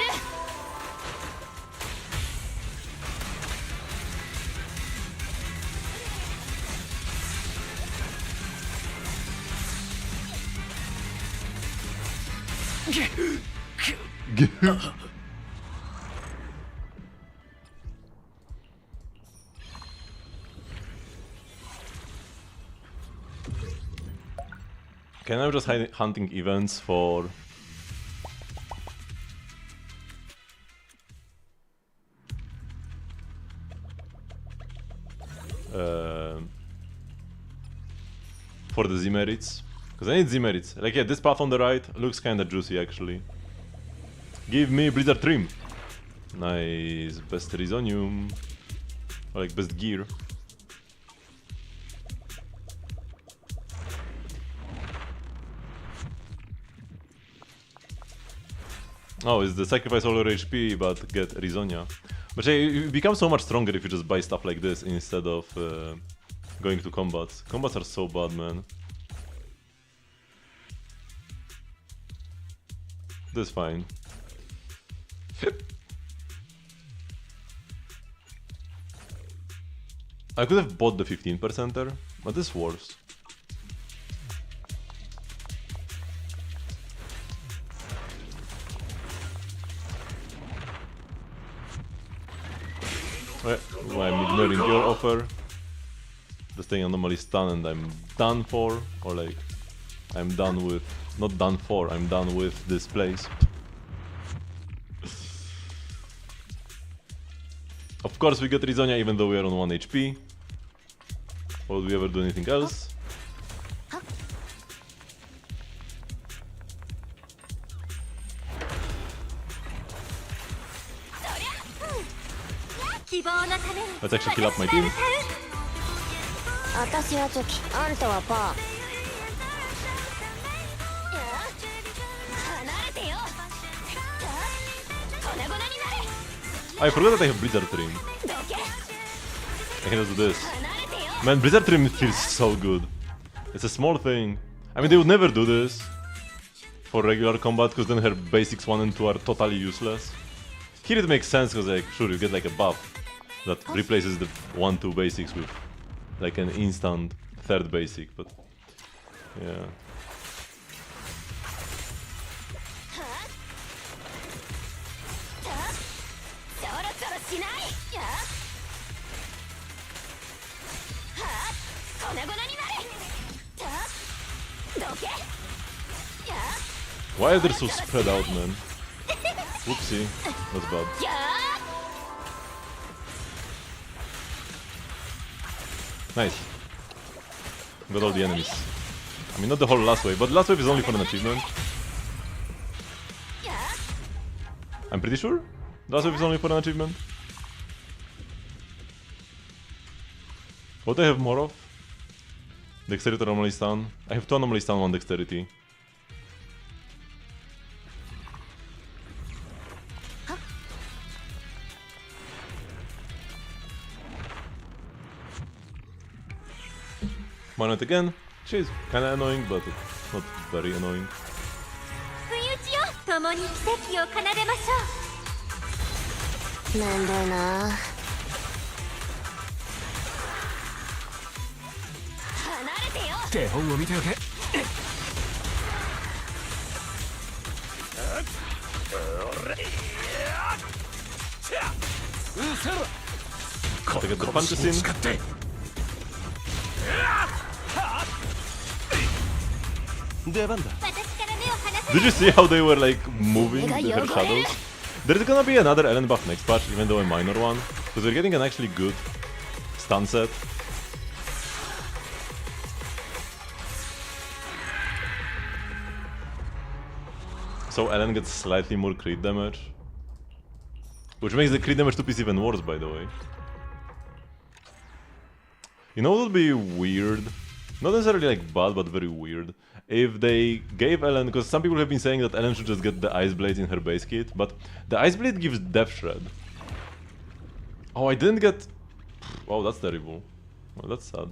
Can I just hunting events for the Z merits? Because I need Z merits. Like, yeah, this path on the right looks kinda juicy actually. Give me Blizzard Trim. Nice. Best Risonium. Or like best gear. Oh, it's the sacrifice all your HP but get Rizonia. But yeah, you become so much stronger if you just buy stuff like this instead of going to combats. Combats are so bad, man. That's fine. I could have bought the 15%er, but this worse. Well, I'm ignoring your offer. The thing anomaly stun and I'm done for, or like I'm done with, not done for, I'm done with this place. Of course we get Rizonia even though we are on 1 HP. Would we ever do anything else? Let's actually kill up my team. 私はチョキ、あんたはパー。離れてよ。粉々になれ。 I forgot that I have Blizzard Trim. どけ。 I can just do this. 離れてよ。 Man, Blizzard Trim feels so good. It's a small thing. I mean, they would never do this for regular combat because then her basics 1 and 2 are totally useless. Here it makes sense because, like, sure, you get like a buff that replaces the 1-2 basics with like an instant third basic, but yeah. Why are they so spread out, man? Whoopsie, that's bad. Nice. Got all the enemies. I mean, not the whole last wave, but last wave is only for an achievement. I'm pretty sure last wave is only for an achievement. What do I have more of? Dexterity or anomaly stun? I have 2 anomaly stun, 1 dexterity. Why not again? She's kinda annoying, but it's not very annoying. 不意打ちよ。共に奇跡を奏でましょう。めんどいな。離れてよ。手本を見ておけ。うせろ。 To get the punches in. 使って。 出番だ。 Did you see how they were like moving her shadows? There's gonna be another Ellen buff next patch, even though a minor one, because we're getting an actually good stun set. So Ellen gets slightly more crit damage, which makes the crit damage 2 piece even worse, by the way. You know what would be weird? Not necessarily like bad, but very weird. If they gave Ellen, because some people have been saying that Ellen should just get the Ice Blades in her base kit, but the Ice Blade gives Death Shred. Oh, I didn't get... Oh, that's terrible. Oh, that's sad.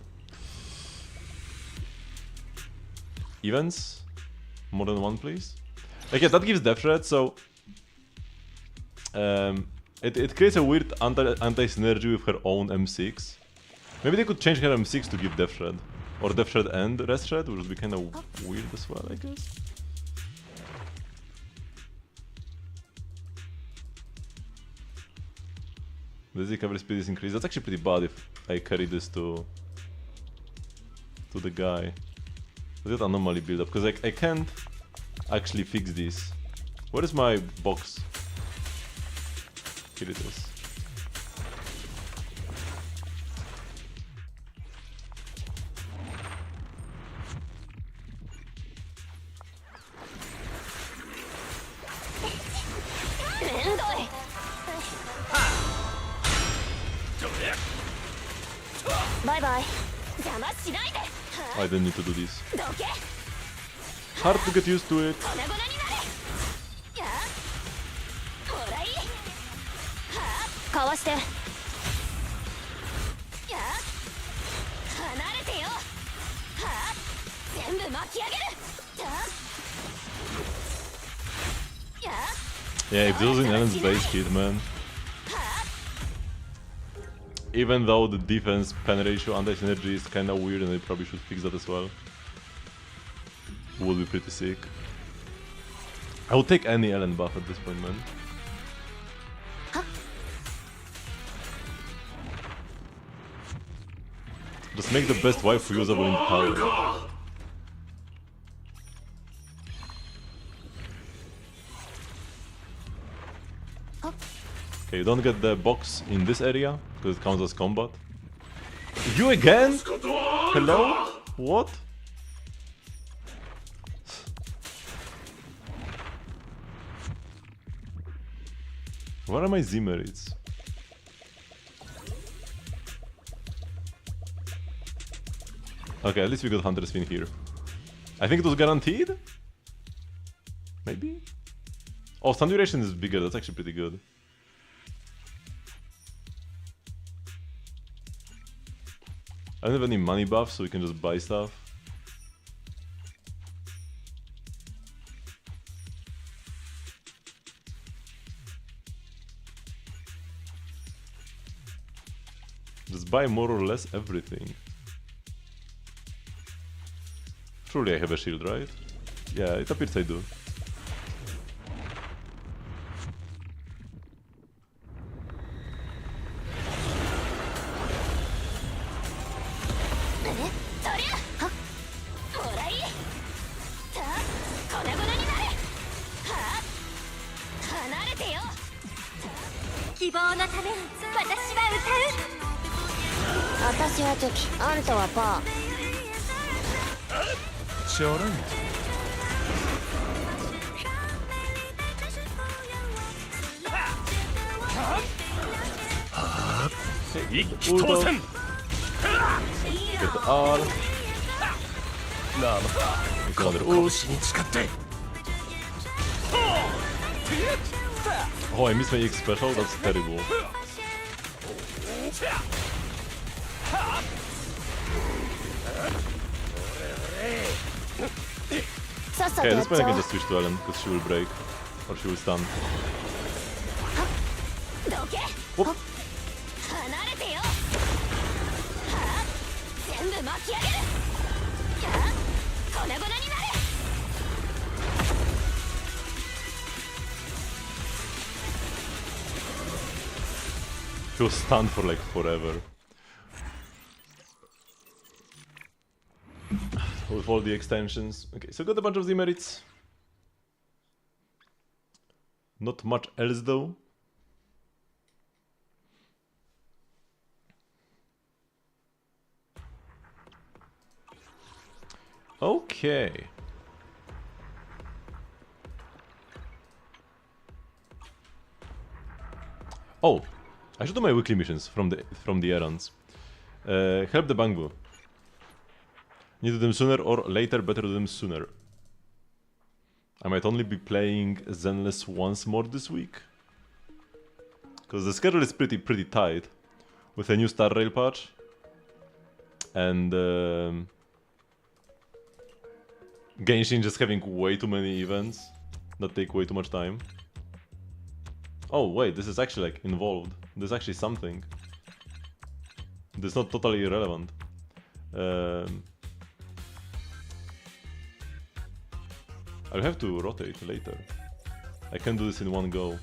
Events? More than one, please? Like, yeah, that gives Death Shred, so... It creates a weird anti-synergy with her own M6. Maybe they could change her M6 to give Death Shred. Or Death Shred and Rest Shred, which would be kind of weird as well, I guess. The recovery speed is increased. That's actually pretty bad if I carry this to the guy. Let's get anomaly build up, because I can't actually fix this. Where is my box? Here it is. Bye bye. I didn't need to do this. Hard to get used to it. かわして。離れてよ。全部巻き上げる。 Yeah, if this was in Ellen's base kit, man. Even though the defense pen ratio anti-synergy is kinda weird and they probably should fix that as well. Would be pretty sick. I would take any Ellen buff at this point, man. Just make the best waifu usable in power. Okay, you don't get the box in this area, because it counts as combat. You again? Hello? What? Where are my Z-merits? Okay, at least we got Hunter Spin here. I think it was guaranteed? Maybe? Oh, stun duration is bigger, that's actually pretty good. I don't have any money buffs, so we can just buy stuff. Just buy more or less everything. Surely I have a shield, right? Yeah, it appears I do. Ulto. Get the R. Another ult. Oh, I missed my X special? That's terrible. Okay, at this point I can just switch to Ellen, because she will break. Or she will stun. Whoop. She was stunned for like forever. With all the extensions. Okay, so got a bunch of demerits. Not much else though. Okay. Oh, I should do my weekly missions from the errands. Help the Bangbu. Need to do them sooner or later, better do them sooner. I might only be playing Zenless once more this week. Because the schedule is pretty tight. With a new Star Rail patch. And Genshin just having way too many events that take way too much time. Oh wait, this is actually like involved. There's actually something. This is not totally irrelevant. I'll have to rotate later. I can't do this in one go.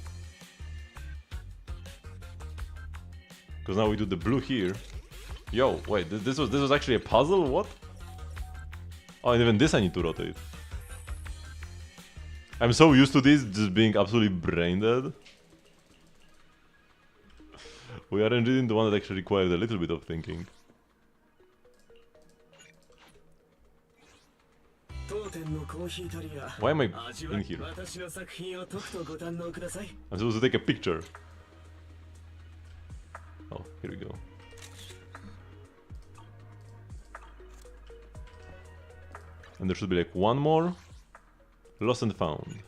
Because now we do the blue here. Yo, wait, this was actually a puzzle? What? Oh, and even this I need to rotate. I'm so used to this just being absolutely brain dead. We aren't reading the one that actually requires a little bit of thinking. Why am I in here? I'm supposed to take a picture. Oh, here we go. And there should be like one more. Lost and found.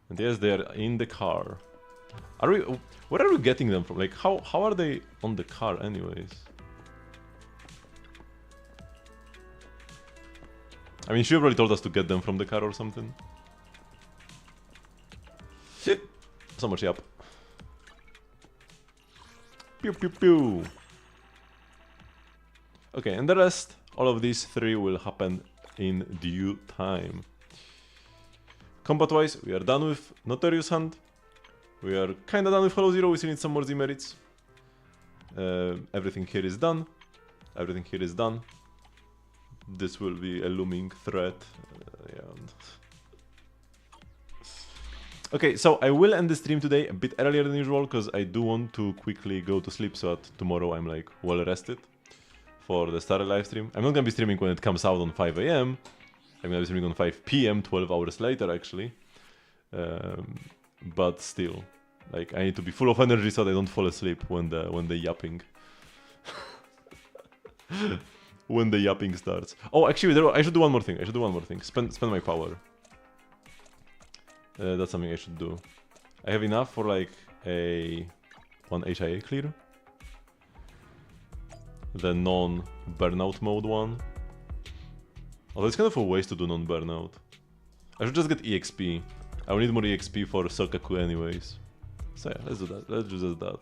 And yes, they are in the car. Are we? Where are we getting them from? Like, how are they on the car, anyways? I mean, she already told us to get them from the car or something. Shit! So much up. Pew pew pew. Okay, and the rest, all of these three will happen in due time. Combat-wise, we are done with Notorious Hunt. We are kinda done with Hollow Zero, we still need some more Z-merits. Everything here is done. Everything here is done. This will be a looming threat. Yeah. Okay, so I will end the stream today a bit earlier than usual, because I do want to quickly go to sleep so that tomorrow I'm like well rested for the Star live stream. I'm not gonna be streaming when it comes out on 5 AM. I'm gonna be streaming on 5 PM, 12 hours later actually. But still, like I need to be full of energy so that I don't fall asleep when the yapping when the yapping starts. Oh, actually, I should do one more thing. Spend my power. That's something I should do. I have enough for like one HIA clear. The non-burnout mode one. Although it's kind of a waste to do non-burnout. I should just get EXP. I will need more EXP for Sokaku anyways. So yeah, let's do that. Let's do just that.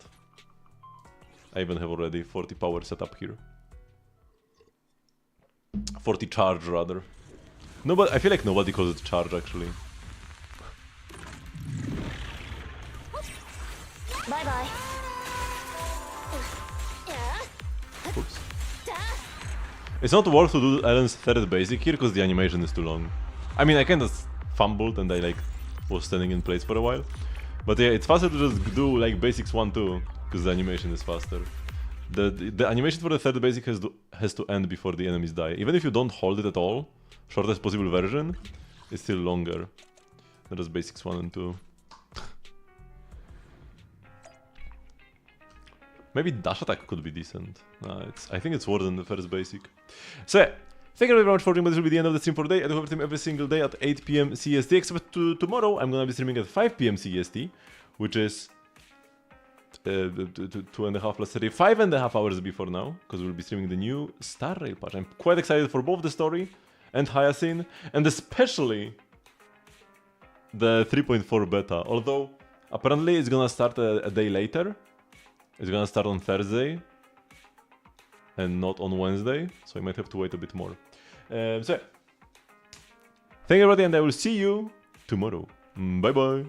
I even have already 40 power set up here. 40 charge rather. No, but I feel like nobody calls it charge actually. Bye bye. Oops. It's not worth to do Ellen's third basic here because the animation is too long. I mean, I kinda fumbled and I like was standing in place for a while. But yeah, it's faster to just do like basics 1-2 because the animation is faster. The animation for the third basic has to end before the enemies die. Even if you don't hold it at all, shortest possible version is still longer than just basics 1 and 2. Maybe dash attack could be decent. I think it's worse than the first basic. So yeah, thank you very much for watching, but this will be the end of the stream for today. I do have a stream every single day at 8 PM CST, except tomorrow I'm gonna be streaming at 5 PM CST, which is 2.5 plus 30, 5.5 hours before now, because we'll be streaming the new Star Rail patch. I'm quite excited for both the story and Hyacinth, and especially the 3.4 beta, although apparently it's gonna start a day later. It's gonna start on Thursday and not on Wednesday, so I might have to wait a bit more. So yeah. Thank you everybody, and I will see you tomorrow. Bye bye.